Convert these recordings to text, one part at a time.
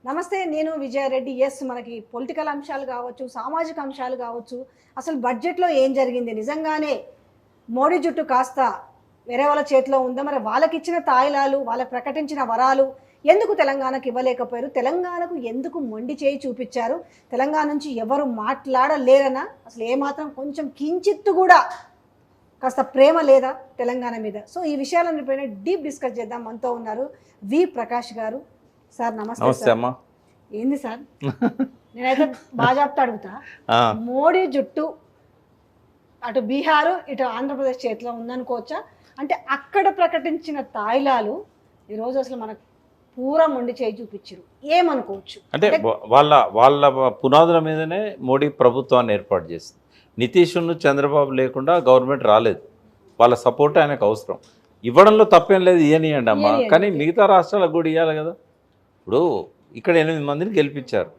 నమస్తే. నేను విజయారెడ్డి. యెస్, మనకి పొలిటికల్ అంశాలు కావచ్చు, సామాజిక అంశాలు కావచ్చు, అసలు బడ్జెట్‌లో ఏం జరిగింది? నిజంగానే మోడీ జుట్టు కాస్త వేరే వాళ్ళ చేతిలో ఉందా? మరి వాళ్ళకిచ్చిన తాయిలాలు, వాళ్ళకి ప్రకటించిన వరాలు ఎందుకు తెలంగాణకి ఇవ్వలేకపోయారు? తెలంగాణకు ఎందుకు మొండి చేయి చూపిచ్చారు? తెలంగాణ నుంచి ఎవరు మాట్లాడలేరనా? అసలు ఏమాత్రం కొంచెం కించిత్తు కూడా కాస్త ప్రేమ లేదా తెలంగాణ మీద? సో, ఈ విషయాలన్నిపైన డీప్ డిస్కస్ చేద్దాం. మనతో ఉన్నారు వి. ప్రకాష్ గారు. సార్ నమస్తే నమస్తే సార్. అమ్మా. ఏంది సార్? నేనైతే బాజాప్తా అడుగుతా. ఆ, మోడీ జుట్టు అటు బీహారు, ఇటు ఆంధ్రప్రదేశ్ చేతిలో ఉందనుకోవచ్చా? అంటే అక్కడ ప్రకటించిన తాయిలాలు ఈరోజు అసలు మనకు పూరా మొండి చేయి చూపించారు. ఏమనుకోవచ్చు? అంటే వాళ్ళ వాళ్ళ పునాదుల మీదనే మోడీ ప్రభుత్వాన్ని ఏర్పాటు చేసింది. నితీష్ను చంద్రబాబు లేకుండా గవర్నమెంట్ రాలేదు. వాళ్ళ సపోర్ట్ ఆయనకు అవసరం. ఇవ్వడంలో తప్పేం లేదు, ఇవ్వనియండి అమ్మా. ఇయ్యనియండి. కానీ మిగతా రాష్ట్రాలకు కూడా ఇవ్వాలి కదా. ఇప్పుడు ఇక్కడ 8 మందిని గెలిపించారు.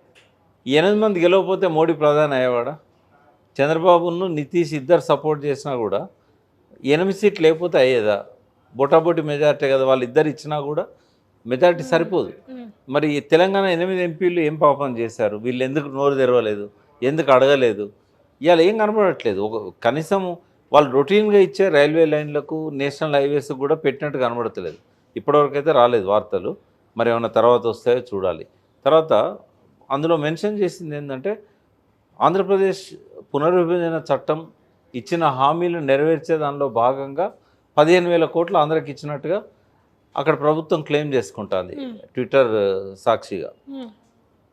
ఈ 8 మంది గెలవకపోతే మోడీ ప్రధాని అయ్యేవాడా? చంద్రబాబును నితీష్ ఇద్దరు సపోర్ట్ చేసినా కూడా 8 సీట్లు లేకపోతే అయ్యేదా? బొటాబొటి మెజార్టీ కదా. వాళ్ళు ఇద్దరు ఇచ్చినా కూడా మెజార్టీ సరిపోదు. మరి ఈ తెలంగాణ 8 ఎంపీలు ఏం పాపం చేశారు? వీళ్ళు ఎందుకు నోరు తెరవలేదు? ఎందుకు అడగలేదు? ఇవాళ ఏం కనబడట్లేదు. కనీసం వాళ్ళు రొటీన్గా ఇచ్చే రైల్వే లైన్లకు, నేషనల్ హైవేస్కి కూడా పెట్టినట్టు కనబడతలేదు. ఇప్పటివరకైతే రాలేదు వార్తలు. మరి ఏమైనా తర్వాత వస్తాయో చూడాలి. తర్వాత అందులో మెన్షన్ చేసింది ఏంటంటే, ఆంధ్రప్రదేశ్ పునర్విభజన చట్టం ఇచ్చిన హామీలు నెరవేర్చే దానిలో భాగంగా 15,000 కోట్లు ఆంధ్రకి ఇచ్చినట్టుగా అక్కడ ప్రభుత్వం క్లెయిమ్ చేసుకుంటుంది ట్విట్టర్ సాక్షిగా.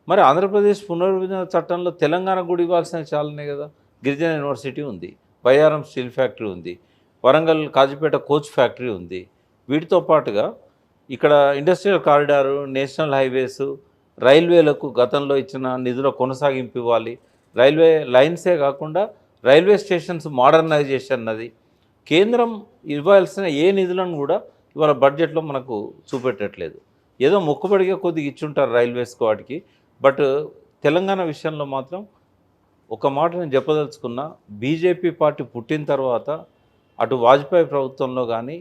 మరి ఆంధ్రప్రదేశ్ పునర్విభజన చట్టంలో తెలంగాణ కూడా ఇవ్వాల్సిన చాలానే కదా. గిరిజన యూనివర్సిటీ ఉంది, బయ్యారం స్టీల్ ఫ్యాక్టరీ ఉంది, వరంగల్ కాజీపేట కోచ్ ఫ్యాక్టరీ ఉంది. వీటితో పాటుగా ఇక్కడ ఇండస్ట్రియల్ కారిడారు, నేషనల్ హైవేసు, రైల్వేలకు గతంలో ఇచ్చిన నిధుల కొనసాగింపు ఇవ్వాలి. రైల్వే లైన్సే కాకుండా రైల్వే స్టేషన్స్ మోడర్నైజేషన్ అన్నది కేంద్రం ఇవ్వాల్సిన ఏ నిధులను కూడా ఇవాళ బడ్జెట్లో మనకు చూపెట్టట్లేదు. ఏదో మొక్కుబడిగా కొద్దిగా ఇచ్చుంటారు రైల్వేస్కి వాటికి. బట్ తెలంగాణ విషయంలో మాత్రం ఒక మాట నేను చెప్పదలుచుకున్నా. బీజేపీ పార్టీ పుట్టిన తర్వాత అటు వాజ్పేయి ప్రభుత్వంలో కానీ,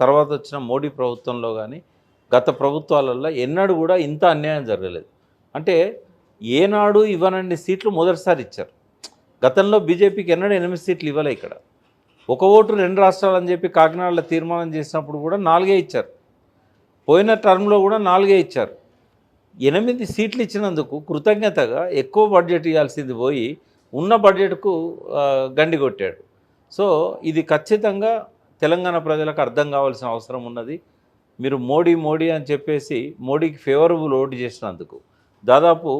తర్వాత వచ్చిన మోడీ ప్రభుత్వంలో కానీ, గత ప్రభుత్వాలలో ఎన్నడూ కూడా ఇంత అన్యాయం జరగలేదు. అంటే ఏనాడు ఇవ్వనన్ని సీట్లు మొదటిసారి ఇచ్చారు. గతంలో బీజేపీకి ఎన్నడూ 8 సీట్లు ఇవ్వలే. ఇక్కడ ఒక ఓటు 2 రాష్ట్రాలు అని చెప్పి కాకినాడలో తీర్మానం చేసినప్పుడు కూడా 4 ఇచ్చారు. పోయిన టర్మ్లో కూడా 4 ఇచ్చారు. 8 సీట్లు ఇచ్చినందుకు కృతజ్ఞతగా ఎక్కువ బడ్జెట్ ఇవ్వాల్సింది పోయి ఉన్న బడ్జెట్కు గండి కొట్టాడు. సో ఇది ఖచ్చితంగా తెలంగాణ ప్రజలకు అర్థం కావాల్సిన అవసరం ఉన్నది. మీరు మోడీ మోడీ అని చెప్పేసి మోడీకి ఫేవరబుల్ ఓటు చేసినందుకు దాదాపు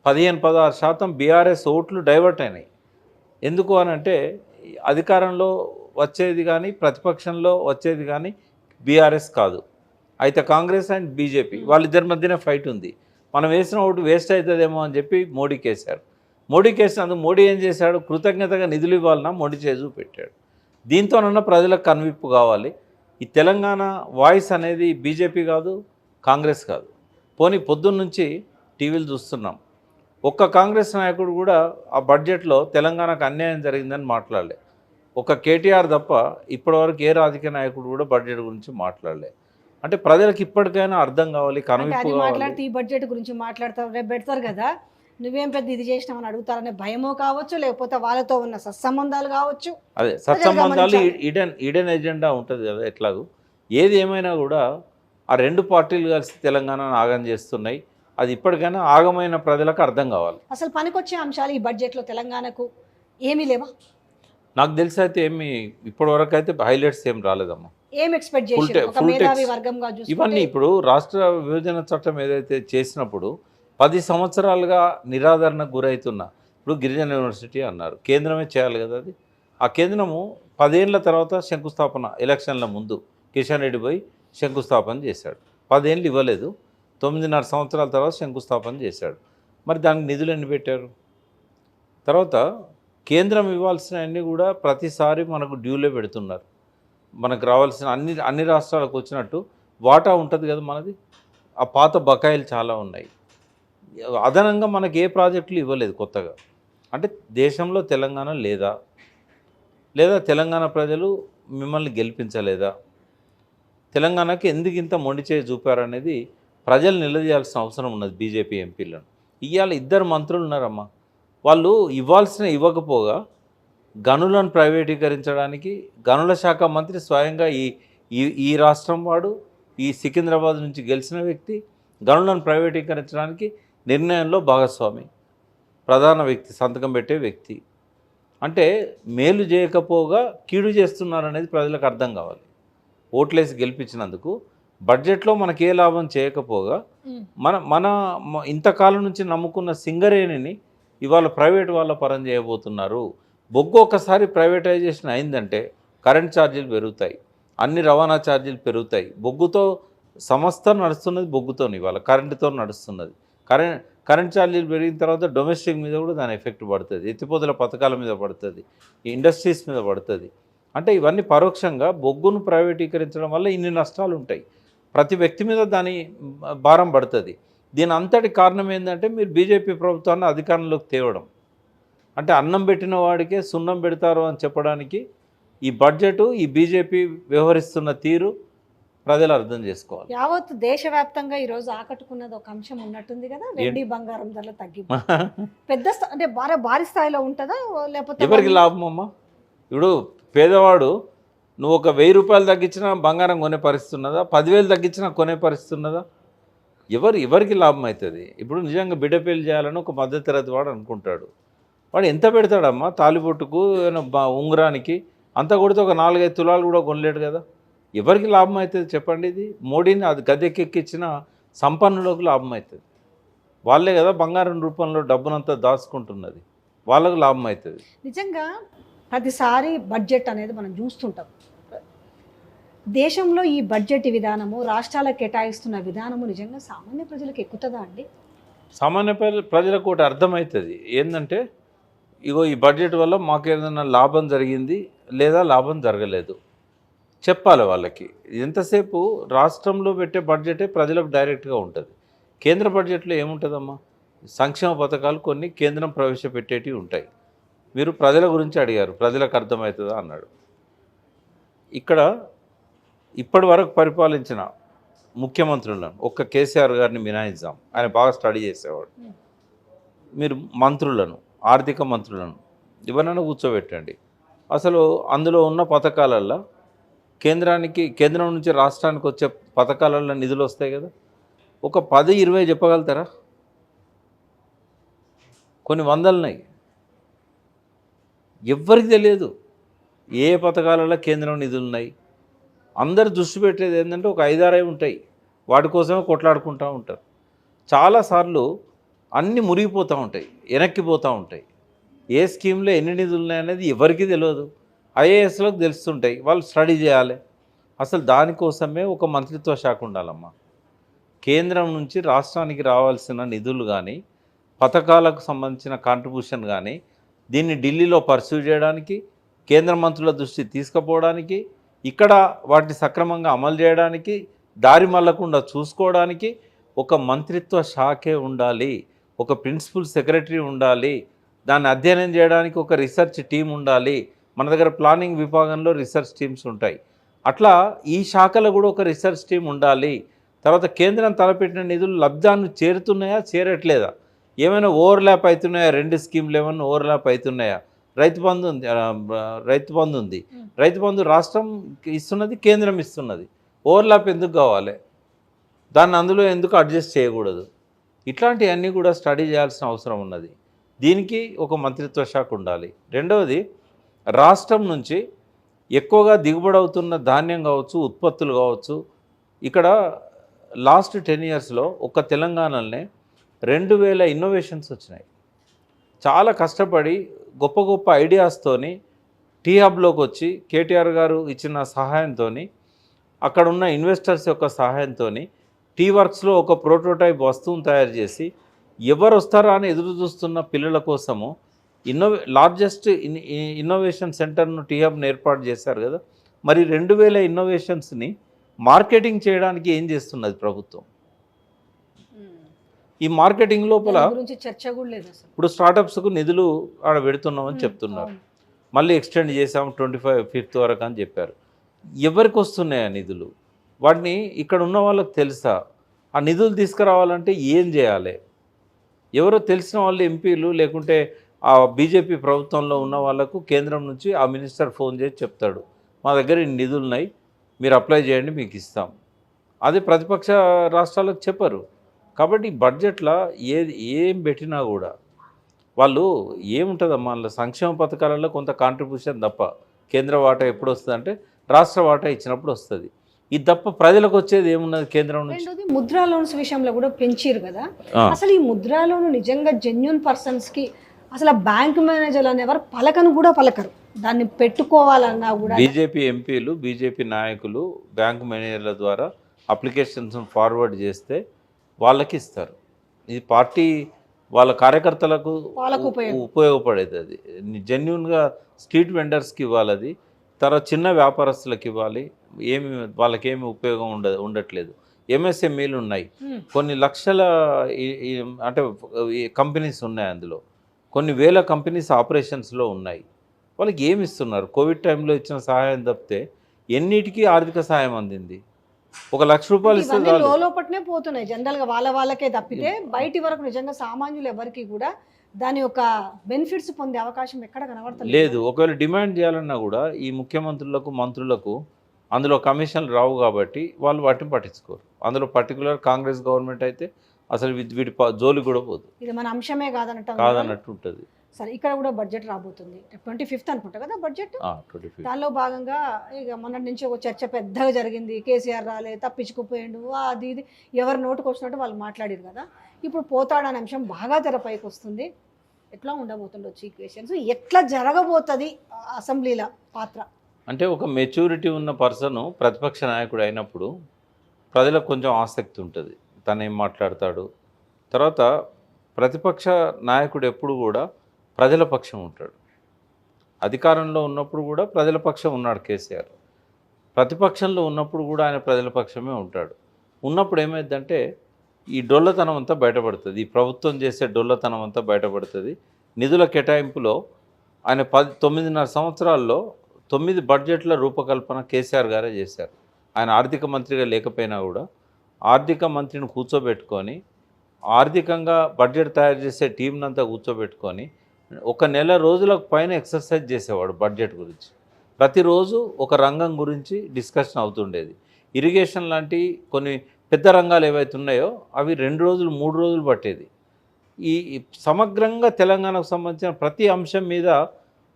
15-16% బీఆర్ఎస్ ఓట్లు డైవర్ట్ అయినాయి. ఎందుకు అని అంటే, అధికారంలో వచ్చేది కానీ ప్రతిపక్షంలో వచ్చేది కానీ బీఆర్ఎస్ కాదు, అయితే కాంగ్రెస్ అండ్ బీజేపీ వాళ్ళిద్దరి మధ్యనే ఫైట్ ఉంది. మనం వేసిన ఓటు వేస్ట్ అవుతుందేమో అని చెప్పి మోడీకి వేశారు. మోడీకి వేసినందుకు మోడీ ఏం చేశాడు? కృతజ్ఞతగా నిధులు ఇవ్వాలన్నా మొండి చేజు పెట్టాడు. దీంతోనన్నా ప్రజలకు కనువిప్పు కావాలి. ఈ తెలంగాణ వాయిస్ అనేది బీజేపీ కాదు, కాంగ్రెస్ కాదు. పోనీ పొద్దున్న నుంచి టీవీలు చూస్తున్నాం, ఒక్క కాంగ్రెస్ నాయకుడు కూడా ఆ బడ్జెట్లో తెలంగాణకు అన్యాయం జరిగిందని మాట్లాడలే. ఒక కేటీఆర్ తప్ప ఇప్పటివరకు ఏ రాజకీయ నాయకుడు కూడా బడ్జెట్ గురించి మాట్లాడలే. అంటే ప్రజలకు ఇప్పటికైనా అర్థం కావాలి, కనువిప్పు కావాలి. మాట్లాడితే ఈ బడ్జెట్ గురించి మాట్లాడతారు, రేపు పెడతారు కదా, నువ్వేం పెద్ద ఇది చేసినామని అడుగుతారనే భయమో కావచ్చు, లేకపోతే వాళ్ళతో ఉన్న సత్సంబంధాలు కావచ్చు. అదే సత్సంబంధాలు, ఈడెన్ ఎజెండా ఉంటుంది కదా. ఎట్లాగూ ఏది ఏమైనా కూడా ఆ 2 పార్టీలు కలిసి తెలంగాణను ఆగం చేస్తున్నాయి. అది ఇప్పటికైనా ఆగమైన ప్రజలకు అర్థం కావాలి. అసలు పనికొచ్చే అంశాలు ఈ బడ్జెట్లో తెలంగాణకు ఏమీ లేవా? నాకు తెలిసి అయితే ఏమి ఇప్పటివరకు అయితే హైలైట్స్ ఏం రాలేదమ్మా. ఏం ఎక్స్పెక్ట్ చేశారు ఒక మేధావి వర్గంగా చూసుకుంటే? ఇవన్నీ ఇప్పుడు రాష్ట్ర విభజన చట్టం ఏదైతే చేసినప్పుడు 10 సంవత్సరాలుగా నిరాదరణకు గురవుతున్న, ఇప్పుడు గిరిజన యూనివర్సిటీ అన్నారు, కేంద్రమే చేయాలి కదా అది. ఆ కేంద్రము 10 ఏళ్ల తర్వాత శంకుస్థాపన, ఎలక్షన్ల ముందు కిషన్ రెడ్డి పోయి శంకుస్థాపన చేశాడు. 10 ఏళ్ళు ఇవ్వలేదు, 9.5 సంవత్సరాల తర్వాత శంకుస్థాపన చేశాడు. మరి దానికి నిధులు ఎన్ని పెట్టారు? తర్వాత కేంద్రం ఇవ్వాల్సిన అన్నీ కూడా ప్రతిసారి మనకు డ్యూలే పెడుతున్నారు. మనకు రావాల్సిన అన్ని రాష్ట్రాలకు వచ్చినట్టు వాటా ఉంటుంది కదా మనది. ఆ పాత బకాయిలు చాలా ఉన్నాయి. అదనంగా మనకి ఏ ప్రాజెక్టులు ఇవ్వలేదు కొత్తగా. అంటే దేశంలో తెలంగాణ లేదా తెలంగాణ ప్రజలు మిమ్మల్ని గెలిపించలేదా? తెలంగాణకి ఎందుకు ఇంత మొండి చేయి చూపారనేది ప్రజలు నిలదీయాల్సిన అవసరం ఉన్నది బీజేపీ ఎంపీలను. ఇవాళ 2 మంత్రులు ఉన్నారమ్మా, వాళ్ళు ఇవ్వకపోగా గనులను ప్రైవేటీకరించడానికి గనుల శాఖ మంత్రి స్వయంగా ఈ ఈ ఈ రాష్ట్రం వాడు, ఈ సికింద్రాబాద్ నుంచి గెలిచిన వ్యక్తి, గనులను ప్రైవేటీకరించడానికి నిర్ణయంలో భాగస్వామి, ప్రధాన వ్యక్తి, సంతకం పెట్టే వ్యక్తి. అంటే మేలు చేయకపోగా కీడు చేస్తున్నారనేది ప్రజలకు అర్థం కావాలి. ఓట్లేసి గెలిపించినందుకు బడ్జెట్లో మనకి ఏ లాభం చేయకపోగా మన ఇంతకాలం నుంచి నమ్ముకున్న సింగరేణిని ఇవాళ ప్రైవేట్ వాళ్ళ పరం చేయబోతున్నారు. బొగ్గు ఒకసారి ప్రైవేటైజేషన్ అయిందంటే కరెంట్ ఛార్జీలు పెరుగుతాయి, అన్ని రవాణా ఛార్జీలు పెరుగుతాయి. బొగ్గుతో సంస్థ నడుస్తున్నది, బొగ్గుతో ఇవాళ కరెంటుతో నడుస్తున్నది. కరెంట్ ఛార్జీలు పెరిగిన తర్వాత డొమెస్టిక్ మీద కూడా దాని ఎఫెక్ట్ పడుతుంది, ఎత్తిపోతల పథకాల మీద పడుతుంది, ఇండస్ట్రీస్ మీద పడుతుంది. అంటే ఇవన్నీ పరోక్షంగా బొగ్గును ప్రైవేటీకరించడం వల్ల ఇన్ని నష్టాలు ఉంటాయి, ప్రతి వ్యక్తి మీద దాని భారం పడుతుంది. దీని అంతటి కారణం ఏంటంటే మీరు బీజేపీ ప్రభుత్వాన్ని అధికారంలోకి తేవడం. అంటే అన్నం పెట్టిన వాడికే సున్నం పెడతారు అని చెప్పడానికి ఈ బడ్జెట్, ఈ బీజేపీ వ్యవహరిస్తున్న తీరు ప్రజలు అర్థం చేసుకోవాలి. యావత్ దేశవ్యాప్తంగా ఈరోజు ఆకట్టుకున్నది ఒక అంశం ఉన్నట్టుంది కదా, వెండి బంగారం ధరల తగ్గింపు. పెద్ద అంటే భారీ స్థాయిలో ఉంటుందా, లేకపోతే ఎవరికి లాభం అమ్మా? ఇప్పుడు పేదవాడు నువ్వు ఒక 1000 రూపాయలు తగ్గించినా బంగారం కొనే పరిస్థితి ఉన్నదా? 10,000 తగ్గించినా కొనే పరిస్థితి ఉన్నదా? ఎవరికి లాభం అవుతుంది? ఇప్పుడు నిజంగా బిడ్డ పెళ్లి చేయాలని ఒక మధ్యతరగతి వాడు అనుకుంటాడు, వాడు ఎంత పెడతాడమ్మా తాలిబొట్టుకు, ఉంగరానికి అంతా కొడితే ఒక 4-5 తులాలు కూడా కొనలేడు కదా. ఎవరికి లాభం అవుతుంది చెప్పండి? ఇది మోడీని అది గద్దెకెక్కించిన సంపన్నులకు లాభం అవుతుంది. వాళ్ళే కదా బంగారం రూపంలో డబ్బునంతా దాచుకుంటున్నది, వాళ్ళకు లాభం అవుతుంది. నిజంగా ప్రతిసారి బడ్జెట్ అనేది మనం చూస్తుంటాం. దేశంలో ఈ బడ్జెట్ విధానము, రాష్ట్రాలకు కేటాయిస్తున్న విధానము నిజంగా సామాన్య ప్రజలకు ఎక్కుతుందా అండి? సామాన్య ప్రజలకు ఒకటి అర్థమవుతుంది ఏంటంటే, ఇగో ఈ బడ్జెట్ వల్ల మాకు ఏదైనా లాభం జరిగింది లేదా లాభం జరగలేదు చెప్పాలి వాళ్ళకి. ఎంతసేపు రాష్ట్రంలో పెట్టే బడ్జెటే ప్రజలకు డైరెక్ట్గా ఉంటుంది. కేంద్ర బడ్జెట్లో ఏముంటుందమ్మా? సంక్షేమ పథకాలు కొన్ని కేంద్రం ప్రవేశపెట్టేటివి ఉంటాయి. మీరు ప్రజల గురించి అడిగారు, ప్రజలకు అర్థమవుతుందా అన్నాడు. ఇక్కడ ఇప్పటి వరకు పరిపాలించిన ముఖ్యమంత్రులను ఒక్క కేసీఆర్ గారిని మినాయిద్దాం, ఆయన బాగా స్టడీ చేసేవాడు. మీరు మంత్రులను, ఆర్థిక మంత్రులను ఇవన్నీ కూర్చోబెట్టండి. అసలు అందులో ఉన్న పథకాలల్లో కేంద్రం నుంచి రాష్ట్రానికి వచ్చే పథకాలలో నిధులు వస్తాయి కదా, ఒక 10-20 చెప్పగలుగుతారా? కొన్ని వందలున్నాయి, ఎవ్వరికి తెలియదు ఏ పథకాలలో కేంద్రం నిధులు ఉన్నాయి. అందరు దృష్టి పెట్టేది ఏంటంటే ఒక 5-6 ఉంటాయి, వాటి కోసమే కొట్లాడుకుంటూ ఉంటారు. చాలాసార్లు అన్నీ మురిగిపోతూ ఉంటాయి, వెనక్కిపోతూ ఉంటాయి. ఏ స్కీమ్లో ఎన్ని నిధులు ఉన్నాయనేది ఎవరికి తెలియదు, ఐఏఎస్లకు తెలుస్తుంటాయి, వాళ్ళు స్టడీ చేయాలి. అసలు దానికోసమే ఒక మంత్రిత్వ శాఖ ఉండాలమ్మా. కేంద్రం నుంచి రాష్ట్రానికి రావాల్సిన నిధులు కానీ, పథకాలకు సంబంధించిన కాంట్రిబ్యూషన్ కానీ, దీన్ని ఢిల్లీలో పర్సూ చేయడానికి, కేంద్ర మంత్రుల దృష్టి తీసుకుపోవడానికి, ఇక్కడ వాటిని సక్రమంగా అమలు చేయడానికి, దారి మళ్ళకుండా చూసుకోవడానికి ఒక మంత్రిత్వ శాఖే ఉండాలి, ఒక ప్రిన్సిపల్ సెక్రటరీ ఉండాలి, దాన్ని అధ్యయనం చేయడానికి ఒక రీసెర్చ్ టీం ఉండాలి. మన దగ్గర ప్లానింగ్ విభాగంలో రీసెర్చ్ టీమ్స్ ఉంటాయి, అట్లా ఈ శాఖలో కూడా ఒక రీసెర్చ్ టీం ఉండాలి. తర్వాత కేంద్రం తలపెట్టిన నిధులు లబ్ధాన్ని చేరుతున్నాయా చేరట్లేదా, ఏమైనా ఓవర్లాప్ అవుతున్నాయా, 2 స్కీమ్లు ఏమైనా ఓవర్లాప్ అవుతున్నాయా? రైతు బంధు ఉంది, రైతు బంధు రాష్ట్రం ఇస్తున్నది, కేంద్రం ఇస్తున్నది, ఓవర్లాప్ ఎందుకు కావాలి? దాన్ని అందులో ఎందుకు అడ్జస్ట్ చేయకూడదు? ఇట్లాంటివన్నీ కూడా స్టడీ చేయాల్సిన అవసరం ఉన్నది. దీనికి ఒక మంత్రిత్వ శాఖ ఉండాలి. రెండవది, రాష్ట్రం నుంచి ఎక్కువగా దిగుబడి అవుతున్న ధాన్యం కావచ్చు, ఉత్పత్తులు కావచ్చు, ఇక్కడ లాస్ట్ 10 ఇయర్స్లో ఒక్క తెలంగాణలోనే 2000 ఇన్నోవేషన్స్ వచ్చినాయి. చాలా కష్టపడి గొప్ప గొప్ప ఐడియాస్తోని టీ హబ్లోకి వచ్చి కేటీఆర్ గారు ఇచ్చిన సహాయంతో, అక్కడ ఉన్న ఇన్వెస్టర్స్ యొక్క సహాయంతో టీ వర్క్స్లో ఒక ప్రోటోటైప్ వస్తువును తయారు చేసి ఎవరు వస్తారా అని ఎదురు చూస్తున్న పిల్లల కోసము లార్జెస్ట్ ఇన్నోవేషన్ సెంటర్ను టీ హబ్ను ఏర్పాటు చేశారు కదా. మరి 2000 ఇన్నోవేషన్స్ని మార్కెటింగ్ చేయడానికి ఏం చేస్తున్నది ప్రభుత్వం? ఈ మార్కెటింగ్ లోపల చర్చ కూడా లేదు అసలు. ఇప్పుడు స్టార్టప్స్కు నిధులు ఆడ పెడుతున్నామని చెప్తున్నారు, మళ్ళీ ఎక్స్టెండ్ చేసాము 25th వరకు అని చెప్పారు. ఎవరికి వస్తున్నాయా నిధులు? వాటిని ఇక్కడ ఉన్న వాళ్ళకి తెలుసా? ఆ నిధులు తీసుకురావాలంటే ఏం చేయాలి? ఎవరో తెలిసిన వాళ్ళు ఎంపీలు లేకుంటే ఆ బీజేపీ ప్రభుత్వంలో ఉన్న వాళ్ళకు కేంద్రం నుంచి ఆ మినిస్టర్ ఫోన్ చేసి చెప్తాడు, మా దగ్గర ఇన్ని నిధులు ఉన్నాయి, మీరు అప్లై చేయండి, మీకు ఇస్తాం. అది ప్రతిపక్ష రాష్ట్రాలకు చెప్పరు. కాబట్టి బడ్జెట్లో ఏం పెట్టినా కూడా వాళ్ళు ఏముంటుందమ్మా అందులో సంక్షేమ పథకాలలో కొంత కాంట్రిబ్యూషన్ తప్ప కేంద్ర వాటా ఎప్పుడు వస్తుంది అంటే రాష్ట్ర వాటా ఇచ్చినప్పుడు వస్తుంది. ఇది తప్ప ప్రజలకు వచ్చేది ఏమున్నది కేంద్రం నుంచి? రెండోది ముద్రా లోన్స్ విషయంలో కూడా పెంచారు కదా, అసలు ఈ ముద్రా లోన్ నిజంగా జెన్యున్ పర్సన్స్కి అసలు బ్యాంక్ మేనేజర్లు అనేవారు పలకను కూడా పలకరు, దాన్ని పెట్టుకోవాలన్నా కూడా. బీజేపీ ఎంపీలు బీజేపీ నాయకులు బ్యాంకు మేనేజర్ల ద్వారా అప్లికేషన్స్ ఫార్వర్డ్ చేస్తే వాళ్ళకి ఇస్తారు. ఇది పార్టీ వాళ్ళ కార్యకర్తలకు వాళ్ళకు ఉపయోగపడేది. అది జెన్యున్గా స్ట్రీట్ వెండర్స్కి ఇవ్వాలి, అది తర్వాత చిన్న వ్యాపారస్తులకు ఇవ్వాలి. వాళ్ళకేమి ఉపయోగం ఉండట్లేదు. ఎంఎస్ఎంఈలు ఉన్నాయి, కొన్ని లక్షల అంటే కంపెనీస్ ఉన్నాయి, అందులో కొన్ని వేల కంపెనీస్ ఆపరేషన్స్లో ఉన్నాయి. వాళ్ళకి ఏమి ఇస్తున్నారు? కోవిడ్ టైంలో ఇచ్చిన సహాయం తప్పితే ఎన్నిటికీ ఆర్థిక సహాయం అందింది? 1,00,000 రూపాయలు ఇస్తే లోపట్నే పోతున్నాయి జనరల్గా వాళ్ళకే తప్పితే బయటి వరకు నిజంగా సామాన్యులు ఎవరికి కూడా దాని యొక్క బెనిఫిట్స్ పొందే అవకాశం ఎక్కడ కనబడతలేదు. లేదు. ఒకవేళ డిమాండ్ చేయాలన్నా కూడా ఈ ముఖ్యమంత్రులకు మంత్రులకు అందులో కమిషన్లు రావు కాబట్టి వాళ్ళు వాటిని పట్టించుకోరు. అందులో పర్టికులర్ కాంగ్రెస్ గవర్నమెంట్ అయితే అసలు వీటి జోలి కూడా పోదు, ఇది మన అంశమే కాదన్నట్టు ఉంటుంది. సరే, ఇక్కడ కూడా బడ్జెట్ రాబోతుంది 25th అనుకుంటా కదా బడ్జెట్. 25. దానిలో భాగంగా ఇక మొన్నటి నుంచి ఒక చర్చ పెద్దగా జరిగింది, కేసీఆర్ రాలే, తప్పించుకుపోయిండు, అది ఇది ఎవరు నోటుకు వచ్చినట్టు వాళ్ళు మాట్లాడారు కదా. ఇప్పుడు పోతాడనే అంశం బాగా తెరపైకి వస్తుంది. ఎట్లా ఉండబోతుండొచ్చు ఈక్వేషన్స్, ఎట్లా జరగబోతుంది అసెంబ్లీల పాత్ర? అంటే ఒక మెచ్యూరిటీ ఉన్న పర్సన్ ప్రతిపక్ష నాయకుడు అయినప్పుడు ప్రజలకు కొంచెం ఆసక్తి ఉంటుంది, తను ఏం మాట్లాడతాడు. తర్వాత ప్రతిపక్ష నాయకుడు ఎప్పుడు కూడా ప్రజల పక్షం ఉంటాడు. అధికారంలో ఉన్నప్పుడు కూడా ప్రజల పక్షం ఉన్నాడు కేసీఆర్, ప్రతిపక్షంలో ఉన్నప్పుడు కూడా ఆయన ప్రజల పక్షమే ఉంటాడు. ఉన్నప్పుడు ఏమైందంటే ఈ డొల్లతనం అంతా బయటపడుతుంది, ఈ ప్రభుత్వం చేసే డొల్లతనం అంతా బయటపడుతుంది. నిధుల కేటాయింపులో ఆయన 9.5 సంవత్సరాల్లో 9 బడ్జెట్ల రూపకల్పన కేసీఆర్ గారే చేశారు. ఆయన ఆర్థిక మంత్రిగా లేకపోయినా కూడా ఆర్థిక మంత్రిని కూర్చోబెట్టుకొని ఆర్థికంగా బడ్జెట్ తయారు చేసే టీంనంతా కూర్చోబెట్టుకొని 1 నెల రోజులకు పైన ఎక్సర్సైజ్ చేసేవాడు బడ్జెట్ గురించి. ప్రతిరోజు ఒక రంగం గురించి డిస్కషన్ అవుతుండేది. ఇరిగేషన్ లాంటి కొన్ని పెద్ద రంగాలు ఏవైతే ఉన్నాయో అవి 2 రోజులు 3 రోజులు పట్టేది. ఈ సమగ్రంగా తెలంగాణకు సంబంధించిన ప్రతి అంశం మీద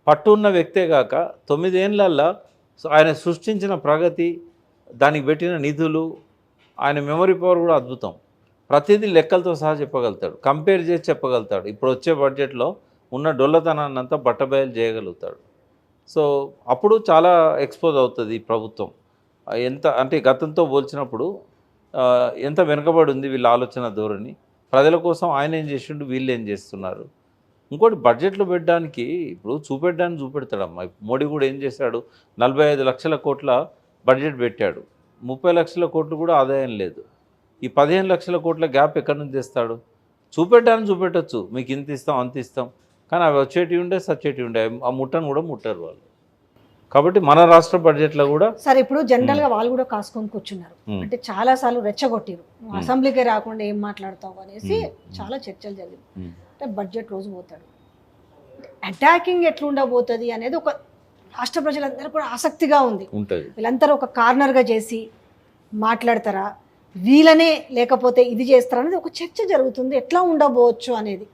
పట్టున్న వ్యక్తే కాక 9 ఏళ్ళల్లో ఆయన సృష్టించిన ప్రగతి, దానికి పెట్టిన నిధులు, ఆయన మెమరీ పవర్ కూడా అద్భుతం. ప్రతిదీ లెక్కలతో సహా చెప్పగలుగుతాడు, కంపేర్ చేసి చెప్పగలుగుతాడు. ఇప్పుడు వచ్చే బడ్జెట్లో ఉన్న డొల్లతనాన్ని అంతా బట్టబయలు చేయగలుగుతాడు. సో అప్పుడు చాలా ఎక్స్పోజ్ అవుతుంది ఈ ప్రభుత్వం. ఎంత అంటే గతంతో పోల్చినప్పుడు ఎంత వెనుకబడి ఉంది వీళ్ళ ఆలోచన ధోరణి, ప్రజల కోసం ఆయన ఏం చేసిండు, వీళ్ళు ఏం చేస్తున్నారు. ఇంకోటి బడ్జెట్లో పెట్టడానికి ఇప్పుడు చూపెడతాడమ్మా. మోడీ కూడా ఏం చేశాడు, 45 లక్షల కోట్ల బడ్జెట్ పెట్టాడు, 30 లక్షల కోట్లు కూడా ఆదాయం లేదు. ఈ 15 లక్షల కోట్ల గ్యాప్ ఎక్కడి నుంచి తెస్తాడు? చూపెట్టచ్చు, మీకు ఇంత ఇస్తాం అంత ఇస్తాం, కానీ అవి వచ్చేటివి ఉండే సచ్చేటివి ఉండే, ఆ ముట్టను కూడా ముట్టరు వాళ్ళు. కాబట్టి మన రాష్ట్ర బడ్జెట్లో కూడా సరే, ఇప్పుడు జనరల్గా వాళ్ళు కూడా కాసుకొని కూర్చున్నారు. అంటే చాలా సార్లు రెచ్చగొట్టారు, అసెంబ్లీకే రాకుండా ఏం మాట్లాడతావు అనేసి చాలా చర్చలు జరిగింది. అంటే బడ్జెట్ రోజు పోతాడు, అటాకింగ్ ఎట్లుండబోతుంది అనేది ఒక రాష్ట్ర ప్రజలందరూ కూడా ఆసక్తిగా ఉంది. వీళ్ళందరూ ఒక కార్నర్గా చేసి మాట్లాడతారా, వీళ్ళనే లేకపోతే ఇది చేస్తారా అనేది ఒక చర్చ జరుగుతుంది. ఎట్లా ఉండబోవచ్చు అనేది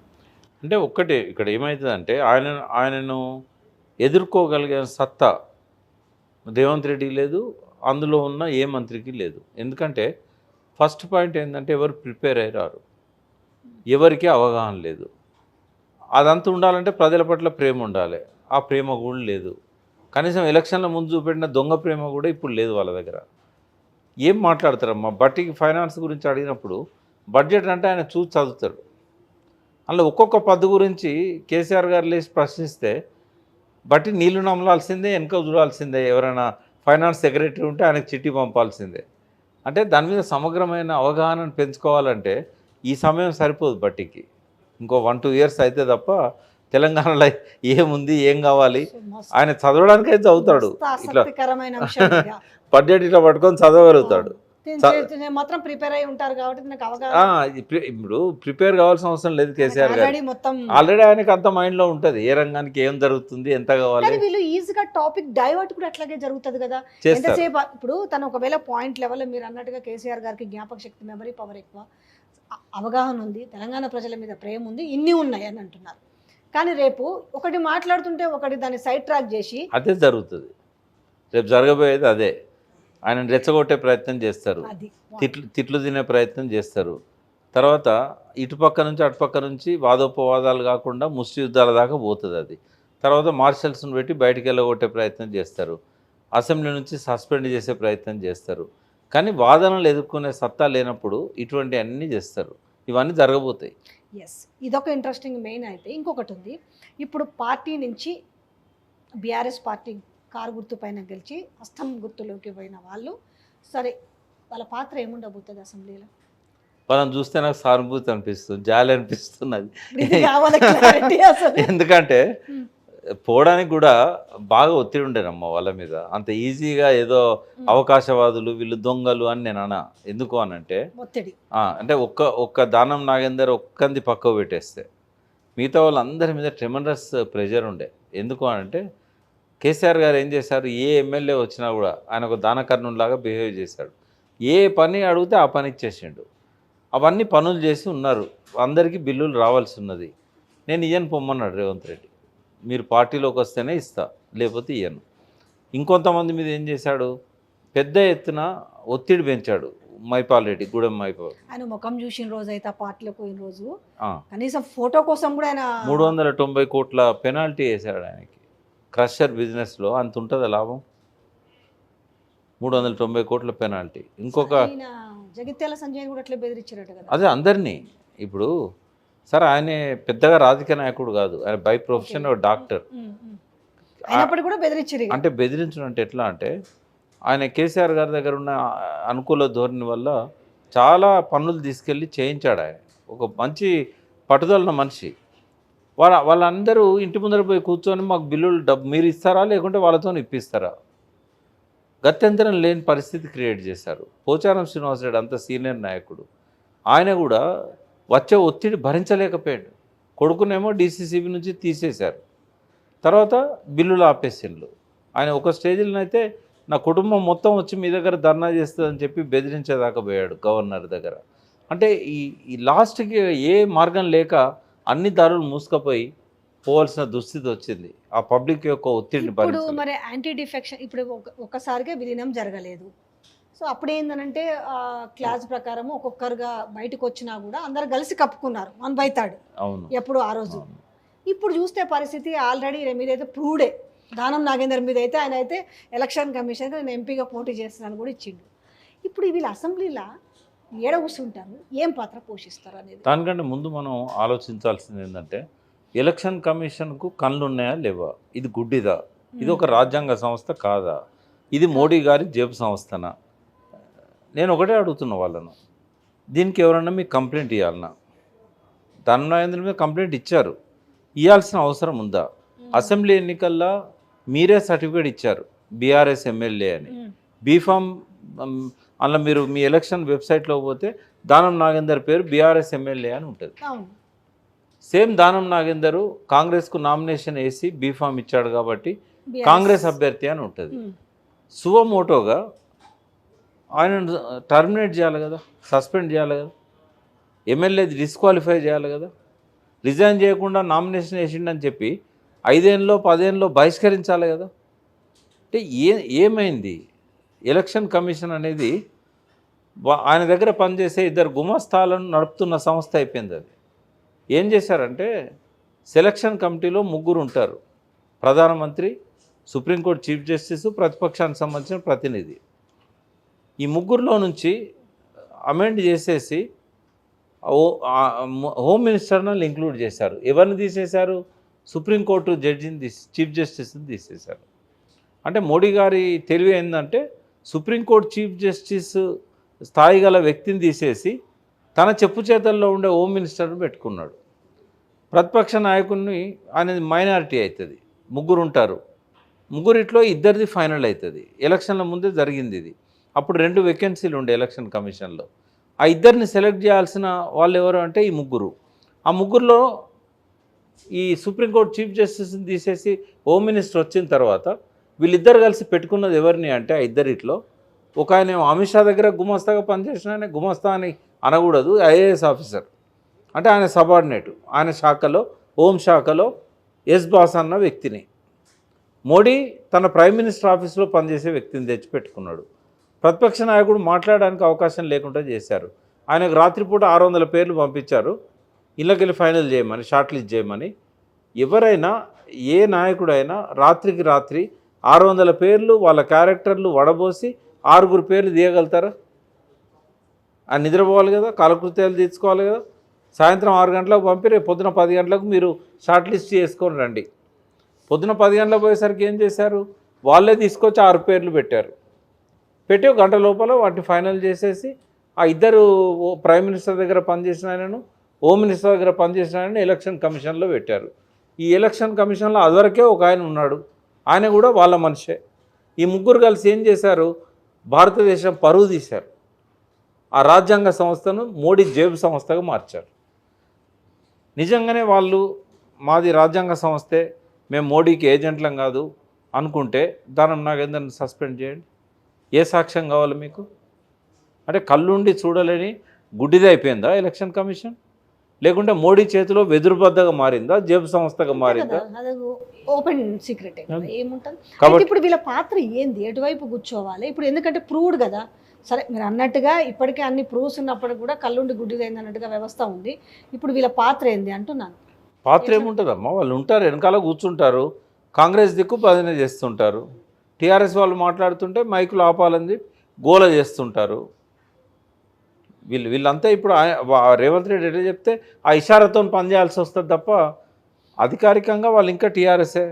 అంటే ఒక్కటే ఇక్కడ ఏమవుతుందంటే ఆయనను ఎదుర్కోగలిగిన సత్తా రేవంత్ రెడ్డికి లేదు, అందులో ఉన్న ఏ మంత్రికి లేదు. ఎందుకంటే ఫస్ట్ పాయింట్ ఏంటంటే ఎవరు ప్రిపేర్ అయ్యారు, ఎవరికి అవగాహన లేదు. అదంతా ఉండాలంటే ప్రజల పట్ల ప్రేమ ఉండాలి, ఆ ప్రేమ కూడా లేదు. కనీసం ఎలక్షన్ల ముందు చూపెట్టిన దొంగ ప్రేమ కూడా ఇప్పుడు లేదు వాళ్ళ దగ్గర. ఏం మాట్లాడతారమ్మా? బట్టికి ఫైనాన్స్ గురించి అడిగినప్పుడు బడ్జెట్ అంటే ఆయన చూసి చదువుతారు. అందులో ఒక్కొక్క పద్దు గురించి కేసీఆర్ గారు లేచి ప్రశ్నిస్తే బట్టి నీళ్లు నమ్మలాల్సిందే, వెనక చూడాల్సిందే. ఎవరైనా ఫైనాన్స్ సెక్రటరీ ఉంటే ఆయనకు చిట్టి పంపాల్సిందే. అంటే దాని మీద సమగ్రమైన అవగాహనను పెంచుకోవాలంటే ఈ సమయం సరిపోదు బట్టికి. ఇంకో 1-2 ఇయర్స్ అయితే తప్ప తెలంగాణలో ఏముంది, ఏం కావాలి, ఆయన చదవడానికైతే చదువుతాడు. ఇట్లా బడ్జెట్ ఇట్లా పట్టుకొని చదవగలుగుతాడు. నేను మాత్రం ప్రిపేర్ అయి ఉంటారు కాబట్టి నాకు అవగాహన ఇప్పుడు ప్రిపేర్ కావాల్సిన అవసరం లేదు కేసీఆర్ గారు. ఆల్రెడీ మొత్తం ఆల్రెడీ ఆయనకి అంత మైండ్లో ఉంటుంది ఏ రంగానికి ఏం జరుగుతుంది ఎంత కావాలి కానీ వీళ్ళు ఈజీగా టాపిక్ డైవర్ట్ కూడా అట్లాగే జరుగుతుంది కదా. చేస్తారు. ఎంతసేపు ఇప్పుడు తను ఒకవేళ పాయింట్ లెవెల్ మీరు అన్నట్టుగా కేసీఆర్ గారికి జ్ఞాపక శక్తి, మెమరీ పవర్ ఎక్కువ, అవగాహన ఉంది, తెలంగాణ ప్రజల మీద ప్రేమ ఉంది, ఇన్ని ఉన్నాయి అని అంటున్నారు. కానీ రేపు ఒకటి మాట్లాడుతుంటే ఒకటి దాన్ని సైడ్ ట్రాక్ చేసి అదే జరుగుతుంది. రేపు జరగబోయేది అదే. ఆయన రెచ్చగొట్టే ప్రయత్నం చేస్తారు, అది తిట్లు తినే ప్రయత్నం చేస్తారు. తర్వాత ఇటుపక్క నుంచి అటుపక్క నుంచి వాదోపవాదాలు కాకుండా ముష్టి యుద్ధాల దాకా పోతుంది అది. తర్వాత మార్షల్స్ని పెట్టి బయటికి వెళ్ళగొట్టే ప్రయత్నం చేస్తారు, అసెంబ్లీ నుంచి సస్పెండ్ చేసే ప్రయత్నం చేస్తారు. కానీ వాదనలు ఎదుర్కొనే సత్తా లేనప్పుడు ఇటువంటి అన్నీ చేస్తారు. ఇవన్నీ జరగబోతాయి. ఎస్, ఇదొక ఇంట్రెస్టింగ్ మెయిన్. అయితే ఇంకొకటి ఉంది. ఇప్పుడు పార్టీ నుంచి బీఆర్ఎస్ పార్టీ కారు గుర్తు పైన గెలిచి హస్తం గుర్తులోకి పోయిన వాళ్ళు, సరే వాళ్ళ పాత్ర ఏముండబోతుంది అసెంబ్లీలో? వాళ్ళని చూస్తే నాకు సానుభూతి అనిపిస్తుంది, జాలి అనిపిస్తున్నది. ఇది కావాలి clarity అసలు. ఎందుకంటే పోవడానికి కూడా బాగా ఒత్తిడి ఉండేనమ్మా వాళ్ళ మీద. అంత ఈజీగా ఏదో అవకాశవాదులు వీళ్ళు దొంగలు అని నేను అన్నా. ఎందుకు అనంటే ఒత్తిడి అంటే ఒక్క దానం నాగేందర్ ఒక్కంది పక్కకు పెట్టేస్తే మిగతా వాళ్ళందరి మీద ట్రెమెండస్ ప్రెషర్ ఉండే. ఎందుకు అనంటే కేసీఆర్ గారు ఏం చేశారు, ఏ ఎమ్మెల్యే వచ్చినా కూడా ఆయన ఒక దానకర్ణులాగా బిహేవ్ చేశాడు. ఏ పని అడిగితే ఆ పని ఇచ్చేసిండు. అవన్నీ పనులు చేసి ఉన్నారు. అందరికీ బిల్లులు రావాల్సి ఉన్నది. నేను ఇయ్యను పొమ్మన్నాడు రేవంత్ రెడ్డి. మీరు పార్టీలోకి వస్తేనే ఇస్తా, లేకపోతే ఇయ్యను. ఇంకొంతమంది మీద ఏం చేశాడు, పెద్ద ఎత్తున ఒత్తిడి పెంచాడు. మైపాల్ రెడ్డి, గూడెం మైపాల్. ఆయన ముఖం చూసిన రోజు అయితే ఆ పార్టీలో పోయిన రోజు కనీసం ఫోటో కోసం కూడా ఆయన 390 కోట్ల పెనాల్టీ వేశాడు ఆయనకి. క్రషర్ బిజినెస్లో అంత ఉంటుందా లాభం? 390 కోట్ల పెనాల్టీ. ఇంకొక జగిత్యాల సంజయ్ కూడా అట్లా బెదిరించారట కదా. అదే అందరినీ. ఇప్పుడు సార్ ఆయన పెద్దగా రాజకీయ నాయకుడు కాదు, ఆయన బై ప్రొఫెషన్ డాక్టర్. అయినప్పటికీ కూడా బెదిరించారు. అంటే బెదిరించడం అంటే ఎట్లా అంటే ఆయన కేసీఆర్ గారి దగ్గర ఉన్న అనుకూల ధోరణి వల్ల చాలా పనులు తీసుకెళ్ళి చేయించాడు. ఆయన ఒక మంచి పట్టుదల మనిషి. వాళ్ళందరూ ఇంటి ముందర పోయి కూర్చొని మాకు బిల్లులు డబ్బు మీరు ఇస్తారా లేకుంటే వాళ్ళతో ఇప్పిస్తారా, గత్యంతరం లేని పరిస్థితి క్రియేట్ చేశారు. పోచారం శ్రీనివాసరెడ్డి అంత సీనియర్ నాయకుడు, ఆయన కూడా వచ్చే ఒత్తిడి భరించలేకపోయాడు. కొడుకునేమో డీసీసీబీ నుంచి తీసేశారు, తర్వాత బిల్లులు ఆపేసిండ్రు. ఆయన ఒక స్టేజ్లో అయితే నా కుటుంబం మొత్తం వచ్చి మీ దగ్గర ధర్నా చేస్తుందని చెప్పి బెదిరించేదాకా పోయాడు గవర్నర్ దగ్గర. అంటే ఈ లాస్ట్కి ఏ మార్గం లేక అన్ని దారులు మూసుకపోయి పోవాల్సిన దుస్థితి వచ్చింది. ఆ పబ్లిక్ యొక్క ఒత్తిడిని ఇప్పుడు మరి యాంటీ డిఫెక్షన్ ఇప్పుడు ఒక్కసారిగా విలీనం జరగలేదు. సో అప్పుడు ఏంటంటే క్లాస్ ప్రకారం ఒక్కొక్కరుగా బయటకు వచ్చినా కూడా అందరు కలిసి కప్పుకున్నారు 1/3. అవును, ఎప్పుడు ఆ రోజు. ఇప్పుడు చూస్తే పరిస్థితి ఆల్రెడీ మీదైతే ప్రూవ్డే. దానం నాగేందర్ మీద అయితే ఆయన అయితే ఎలక్షన్ కమిషన్ నేను ఎంపీగా పోటీ చేస్తున్నాను కూడా ఇచ్చిండు. ఇప్పుడు వీళ్ళు అసెంబ్లీలో ఏడ కూర్చుంటారు, ఏం పాత్ర పోషిస్తారు అనేది. దానికంటే ముందు మనం ఆలోచించాల్సింది ఏంటంటే ఎలక్షన్ కమిషన్కు కళ్ళు ఉన్నాయా లేవా, ఇది గుడ్డిదా, ఇది ఒక రాజ్యాంగ సంస్థ కాదా, ఇది మోడీ గారి జేబు సంస్థనా? నేను ఒకటే అడుగుతున్నా వాళ్ళను, దీనికి ఎవరన్నా మీకు కంప్లైంట్ ఇవ్వాలన్నా? దానం నాగేంద్ర మీద కంప్లైంట్ ఇచ్చారు, ఇవ్వాల్సిన అవసరం ఉందా? అసెంబ్లీ ఎన్నికల్లో మీరే సర్టిఫికేట్ ఇచ్చారు బీఆర్ఎస్ ఎమ్మెల్యే అని. బీఫామ్ అందులో మీరు మీ ఎలక్షన్ వెబ్సైట్లో పోతే దానం నాగేందర్ పేరు బీఆర్ఎస్ ఎమ్మెల్యే అని ఉంటుంది. సేమ్ దానం నాగేందరు కాంగ్రెస్కు నామినేషన్ వేసి బీఫామ్ ఇచ్చాడు కాబట్టి కాంగ్రెస్ అభ్యర్థి అని ఉంటుంది. సువమోటోగా ఆయన టర్మినేట్ చేయాలి కదా, సస్పెండ్ చేయాలి కదా, ఎమ్మెల్యే డిస్క్వాలిఫై చేయాలి కదా. రిజైన్ చేయకుండా నామినేషన్ వేసిండని చెప్పి 5 ఏళ్ళలో 10 ఏళ్ళలో బహిష్కరించాలి కదా. అంటే ఏమైంది? ఎలక్షన్ కమిషన్ అనేది ఆయన దగ్గర పనిచేసే 2 గుమస్తాలను నడుపుతున్న సంస్థ అయిపోయింది. అది ఏం చేశారంటే సెలక్షన్ కమిటీలో 3 ఉంటారు, ప్రధానమంత్రి, సుప్రీంకోర్టు చీఫ్ జస్టిస్, ప్రతిపక్షానికి సంబంధించిన ప్రతినిధి. ఈ 3లో నుంచి అమెండ్ చేసేసి హోమ్ మినిస్టర్ని ఇంక్లూడ్ చేశారు. ఎవరిని తీసేశారు? సుప్రీంకోర్టు జడ్జిని చీఫ్ జస్టిస్ని తీసేశారు. అంటే మోడీ గారి తెలివి ఏంటంటే సుప్రీంకోర్టు చీఫ్ జస్టిస్ స్థాయి గల వ్యక్తిని తీసేసి తన చెప్పు చేతల్లో ఉండే హోమ్ మినిస్టర్ని పెట్టుకున్నాడు. ప్రతిపక్ష నాయకుడిని అనేది మైనారిటీ అవుతుంది, 3 ఉంటారు, 3 ఇట్లో 2 ఫైనల్ అవుతుంది. ఎలక్షన్ల ముందే జరిగింది ఇది. అప్పుడు 2 వేకెన్సీలు ఉండే ఎలక్షన్ కమిషన్లో. ఆ ఇద్దరిని సెలెక్ట్ చేయాల్సిన వాళ్ళు ఎవరు అంటే ఈ ముగ్గురు. ఆ ముగ్గురులో ఈ సుప్రీంకోర్టు చీఫ్ జస్టిస్ని తీసేసి హోమ్ మినిస్టర్ వచ్చిన తర్వాత వీళ్ళిద్దరు కలిసి పెట్టుకున్నది ఎవరిని అంటే ఆ ఇద్దరిట్లో ఒక ఆయన అమిత్ షా దగ్గర గుమస్తాగా పనిచేసిన ఆయన, గుమస్తా అని అనకూడదు, ఐఏఎస్ ఆఫీసర్, అంటే ఆయన సబార్డినేట్, ఆయన శాఖలో హోం శాఖలో ఎస్ బాస్ అన్న వ్యక్తిని మోడీ తన ప్రైమ్ మినిస్టర్ ఆఫీస్లో పనిచేసే వ్యక్తిని తెచ్చిపెట్టుకున్నాడు. ప్రతిపక్ష నాయకుడు మాట్లాడడానికి అవకాశం లేకుండా చేశారు. ఆయనకు రాత్రిపూట 600 పేర్లు పంపించారు ఇళ్ళకెళ్ళి ఫైనల్ చేయమని, షార్ట్ లిస్ట్ చేయమని. ఎవరైనా ఏ నాయకుడైనా రాత్రికి రాత్రి 600 పేర్లు వాళ్ళ క్యారెక్టర్లు వడబోసి 6 పేర్లు తీయగలుగుతారా? ఆయన నిద్రపోవాలి కదా, కాలకృత్యాలు తీర్చుకోవాలి కదా. సాయంత్రం 6 గంటలకు పంపి రేపు పొద్దున 10 గంటలకు మీరు షార్ట్ లిస్ట్ చేసుకొని రండి. పొద్దున 10 గంటలకు పోయేసరికి ఏం చేశారు? వాళ్ళే తీసుకొచ్చి 6 పేర్లు పెట్టారు. పెట్టి ఒక గంట లోపల వాటిని ఫైనల్ చేసేసి ఆ ఇద్దరు ప్రైమ్ మినిస్టర్ దగ్గర పనిచేసిన ఆయనను, హోమ్ మినిస్టర్ దగ్గర పనిచేసిన ఆయనను ఎలక్షన్ కమిషన్లో పెట్టారు. ఈ ఎలక్షన్ కమిషన్లో అదివరకే ఒక ఆయన ఉన్నాడు, ఆయన కూడా వాళ్ళ మనిషే. ఈ ముగ్గురు కలిసి ఏం చేశారు? భారతదేశం పరువు తీశారు. ఆ రాజ్యాంగ సంస్థను మోడీ జేబు సంస్థగా మార్చారు. నిజంగానే వాళ్ళు మాది రాజ్యాంగ సంస్థే, మేము మోడీకి ఏజెంట్లం కాదు అనుకుంటే దానం నాగేందర్ని సస్పెండ్ చేయండి. ఏ సాక్ష్యం కావాలి మీకు? అంటే కళ్ళుండి చూడలేని గుడ్డిది అయిపోయిందా ఎలక్షన్ కమిషన్? లేకుంటే మోడీ చేతిలో వెదురుబద్దగా మారిందా, జేబు సంస్థగా మారిందా? అదే ఓపెన్ సీక్రెట్ ఏముంటుంది. కాబట్టి ఇప్పుడు వీళ్ళ పాత్ర ఏంది? ఎటువైపు కూర్చోవాలి ఇప్పుడు? ఎందుకంటే ప్రూవ్డ్ కదా. సరే మీరు అన్నట్టుగా ఇప్పటికే అన్ని ప్రూవ్స్ ఉన్నప్పటికి కూడా కళ్ళుండి గుడ్డిదైంది అన్నట్టుగా వ్యవస్థ ఉంది. ఇప్పుడు వీళ్ళ పాత్ర ఏంది అంటున్నాను. పాత్ర ఏముంటుందమ్మా? వాళ్ళు ఉంటారు, వెనకాల కూర్చుంటారు, కాంగ్రెస్ దిక్కు భజన చేస్తుంటారు. టీఆర్ఎస్ వాళ్ళు మాట్లాడుతుంటే మైకులు ఆపాలని గోల చేస్తుంటారు. వీళ్ళంతా ఇప్పుడు రేవంత్ రెడ్డి ఎట్లా చెప్తే ఆ ఇషారాతో పనిచేయాల్సి వస్తుంది తప్ప అధికారికంగా వాళ్ళు ఇంకా టీఆర్ఎస్ఏ.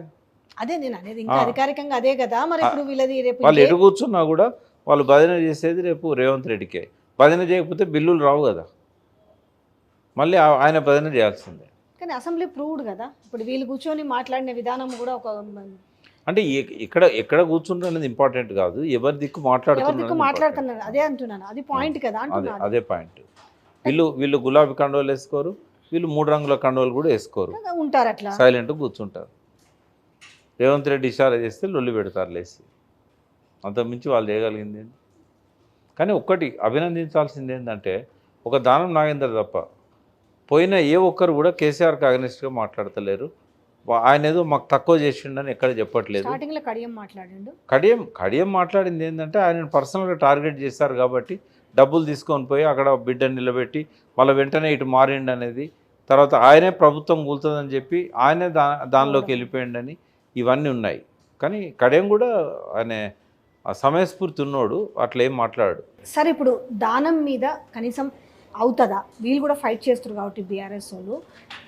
అదే నేను అనేది, ఇంకా అధికారికంగా అదే కదా. మరి ఇప్పుడు వీళ్ళది రేపు వాళ్ళు ఎటు కూర్చున్నా కూడా వాళ్ళు భజన చేసేది రేపు రేవంత్ రెడ్డికే. భజన చేయకపోతే బిల్లులు రావు కదా, మళ్ళీ ఆయన భజన చేయాల్సిందే. కానీ అసెంబ్లీ ప్రూవ్డ్ కదా. ఇప్పుడు వీళ్ళు కూర్చొని మాట్లాడిన విధానం కూడా ఒక అంటే ఎక్కడ కూర్చుంటారు అనేది ఇంపార్టెంట్ కాదు, ఎవరి దిక్కు మాట్లాడుతున్నారు అదే అంటున్నాను. అది పాయింట్ కదా అంటున్నాను. అదే పాయింట్. వీళ్ళు గులాబీ కండువలు వేసుకోరు, వీళ్ళు 3 రంగుల కండువలు కూడా వేసుకోరు, ఉంటారు అట్లా సైలెంట్గా కూర్చుంటారు. రేవంత్ రెడ్డి ఇషారా చేస్తే లొల్లి పెడతారు లేసి. అంతకుమించి వాళ్ళు చేయగలిగింది. కానీ ఒక్కటి అభినందించాల్సింది ఏంటంటే ఒక దానం నాగేందర్ తప్ప పోయిన ఏ ఒక్కరు కూడా కేసీఆర్కి అగనిస్ట్గా మాట్లాడతలేరు. ఆయన ఏదో మాకు తక్కువ చేసిండని ఎక్కడ చెప్పట్లేదు. స్టార్టింగ్లో కడియం మాట్లాడిండు. కడియం మాట్లాడింది ఏంటంటే ఆయనను పర్సనల్గా టార్గెట్ చేశారు కాబట్టి డబ్బులు తీసుకొని పోయి అక్కడ బిడ్డను నిలబెట్టి మళ్ళీ వెంటనే ఇటు మారిండు అనేది, తర్వాత ఆయనే ప్రభుత్వం కూలుతుందని చెప్పి ఆయనే దానిలోకి వెళ్ళిపోయిండని ఇవన్నీ ఉన్నాయి. కానీ కడియం కూడా ఆయన సమయస్ఫూర్తి ఉన్నోడు, అట్లా ఏం మాట్లాడు. సరే ఇప్పుడు దానం మీద కనీసం అవుతుందా? వీళ్ళు కూడా ఫైట్ చేస్తారు కాబట్టి బీఆర్ఎస్ వాళ్ళు.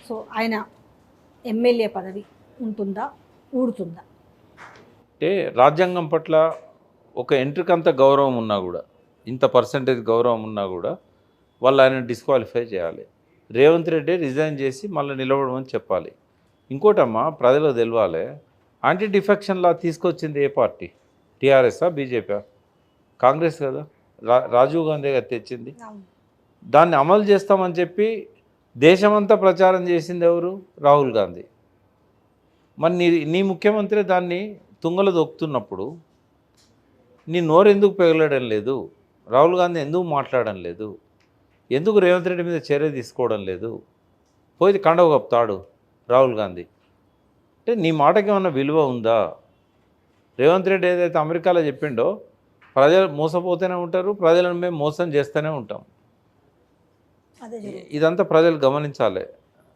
సో ఆయన ఎమ్మెల్యే పదవి ఉంటుందా, ఊడుతుందా? అంటే రాజ్యాంగం పట్ల ఒక ఎంట్రికంత గౌరవం ఉన్నా కూడా, ఇంత పర్సంటేజ్ గౌరవం ఉన్నా కూడా వాళ్ళు ఆయన డిస్క్వాలిఫై చేయాలి. రేవంత్ రెడ్డి రిజైన్ చేసి మళ్ళీ నిలబడమని చెప్పాలి. ఇంకోటమ్మా ప్రజలకు తెలవాలి, యాంటీ డిఫెక్షన్ లా తీసుకొచ్చింది ఏ పార్టీ? టీఆర్ఎస్ఆ, బీజేపీ? కాంగ్రెస్ కదా, రాజీవ్ గాంధీ గారు తెచ్చింది. దాన్ని అమలు చేస్తామని చెప్పి దేశమంతా ప్రచారం చేసింది ఎవరు? రాహుల్ గాంధీ. మరి నీ ముఖ్యమంత్రి దాన్ని తుంగలో దొక్కుతున్నప్పుడు నీ నోరు ఎందుకు పెగలడం లేదు? రాహుల్ గాంధీ ఎందుకు మాట్లాడడం లేదు? ఎందుకు రేవంత్ రెడ్డి మీద చర్య తీసుకోవడం లేదు? పోయి కండవ కప్పుతాడు రాహుల్ గాంధీ. అంటే నీ మాటకి ఏమన్నా విలువ ఉందా? రేవంత్ రెడ్డి ఏదైతే అమెరికాలో చెప్పిండో, ప్రజలు మోసపోతూనే ఉంటారు, ప్రజలను మేము మోసం చేస్తూనే ఉంటాం. ఇదంతా ప్రజలు గమనించాలి,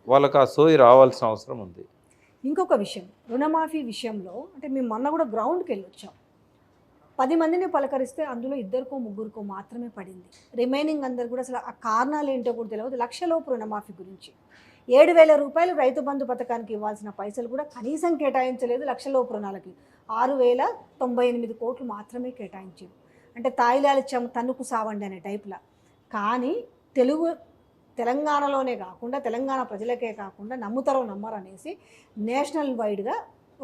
వాళ్ళకి ఆ సోయి రావాల్సిన అవసరం ఉంది. ఇంకొక విషయం, రుణమాఫీ విషయంలో అంటే మేము మొన్న కూడా గ్రౌండ్కి వెళ్ళి వచ్చాం. 10 మందిని పలకరిస్తే అందులో 2కో 3కో మాత్రమే పడింది. రిమైనింగ్ అందరు కూడా అసలు ఆ కారణాలు ఏంటో కూడా తెలియదు. లక్షలోపు రుణమాఫీ గురించి 7,000 రూపాయలు రైతు బంధు పథకానికి ఇవ్వాల్సిన పైసలు కూడా కనీసం కేటాయించలేదు. లక్షలోపు రుణాలకి 6,098 కోట్లు మాత్రమే కేటాయించారు. అంటే తాయిలాలు తన్నుకు సావండి అనే టైప్లా. కానీ తెలంగాణలోనే కాకుండా, తెలంగాణ ప్రజలకే కాకుండా నమ్ముతారో నమ్మరు అనేసి నేషనల్ వైడ్గా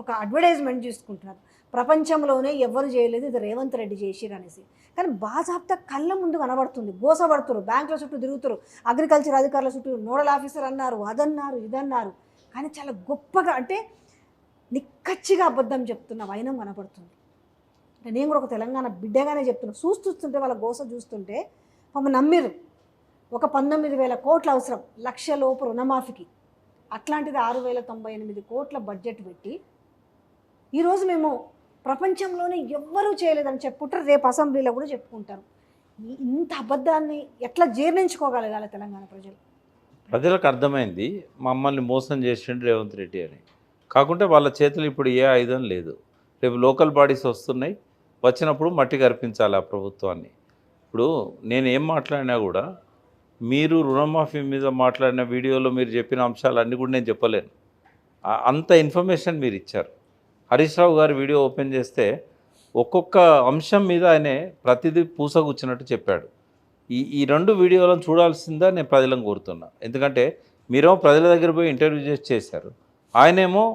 ఒక అడ్వర్టైజ్మెంట్ చేసుకుంటున్నారు. ప్రపంచంలోనే ఎవ్వరు చేయలేదు, ఇది రేవంత్ రెడ్డి చేసిరు అనేసి. కానీ బాజాబ్తా కళ్ళ ముందు కనబడుతుంది, గోసపడుతున్నారు, బ్యాంకుల చుట్టూ తిరుగుతారు, అగ్రికల్చర్ అధికారుల చుట్టూ నోడల్ ఆఫీసర్ అన్నారు, అదన్నారు ఇదన్నారు. కానీ చాలా గొప్పగా అంటే నిక్కచ్చిగా అబద్ధం చెప్తున్న వైనం కనపడుతుంది. అంటే నేను కూడా ఒక తెలంగాణ బిడ్డగానే చెప్తున్నా, చూస్తుంటే వాళ్ళ గోస చూస్తుంటే మమ్మల్ని నమ్మిరు. ఒక 19,000 కోట్ల అవసరం, 1,00,000 లోపు రుణమాఫీకి, అట్లాంటిది 6,098 కోట్ల బడ్జెట్ పెట్టి ఈరోజు మేము ప్రపంచంలోనే ఎవ్వరూ చేయలేదని చెప్పుకుంటారు, రేపు అసెంబ్లీలో కూడా చెప్పుకుంటారు. ఇంత అబద్ధాన్ని ఎట్లా జీర్ణించుకోగలగాలి తెలంగాణ ప్రజలు? ప్రజలకు అర్థమైంది మమ్మల్ని మోసం చేసిండు రేవంత్ రెడ్డి అని. కాకుంటే వాళ్ళ చేతులు ఇప్పుడు ఏ ఆయుధం లేదు. రేపు లోకల్ బాడీస్ వస్తున్నాయి, వచ్చినప్పుడు మట్టి కరిపించాలి ఆ ప్రభుత్వాన్ని. ఇప్పుడు నేను ఏం మాట్లాడినా కూడా మీరు రుణమాఫీ మీద మాట్లాడిన వీడియోలో మీరు చెప్పిన అంశాలన్నీ కూడా నేను చెప్పలేను. అంత ఇన్ఫర్మేషన్ మీరు ఇచ్చారు. హరీష్ రావు గారు వీడియో ఓపెన్ చేస్తే ఒక్కొక్క అంశం మీద ఆయనే ప్రతిదీ పూసగుచ్చినట్టు చెప్పాడు. ఈ 2 వీడియోలను చూడాల్సిందా నేను ప్రజలను కోరుతున్నా. ఎందుకంటే మీరేమో ప్రజల దగ్గర పోయి ఇంటర్వ్యూ చేశారు, ఆయనేమో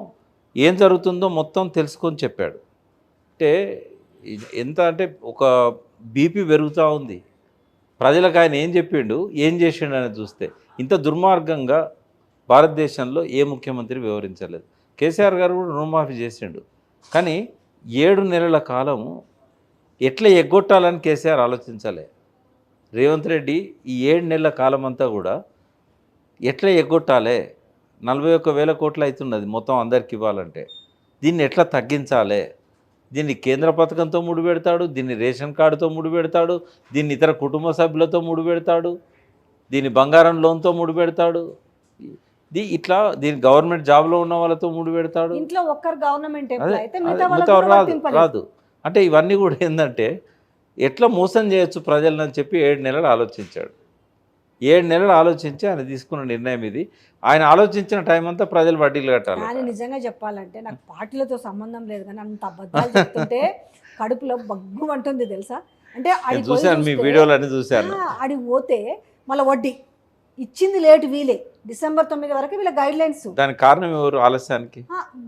ఏం జరుగుతుందో మొత్తం తెలుసుకొని చెప్పాడు. అంటే ఎంత అంటే ఒక బీపీ పెరుగుతూ ఉంది. ప్రజలకు ఆయన ఏం చెప్పిండు, ఏం చేసిండు అనేది చూస్తే ఇంత దుర్మార్గంగా భారతదేశంలో ఏ ముఖ్యమంత్రి వివరించలేదు. కేసీఆర్ గారు కూడా రుణమాఫీ చేసిండు, కానీ 7 నెలల కాలము ఎట్లా ఎగ్గొట్టాలని కేసీఆర్ ఆలోచించలే. రేవంత్ రెడ్డి ఈ 7 నెలల కాలం అంతా కూడా ఎట్లా ఎగ్గొట్టాలి, 41,000 కోట్లు అవుతున్నది మొత్తం అందరికి ఇవ్వాలంటే, దీన్ని ఎట్లా తగ్గించాలి, దీన్ని కేంద్ర పథకంతో ముడిపెడతాడు, దీన్ని రేషన్ కార్డుతో ముడిపెడతాడు, దీన్ని ఇతర కుటుంబ సభ్యులతో ముడిపెడతాడు, దీన్ని బంగారం లోన్తో ముడిపెడతాడు, ఇట్లా దీని గవర్నమెంట్ జాబ్లో ఉన్న వాళ్ళతో ముడిపెడతాడు. ఇంట్లో ఒక్కరు గవర్నమెంట్ రాదు. అంటే ఇవన్నీ కూడా ఏంటంటే ఎట్లా మోసం చేయొచ్చు ప్రజలని చెప్పి 7 నెలలు ఆలోచించాడు. 7 నెలలు ఆలోచించి ఆయన తీసుకున్న నిర్ణయం ఇది. ఆయన ఆలోచించిన టైం అంతా ప్రజలు వడ్డీలు కట్టాలి. కానీ నిజంగా చెప్పాలంటే నాకు పార్టీలతో సంబంధం లేదు, కానీ అంత అబద్ధాలు చెప్తుంటే కడుపులో బగ్గు అంటుంది తెలుసా. అంటే చూశాను, మీ వీడియోలు అన్నీ చూశాను. అడిగి పోతే మళ్ళీ వడ్డీ ఇచ్చింది లేట్, వీలే December 9 వరకు వీళ్ళ గైడ్ లైన్స్. దానికి కారణం ఎవరు? ఆలస్యానికి.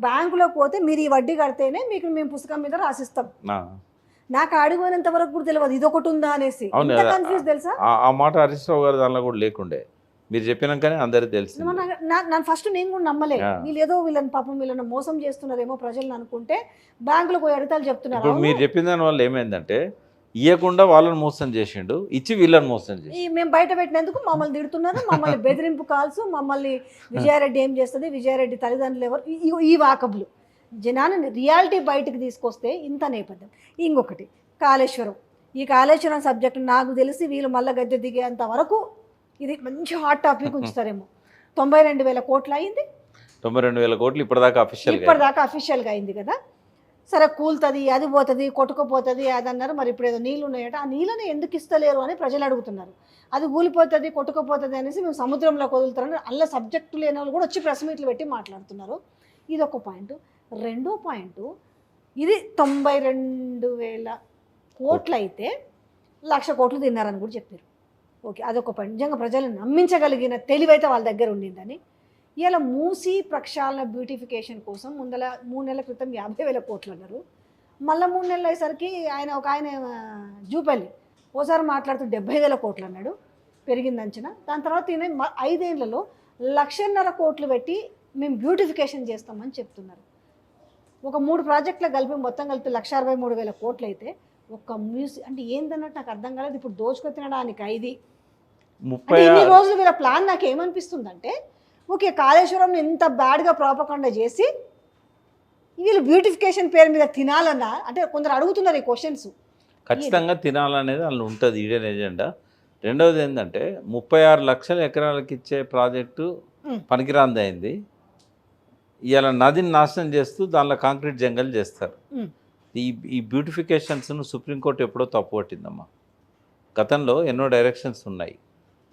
బ్యాంకులోకి పోతే మీరు ఈ వడ్డీ కడితేనే మీకు మేము పుస్తకం మీద రాసిస్తాం. నాకు అడిగినంత వరకు కూడా తెలియదు ఇది ఒకటి ఉందా అనేసి. కన్ఫ్యూజ్ తెలుసా. ఆ మాట హరీష్ రావు గారు దానిలో కూడా లేకుండే, మీరు చెప్పినాకనే అందరికీ తెలిసి. ఫస్ట్ నేను కూడా నమ్మలే, వీళ్ళు ఏదో వీళ్ళని పాపం వీళ్ళని మోసం చేస్తున్నారేమో ప్రజలను అనుకుంటే బ్యాంకులకు పోయి అడిగితే చెప్తున్నారు. ఇప్పుడు మీరు చెప్పిన దాని వల్ల ఏమైందంటే ఇవ్వకుండా వాళ్ళని మోసం చేసిండు, ఇచ్చి వీళ్ళని మోసం చేసి మేము బయట పెట్టినందుకు మమ్మల్ని తిడుతున్నారు, మమ్మల్ని బెదిరింపు కాల్స్, మమ్మల్ని విజయారెడ్డి ఏం చేస్తుంది, విజయారెడ్డి తల్లిదండ్రులు ఎవరు, ఈ వాకబులు జనాన్ని రియాలిటీ బయటకు తీసుకొస్తే ఇంత నేపథ్యం. ఇంకొకటి కాళేశ్వరం, ఈ కాళేశ్వరం సబ్జెక్ట్ నాకు తెలిసి వీళ్ళు మళ్ళీ గద్దె దిగేంత వరకు ఇది మంచి హాట్ టాపిక్ ఉంచుతారేమో. 92,000 కోట్లు అయింది, 92,000 కోట్లు ఇప్పటిదాకా అఫీషియల్గా అయింది కదా. సరే కూలుతుంది, అది పోతుంది, కొట్టుకుపోతుంది అది అన్నారు. మరి ఇప్పుడు ఏదో నీళ్ళు ఉన్నాయట, ఆ నీళ్ళని ఎందుకు ఇస్తలేరు అని ప్రజలు అడుగుతున్నారు. అది కూలిపోతుంది కొట్టుకుపోతుంది అనేసి మేము సముద్రంలోకి వదులుతారని అల్ల సబ్జెక్టు లేని వాళ్ళు కూడా వచ్చి ప్రెస్ మీట్లు పెట్టి మాట్లాడుతున్నారు. ఇది ఒక పాయింట్. రెండో పాయింట్, ఇది 92,000 కోట్లు అయితే 1,00,000 కోట్లు తిన్నారని కూడా చెప్పారు. ఓకే, అదొక పాయింట్. నిజంగా ప్రజలను నమ్మించగలిగిన తెలివైతే వాళ్ళ దగ్గర ఉండిందని. ఇలా మూసీ ప్రక్షాళన బ్యూటిఫికేషన్ కోసం 3 నెలల క్రితం 50,000 కోట్లు అన్నారు. మళ్ళీ 3 నెలలు అయ్యేసరికి ఆయన జూపల్లి ఓసారి మాట్లాడుతూ 70,000 కోట్లు అన్నాడు, పెరిగింది అంచనా. దాని తర్వాత ఈయన 5 ఏళ్లలో 1,50,000 కోట్లు పెట్టి మేము బ్యూటిఫికేషన్ చేస్తామని చెప్తున్నారు. ఒక 3 ప్రాజెక్టులు కలిపి మొత్తం కలిపి 1,63,000 కోట్లు అయితే ఒక అంటే ఏందన్నట్టు నాకు అర్థం కాలేదు. ఇప్పుడు దోచుకు తినడానికి 5 ఇన్ని రోజులు వీళ్ళ ప్లాన్ నాకు ఏమనిపిస్తుందంటే, ఓకే కాళేశ్వరం ఇంత బ్యాడ్గా ప్రాపకండా చేసి వీళ్ళు బ్యూటిఫికేషన్ పేరు మీద తినాలన్నా, అంటే కొందరు అడుగుతున్నారు ఈ క్వశ్చన్స్. ఖచ్చితంగా తినాలనేది వాళ్ళు ఉంటుంది, ఈడెన్ ఎజెండా. రెండవది ఏంటంటే 36 లక్షల ఎకరాలకు ఇచ్చే ప్రాజెక్టు పనికిరాంది అయింది. ఇలా నదిని నాశనం చేస్తూ దానిలో కాంక్రీట్ జంగల్ చేస్తారు. ఈ బ్యూటిఫికేషన్స్ను సుప్రీంకోర్టు ఎప్పుడో తప్పుపట్టిందమ్మా. గతంలో ఎన్నో డైరెక్షన్స్ ఉన్నాయి.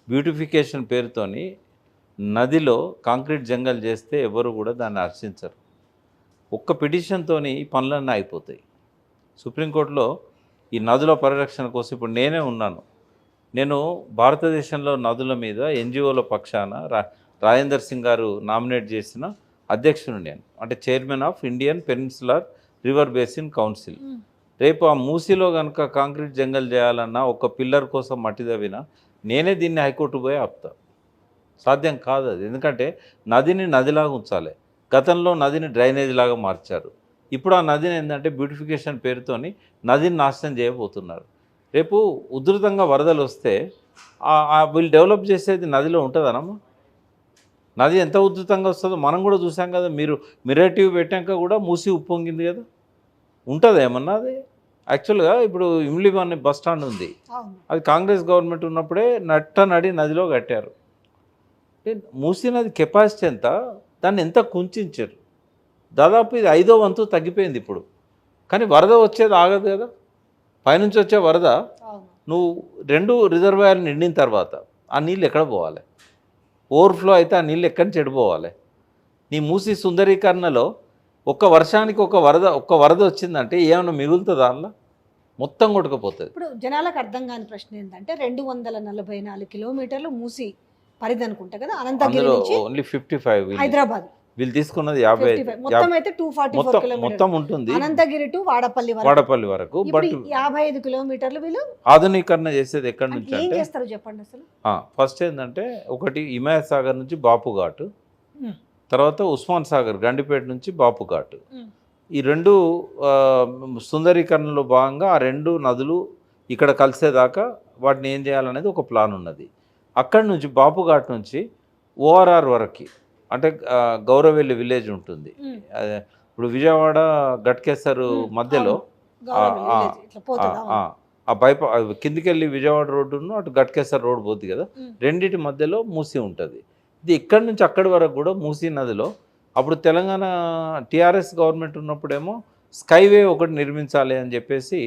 బ్యూటిఫికేషన్ పేరుతోని నదిలో కాంక్రీట్ జంగల్ చేస్తే ఎవరు కూడా దాన్ని హర్షించరు. ఒక్క పిటిషన్తోని ఈ పనులన్నీ అయిపోతాయి. సుప్రీంకోర్టులో ఈ నదుల పరిరక్షణ కోసం ఇప్పుడు నేనే ఉన్నాను. నేను భారతదేశంలో నదుల మీద ఎన్జిఓల పక్షాన రాజేందర్ సింగ్ గారు నామినేట్ చేసిన అధ్యక్షుడు నేను, అంటే chairman of Indian peninsular river basin council. రేపు ఆ మూసీలో కనుక కాంక్రీట్ జంగల్ చేయాలన్నా ఒక పిల్లర్ కోసం మట్టి తవ్వినా నేనే దీన్ని హైకోర్టు పోయి ఆపుతా. సాధ్యం కాదు అది. ఎందుకంటే నదిని నదిలాగా ఉంచాలి. గతంలో నదిని డ్రైనేజ్ లాగా మార్చారు. ఇప్పుడు ఆ నదిని ఏంటంటే బ్యూటిఫికేషన్ పేరుతోని నదిని నాశనం చేయబోతున్నారు. రేపు ఉధృతంగా వరదలు వస్తే వీళ్ళు డెవలప్ చేసేది నదిలో ఉంటుందనమ్మా. నది ఎంత ఉధృతంగా వస్తుందో మనం కూడా చూసాం కదా. మీరు మిరేటివ్ పెట్టాక కూడా మూసి ఉప్పొంగింది కదా. ఉంటుంది ఏమన్నా అది. యాక్చువల్గా ఇప్పుడు ఇమ్లిబ్ అనే బస్ స్టాండ్ ఉంది, అది కాంగ్రెస్ గవర్నమెంట్ ఉన్నప్పుడే నడి నదిలో కట్టారు. మూసీ నది కెపాసిటీ ఎంత, దాన్ని ఎంత కుంచారు. దాదాపు ఇది 5వ వంతు తగ్గిపోయింది ఇప్పుడు. కానీ వరద వచ్చేది ఆగదు కదా. పైనుంచి వచ్చే వరద నువ్వు 2 రిజర్వాయర్లు నిండిన తర్వాత ఆ నీళ్ళు ఎక్కడ పోవాలి? ఓవర్ఫ్లో అయితే ఆ నీళ్ళు ఎక్కడి నుంచి చెడిపోవాలి? నీ మూసీ సుందరీకరణలో ఒక్క వర్షానికి ఒక్క వరద వచ్చిందంటే ఏమైనా మిగులుతుంది? దానిలో మొత్తం కొట్టుకుపోతుంది. ఇప్పుడు జనాలకు అర్థం కాని ప్రశ్న ఏంటంటే 244 కిలోమీటర్లు మూసి పరిధి అనుకుంటా కదా, అనంతగిరి నుంచి ఓన్లీ 55 హైదరాబాద్ వీళ్ళు తీసుకున్నది 50, మొత్తం అయితే 244 కిలోమీటర్లు మొత్తం ఉంటుంది అనంతగిరి టు వాడపల్లి వరకు. బట్ 55 కిలోమీటర్లు వీళ్ళు ఆధునీకరణ చేసేది ఎక్కడి నుంచి ఏం అంటే చేస్తారు చెప్పండి అసలు. ఫస్ట్ ఏంటంటే ఒకటి హిమాయత్ సాగర్ నుంచి బాపు ఘాట్, తర్వాత ఉస్మాన్ సాగర్ గండిపేట నుంచి బాపు ఘాట్. ఈ 2 సుందరీకరణలో భాగంగా ఆ 2 నదులు ఇక్కడ కలిసేదాకా వాటిని ఏం చేయాలనేది ఒక ప్లాన్ ఉన్నది. అక్కడి నుంచి బాపు ఘాట్ నుంచి ఓఆర్ఆర్ వరకు అంటే గౌరవెల్లి విలేజ్ ఉంటుంది. ఇప్పుడు విజయవాడ గట్కేసర్ మధ్యలో ఆ కిందికెళ్ళి విజయవాడ రోడ్డును అటు గట్కేసర్ రోడ్ పోతుంది కదా, రెండింటి మధ్యలో మూసి ఉంటుంది. ఇది ఇక్కడి నుంచి అక్కడి వరకు కూడా మూసీ నదిలో అప్పుడు తెలంగాణ టీఆర్ఎస్ గవర్నమెంట్ ఉన్నప్పుడేమో స్కైవే ఒకటి నిర్మించాలి అని చెప్పేసి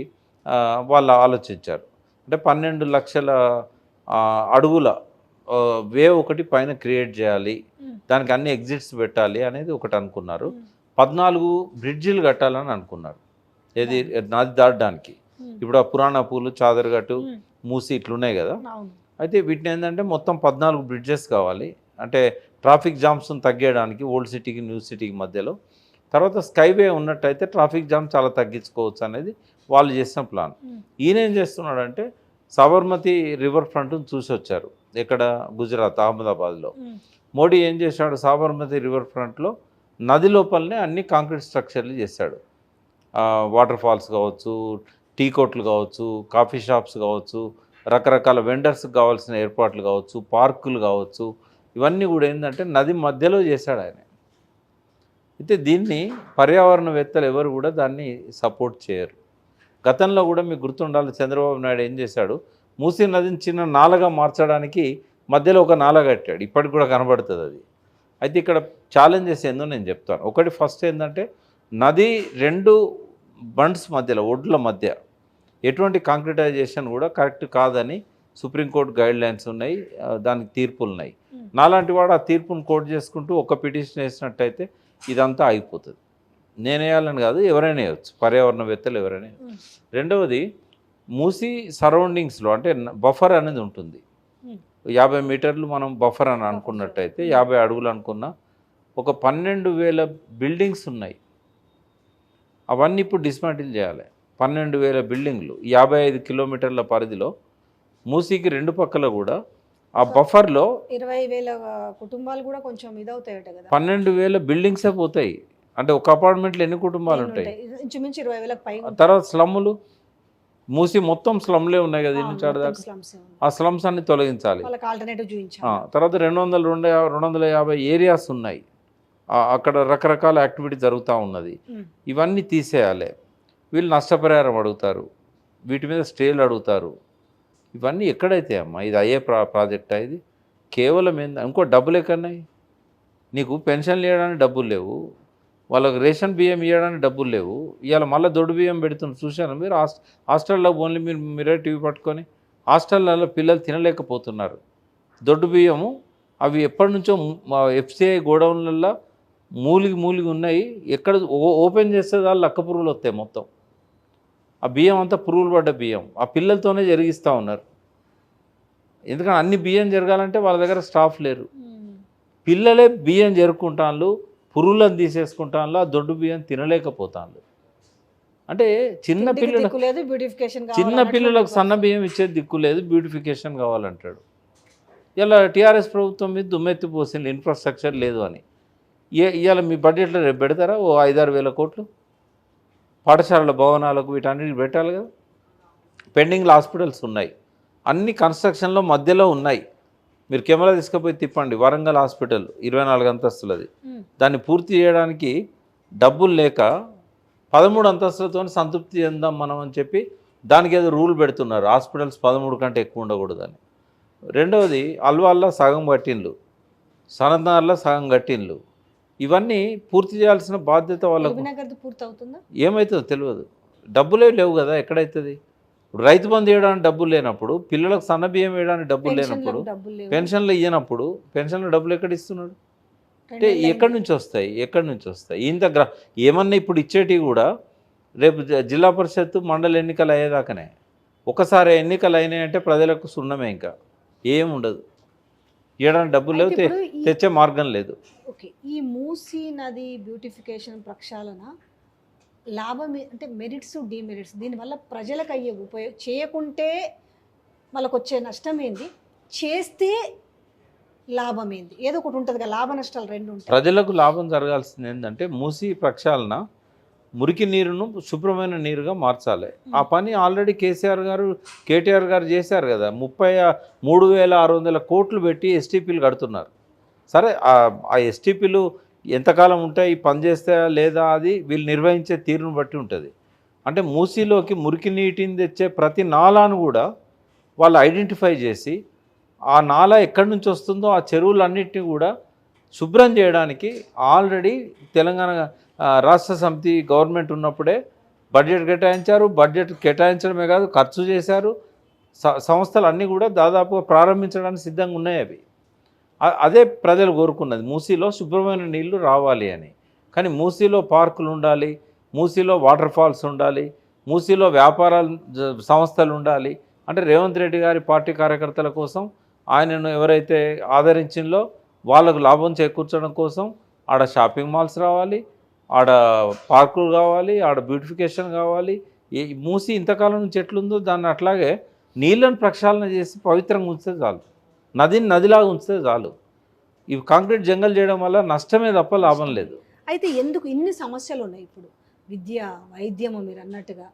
వాళ్ళు ఆలోచించారు. అంటే 12 లక్షల అడుగుల వేవ్ ఒకటి పైన క్రియేట్ చేయాలి, దానికి అన్ని ఎగ్జిట్స్ పెట్టాలి అనేది ఒకటి అనుకున్నారు. 14 బ్రిడ్జిలు కట్టాలని అనుకున్నారు. ఏది నది దాటడానికి. ఇప్పుడు ఆ పురాణ పూలు, చాదరగట్టు, మూసి ఇట్లున్నాయి కదా. అయితే వీటిని ఏంటంటే మొత్తం 14 బ్రిడ్జెస్ కావాలి. అంటే ట్రాఫిక్ జామ్స్ని తగ్గేయడానికి ఓల్డ్ సిటీకి న్యూ సిటీకి మధ్యలో. తర్వాత స్కైవే ఉన్నట్టయితే ట్రాఫిక్ జామ్ చాలా తగ్గించుకోవచ్చు అనేది వాళ్ళు చేసిన ప్లాన్. ఈయన ఏం చేస్తున్నాడంటే సబర్మతి రివర్ ఫ్రంట్ను చూసి వచ్చారు. ఇక్కడ గుజరాత్ అహ్మదాబాద్లో. మోడీ ఏం చేశాడు, సాబర్మతి రివర్ ఫ్రంట్లో నది లోపలనే అన్ని కాంక్రీట్ స్ట్రక్చర్లు చేశాడు. వాటర్ ఫాల్స్ కావచ్చు, టీ కోట్లు కావచ్చు, కాఫీ షాప్స్ కావచ్చు, రకరకాల వెండర్స్కి కావాల్సిన ఏర్పాట్లు కావచ్చు, పార్కులు కావచ్చు, ఇవన్నీ కూడా ఏంటంటే నది మధ్యలో చేశాడు ఆయన. అయితే దీన్ని పర్యావరణవేత్తలు ఎవరు కూడా దాన్ని సపోర్ట్ చేయరు. గతంలో కూడా మీకు గుర్తుండాలి, చంద్రబాబు నాయుడు ఏం చేశాడు, మూసీ నదిని చిన్న నాలగా మార్చడానికి మధ్యలో ఒక నాల కట్టాడు. ఇప్పటికి కూడా కనబడుతుంది అది. అయితే ఇక్కడ ఛాలెంజెస్ ఏందో నేను చెప్తాను. ఒకటి ఫస్ట్ ఏంటంటే నది 2 బండ్స్ మధ్యలో, ఒడ్ల మధ్య ఎటువంటి కాంక్రిటైజేషన్ కూడా కరెక్ట్ కాదని సుప్రీంకోర్టు గైడ్లైన్స్ ఉన్నాయి, దానికి తీర్పులు ఉన్నాయి. నాలాంటి వాడు ఆ తీర్పును కోట్ చేసుకుంటూ ఒక పిటిషన్ వేసినట్టయితే ఇదంతా అయిపోతుంది. నేనేయాలని కాదు, ఎవరైనా వేయచ్చు, పర్యావరణవేత్తలు ఎవరైనా. రెండవది మూసీ సరౌండింగ్స్లో అంటే బఫర్ అనేది ఉంటుంది. 50 మీటర్లు మనం బఫర్ అని అనుకున్నట్టయితే 50 అడుగులు అనుకున్నా ఒక 12,000 బిల్డింగ్స్ ఉన్నాయి. అవన్నీ ఇప్పుడు డిస్మాంటిల్ చేయాలి. 12,000 బిల్డింగ్లు 55 కిలోమీటర్ల పరిధిలో మూసీకి 2 పక్కల కూడా ఆ బఫర్లో 20,000 కుటుంబాలు కూడా కొంచెం ఇదవుతాయట కదా. 12,000 బిల్డింగ్సే పోతాయి. అంటే ఒక అపార్ట్మెంట్లో ఎన్ని కుటుంబాలు ఉంటాయి? ఇంచుమించు 20,000 పైగా. తర్వాత స్లమ్ములు, మూసి మొత్తం స్లమ్లే ఉన్నాయి కదా, ఇన్ని చాడదాకా. ఆ స్లమ్స్ అన్ని తొలగించాలి. తర్వాత 250 ఏరియాస్ ఉన్నాయి, అక్కడ రకరకాల యాక్టివిటీ జరుగుతూ ఉన్నది. ఇవన్నీ తీసేయాలి. వీళ్ళు నష్టపరిహారం అడుగుతారు, వీటి మీద స్టేలు అడుగుతారు. ఇవన్నీ ఎక్కడైతే అమ్మా ఇది అయ్యే ప్రాజెక్టా? ఇది కేవలం ఏంది, ఇంకో డబ్బులు ఎక్కడున్నాయి? నీకు పెన్షన్లు ఇవ్వడానికి డబ్బులు లేవు, వాళ్ళకి రేషన్ బియ్యం ఇవ్వడానికి డబ్బులు లేవు. ఇవాళ మళ్ళీ దొడ్డు బియ్యం పెడుతున్నారు, చూశాను. మీరు హాస్టల్లో ఓన్లీ మీరే టీవీ పట్టుకొని హాస్టల్లో పిల్లలు తినలేకపోతున్నారు. దొడ్డు బియ్యము అవి ఎప్పటి నుంచో ఎఫ్సిఐ గోడౌన్లలో మూలిగి ఉన్నాయి. ఎక్కడ ఓపెన్ చేస్తే వాళ్ళు లక్క పురుగులు వస్తాయి మొత్తం. ఆ బియ్యం అంతా పురుగులు పడ్డ బియ్యం ఆ పిల్లలతోనే జరిగిస్తూ ఉన్నారు. ఎందుకంటే అన్ని బియ్యం జరగాలంటే వాళ్ళ దగ్గర స్టాఫ్ లేరు. పిల్లలే బియ్యం జరుపుకుంటాను, పురుగులను తీసేసుకుంటాను, ఆ దొడ్డు బియ్యం తినలేకపోతాను. అంటే చిన్న ఇంటికి పిల్లల దిక్కు లేదు, బ్యూటిఫికేషన్ చిన్న పిల్లలకు సన్న బియ్యం ఇచ్చే దిక్కు లేదు, బ్యూటిఫికేషన్ కావాలంటాడు. ఇలా టీఆర్ఎస్ ప్రభుత్వం మీద దుమ్మెత్తి పోసింది ఇన్ఫ్రాస్ట్రక్చర్ లేదు అని. ఇవాళ మీ బడ్జెట్లో రేపు పెడతారా ఓ 5-6 వేల కోట్లు పాఠశాలల భవనాలకు వీటన్నిటికి పెట్టాలి కదా. పెండింగ్లో హాస్పిటల్స్ ఉన్నాయి, అన్ని కన్స్ట్రక్షన్లో మధ్యలో ఉన్నాయి. మీరు కెమెరా తీసుకుపోయి తిప్పండి, వరంగల్ హాస్పిటల్ 24 అంతస్తులది, దాన్ని పూర్తి చేయడానికి డబ్బులు లేక 13 అంతస్తులతో సంతృప్తి చెందాం మనం అని చెప్పి దానికి ఏదో రూల్ పెడుతున్నారు, హాస్పిటల్స్ 13 కంటే ఎక్కువ ఉండకూడదని. రెండవది అల్వాల్లో సగం కట్టిండ్లు, సనత్నగర్లో సగం కట్టిండ్లు, ఇవన్నీ పూర్తి చేయాల్సిన బాధ్యత వాళ్ళకు. పూర్తి అవుతుందా ఏమవుతుందో తెలియదు, డబ్బులే లేవు కదా, ఎక్కడవుతుంది. ఇప్పుడు రైతు బంధు వేయడానికి డబ్బులు లేనప్పుడు, పిల్లలకు సన్న బియ్యం వేయడానికి డబ్బులు లేనప్పుడు, పెన్షన్లు ఇవ్వనప్పుడు పెన్షన్లు డబ్బులు ఎక్కడ ఇస్తున్నాడు అంటే ఎక్కడి నుంచి వస్తాయి ఇంత ఏమన్నా ఇప్పుడు ఇచ్చేటివి కూడా రేపు జిల్లా పరిషత్ మండల ఎన్నికలు అయ్యేదాకానే. ఒకసారి ఎన్నికలు అయినాయంటే ప్రజలకు సున్నమే, ఇంకా ఏముండదు. ఇవ్వడానికి డబ్బులు లేవు, తెచ్చే మార్గం లేదు. ఓకే, ఈ మూసీ నది బ్యూటిఫికేషన్ ప్రక్షాళన లాభం అంటే మెరిట్స్ డిమెరిట్స్, దీనివల్ల ప్రజలకు అయ్యే ఉపయోగం, చేయకుంటే వాళ్ళకు వచ్చే నష్టం ఏంది, చేస్తే లాభం ఏంది, ఏదో ఒకటి ఉంటుంది కదా, లాభ నష్టాలు రెండు ఉంటాయి. ప్రజలకు లాభం జరగాల్సింది ఏంటంటే మూసీ ప్రక్షాళన మురికి నీరును శుభ్రమైన నీరుగా మార్చాలి. ఆ పని ఆల్రెడీ కేటీఆర్ గారు చేశారు కదా. 33,600 కోట్లు పెట్టి ఎస్టీపీలు కడుతున్నారు. సరే, ఆ ఎస్టీపీలు ఎంతకాలం ఉంటాయి, పని చేస్తాయా లేదా, అది వీళ్ళు నిర్వహించే తీరును బట్టి ఉంటుంది. అంటే మూసీలోకి మురికి నీటిని తెచ్చే ప్రతి నాలాను కూడా వాళ్ళు ఐడెంటిఫై చేసి, ఆ నాలా ఎక్కడి నుంచి వస్తుందో ఆ చెరువులన్నింటినీ కూడా శుభ్రం చేయడానికి ఆల్రెడీ తెలంగాణ రాష్ట్ర సమితి గవర్నమెంట్ ఉన్నప్పుడే బడ్జెట్ కేటాయించారు. బడ్జెట్ కేటాయించడమే కాదు, ఖర్చు చేశారు. సంస్థలు అన్నీ కూడా దాదాపుగా ప్రారంభించడానికి సిద్ధంగా ఉన్నాయి. అవి అదే ప్రజలు కోరుకున్నది, మూసీలో శుభ్రమైన నీళ్లు రావాలి అని. కానీ మూసీలో పార్కులు ఉండాలి, మూసీలో వాటర్ ఫాల్స్ ఉండాలి, మూసీలో వ్యాపారాలు సంస్థలు ఉండాలి అంటే రేవంత్ రెడ్డి గారి పార్టీ కార్యకర్తల కోసం, ఆయనను ఎవరైతే ఆదరించిందో వాళ్ళకు లాభం చేకూర్చడం కోసం ఆడ షాపింగ్ మాల్స్ రావాలి, ఆడ పార్కులు కావాలి, ఆడ బ్యూటిఫికేషన్ కావాలి. ఈ మూసి ఇంతకాలం నుంచి ఎట్లుందో దాన్ని అట్లాగే నీళ్ళను ప్రక్షాళన చేసి పవిత్రంగా ఉంచితే చాలు, నదిని నదిలాగా ఉంచితే చాలు. ఇవి కాంక్రీట్ జంగల్ చేయడం వల్ల నష్టమే తప్ప లాభం లేదు. అయితే ఎందుకు ఇన్ని సమస్యలు ఉన్నాయి ఇప్పుడు? విద్య, వైద్యము, మీరు అన్నట్టుగా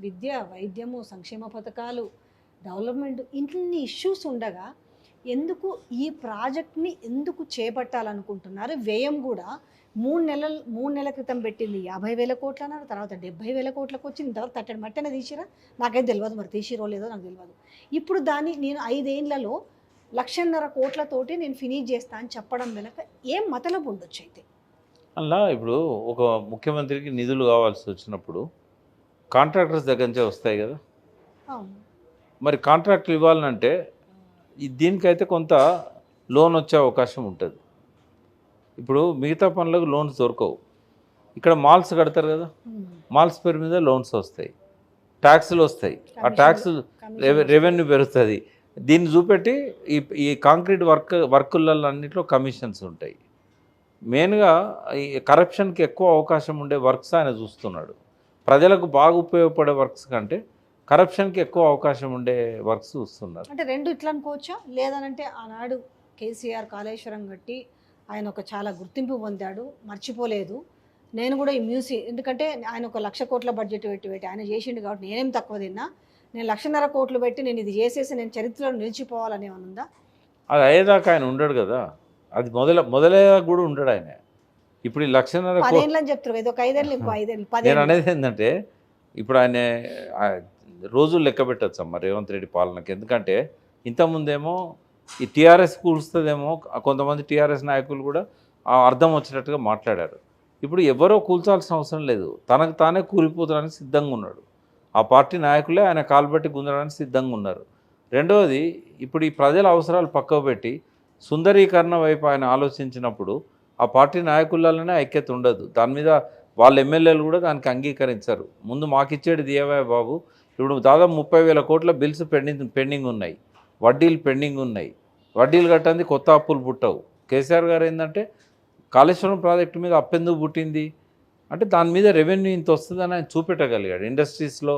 విద్య, వైద్యము, సంక్షేమ పథకాలు, డెవలప్మెంట్, ఇన్ని ఇష్యూస్ ఉండగా ఎందుకు ఈ ప్రాజెక్ట్ని ఎందుకు చేపట్టాలనుకుంటున్నారు? వ్యయం కూడా 3 నెలల క్రితం పెట్టింది 50,000 కోట్లు అన్నారు, తర్వాత 70,000 కోట్లకు వచ్చింది, ఇంతవరకు తట్టడి మట్టనే తీసిరా నాకైతే తెలియదు, మరి తీసిరో లేదో నాకు తెలియదు. ఇప్పుడు దాన్ని నేను 5 ఏళ్లలో 1,50,000 కోట్లతోటి నేను ఫినిష్ చేస్తా అని చెప్పడం వెనక ఏం మతలబు ఉండొచ్చు? అయితే అలా ఇప్పుడు ఒక ముఖ్యమంత్రికి నిధులు కావాల్సి వచ్చినప్పుడు కాంట్రాక్టర్స్ దగ్గర నుంచే వస్తాయి కదా. మరి కాంట్రాక్ట్లు ఇవ్వాలంటే దీనికైతే కొంత లోన్ వచ్చే అవకాశం ఉంటుంది. ఇప్పుడు మిగతా పనులకు లోన్స్ దొరకవు. ఇక్కడ మాల్స్ కడతారు కదా, మాల్స్ పేరు మీద లోన్స్ వస్తాయి, ట్యాక్సులు వస్తాయి, ఆ ట్యాక్స్ రెవెన్యూ పెరుగుతుంది. దీన్ని చూపెట్టి ఈ కాంక్రీట్ వర్కులలో అన్నింటిలో కమిషన్స్ ఉంటాయి. మెయిన్గా ఈ కరప్షన్కి ఎక్కువ అవకాశం ఉండే వర్క్స్ ఆయన చూస్తున్నాడు. ప్రజలకు బాగా ఉపయోగపడే వర్క్స్ కంటే కరప్షన్కి ఎక్కువ అవకాశం ఉండే వర్క్స్ చూస్తున్నారు. అంటే రెండు ఇట్లా అనుకోవచ్చా? లేదనంటే ఆనాడు కేసీఆర్ కాళేశ్వరం కట్టి ఆయన ఒక చాలా గుర్తింపు పొందాడు, మర్చిపోలేదు. నేను కూడా ఈ ఎందుకంటే ఆయన ఒక 1,00,000 కోట్ల బడ్జెట్ పెట్టి ఆయన చేసిండు కాబట్టి నేనేం తక్కువ తిన్నా, నేను 1,50,000 కోట్లు పెట్టి నేను ఇది చేసేసి నేను చరిత్రలో నిలిచిపోవాలని ఏమైనా ఉందా? అది అయ్యేదాకా ఆయన ఉండడు కదా, అది మొదలయ్యేదాకా కూడా ఉండడు ఆయన. ఇప్పుడు ఈ 1,50,000 10 అని చెప్తారు, ఏదో 5 ఏళ్ళు, ఇంకో 5 ఏళ్ళు, 10 నేను అనేది ఏంటంటే ఇప్పుడు ఆయన రోజులు లెక్క పెట్టచ్చు అమ్మ రేవంత్ రెడ్డి పాలనకి. ఎందుకంటే ఇంతకుముందేమో ఈ టీఆర్ఎస్ కూల్స్తుందేమో, కొంతమంది టీఆర్ఎస్ నాయకులు కూడా అర్థం వచ్చేటట్టుగా మాట్లాడారు. ఇప్పుడు ఎవరో కూల్చాల్సిన అవసరం లేదు, తనకు తానే కూలిపోతానికి సిద్ధంగా ఉన్నాడు. ఆ పార్టీ నాయకులే ఆయన కాలుబట్టి గుంజడానికి సిద్ధంగా ఉన్నారు. రెండవది, ఇప్పుడు ఈ ప్రజల అవసరాలు పక్కకు పెట్టి సుందరీకరణ వైపు ఆయన ఆలోచించినప్పుడు ఆ పార్టీ నాయకులలోనే ఐక్యత ఉండదు. దాని మీద వాళ్ళ ఎమ్మెల్యేలు కూడా దానికి అంగీకరించారు. ముందు మాకిచ్చేది దేవయ్య బాబు, ఇప్పుడు దాదాపు 30,000 కోట్ల బిల్స్ పెండింగ్ ఉన్నాయి, వడ్డీలు పెండింగ్ ఉన్నాయి, వడ్డీలు కట్టంది కొత్త అప్పులు పుట్టవు. కేసీఆర్ గారు ఏంటంటే కాళేశ్వరం ప్రాజెక్టు మీద అప్పెందుకు పుట్టింది, అంటే దాని మీద రెవెన్యూ ఇంత వస్తుందని ఆయన చూపెట్టగలిగాడు. ఇండస్ట్రీస్లో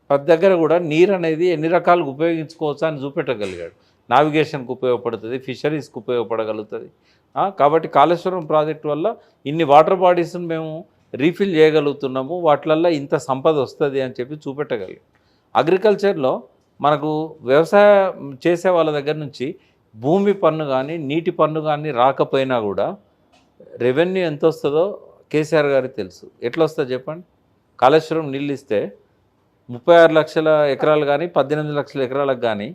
ప్రతి దగ్గర కూడా నీరు అనేది ఎన్ని రకాలుగా ఉపయోగించుకోవచ్చు అని చూపెట్టగలిగాడు. నావిగేషన్కి ఉపయోగపడుతుంది, ఫిషరీస్కి ఉపయోగపడగలుగుతుంది. కాబట్టి కాళేశ్వరం ప్రాజెక్టు వల్ల ఇన్ని వాటర్ బాడీస్ని మేము రీఫిల్ చేయగలుగుతున్నాము, వాటిలల్లో ఇంత సంపద వస్తుంది అని చెప్పి చూపెట్టగలిగాం. అగ్రికల్చర్లో మనకు వ్యవసాయం చేసే వాళ్ళ దగ్గర నుంచి భూమి పన్ను కానీ నీటి పన్ను కానీ రాకపోయినా కూడా రెవెన్యూ ఎంత వస్తుందో కేసీఆర్ గారికి తెలుసు. ఎట్లా వస్తుందో చెప్పండి. కాళేశ్వరం నీళ్ళు ఇస్తే 36 లక్షల ఎకరాలు కానీ 18 లక్షల ఎకరాలకు కానీ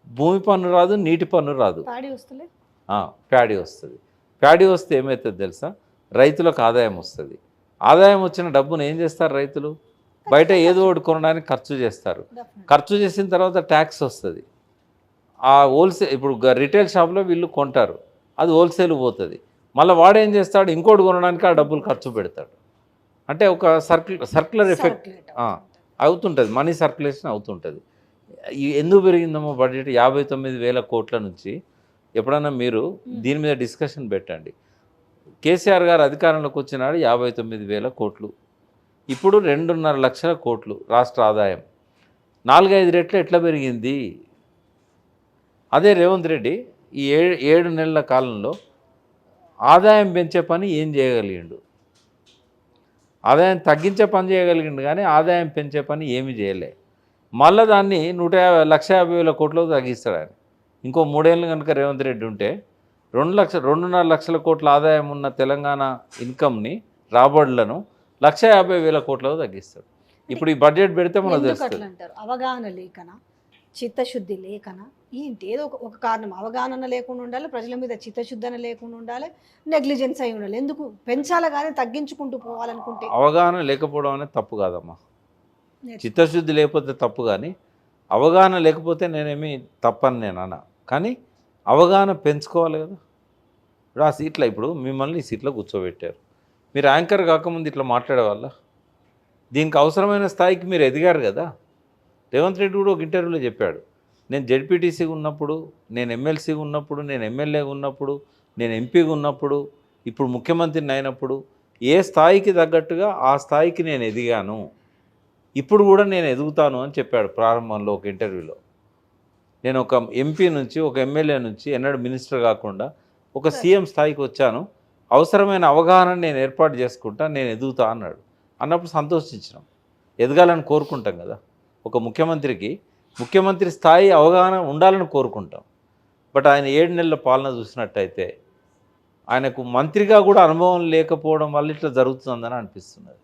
భూమి పన్ను రాదు, నీటి పన్ను రాదు, ప్యాడీ వస్తలే, ప్యాడీ వస్తుంది. ప్యాడీ వస్తే ఏమవుతుంది తెలుసా? రైతులకు ఆదాయం వస్తుంది. ఆదాయం వచ్చిన డబ్బును ఏం చేస్తారు రైతులు? బయట ఏదో ఒకటి కొనడానికి ఖర్చు చేస్తారు. ఖర్చు చేసిన తర్వాత ట్యాక్స్ వస్తుంది. ఆ హోల్సేల్ ఇప్పుడు రిటైల్ షాప్లో వీళ్ళు కొంటారు, అది హోల్సేల్ పోతుంది. మళ్ళీ వాడు ఏం చేస్తాడు? ఇంకోటి కొనడానికి ఆ డబ్బులు ఖర్చు పెడతాడు. అంటే ఒక సర్క్యులర్ ఎఫెక్ట్ అవుతుంటుంది, మనీ సర్క్యులేషన్ అవుతుంటుంది. ఎందుకు పెరిగిందమ్మో బడ్జెట్ 59,000 కోట్ల నుంచి? ఎప్పుడన్నా మీరు దీని మీద డిస్కషన్ పెట్టండి. కేసీఆర్ గారు అధికారంలోకి వచ్చినాడు 59,000 కోట్లు, ఇప్పుడు 2.5 లక్షల కోట్లు రాష్ట్ర ఆదాయం. 4-5 రెట్లు ఎట్లా పెరిగింది? అదే రేవంత్ రెడ్డి ఈ 7 నెలల కాలంలో ఆదాయం పెంచే పని ఏం చేయగలిగిండు? ఆదాయం తగ్గించే పని చేయగలిగిండు కానీ ఆదాయం పెంచే పని ఏమి చేయలే. మళ్ళీ దాన్ని 1,50,000 కోట్లకు తగ్గిస్తాడు ఆయన. ఇంకో 3 ఏళ్ళు కనుక రేవంత్ రెడ్డి ఉంటే 2.5 లక్షల కోట్ల ఆదాయం ఉన్న తెలంగాణ ఇన్కమ్ని, రాబడులను 1,50,000 కోట్లకు తగ్గిస్తాడు. ఇప్పుడు ఈ బడ్జెట్ పెడితే మనకు తెలుస్తుంది. అవగాహన లేకనా, చిత్తశుద్ధి లేకనా, ఏంటి? ఏదో ఒక కారణం. అవగాహన లేకుండా ఉండాలి, ప్రజల మీద చిత్తశుద్ధి లేకుండా ఉండాలి, నెగ్లిజెన్స్ అయి ఉండాలి. ఎందుకు పెంచాలి కానీ తగ్గించుకుంటూ పోవాలనుకుంటే? అవగాహన లేకపోవడం అనేది తప్పు కాదమ్మా. చిత్తశుద్ధి లేకపోతే తప్పు, కానీ అవగాహన లేకపోతే నేనేమి తప్పని నేను అన్నా. కానీ అవగాహన పెంచుకోవాలి కదా. ఇప్పుడు ఆ సీట్లో, ఇప్పుడు మిమ్మల్ని ఈ సీట్లో కూర్చోబెట్టారు, మీరు యాంకర్ కాకముందు ఇట్లా మాట్లాడేవాళ్ళ? దీనికి అవసరమైన స్థాయికి మీరు ఎదిగారు కదా. రేవంత్ రెడ్డి కూడా ఒక ఇంటర్వ్యూలో చెప్పాడు, నేను జెడ్పీటీసీగా ఉన్నప్పుడు, నేను ఎమ్మెల్సీగా ఉన్నప్పుడు, నేను ఎమ్మెల్యేగా ఉన్నప్పుడు, నేను ఎంపీగా ఉన్నప్పుడు, ఇప్పుడు ముఖ్యమంత్రిని అయినప్పుడు ఏ స్థాయికి తగ్గట్టుగా ఆ స్థాయికి నేను ఎదిగాను, ఇప్పుడు కూడా నేను ఎదుగుతాను అని చెప్పాడు ప్రారంభంలో ఒక ఇంటర్వ్యూలో. నేను ఒక ఎంపీ నుంచి, ఒక ఎమ్మెల్యే నుంచి ఎన్నడూ మినిస్టర్ కాకుండా ఒక సీఎం స్థాయికి వచ్చాను, అవసరమైన అవగాహన నేను ఏర్పాటు చేసుకుంటా, నేను ఎదుగుతా అన్నాడు. అన్నప్పుడు సంతోషించినాం. ఎదగాలని కోరుకుంటాం కదా. ఒక ముఖ్యమంత్రి స్థాయి అవగాహన ఉండాలని కోరుకుంటాం. బట్ ఆయన 7 నెలల పాలన చూసినట్టయితే ఆయనకు మంత్రిగా కూడా అనుభవం లేకపోవడం వల్ల ఇట్లా జరుగుతుందని అనిపిస్తున్నది.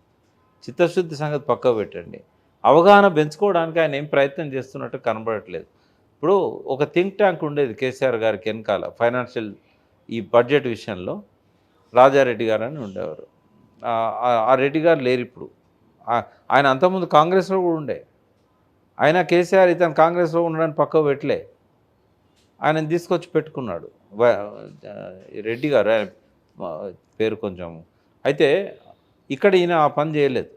చిత్తశుద్ధి సంగతి పక్కకు పెట్టండి, అవగాహన పెంచుకోవడానికి ఆయన ఏం ప్రయత్నం చేస్తున్నట్టు కనబడట్లేదు. ఇప్పుడు ఒక థింక్ ట్యాంక్ ఉండేది కేసీఆర్ గారికి వెనకాల, ఫైనాన్షియల్ ఈ బడ్జెట్ విషయంలో రాజారెడ్డి గారు అని ఉండేవారు. ఆ రెడ్డి గారు లేరు ఇప్పుడు. ఆయన అంతకుముందు కాంగ్రెస్లో కూడా ఉండే. ఆయన కేసీఆర్ ఇతను కాంగ్రెస్లో ఉండడానికి పక్కకు పెట్టలే, ఆయనను తీసుకొచ్చి పెట్టుకున్నాడు. రెడ్డి గారు ఆయన పేరు కొంచెం. అయితే ఇక్కడ ఈయన ఆ పని చేయలేదు,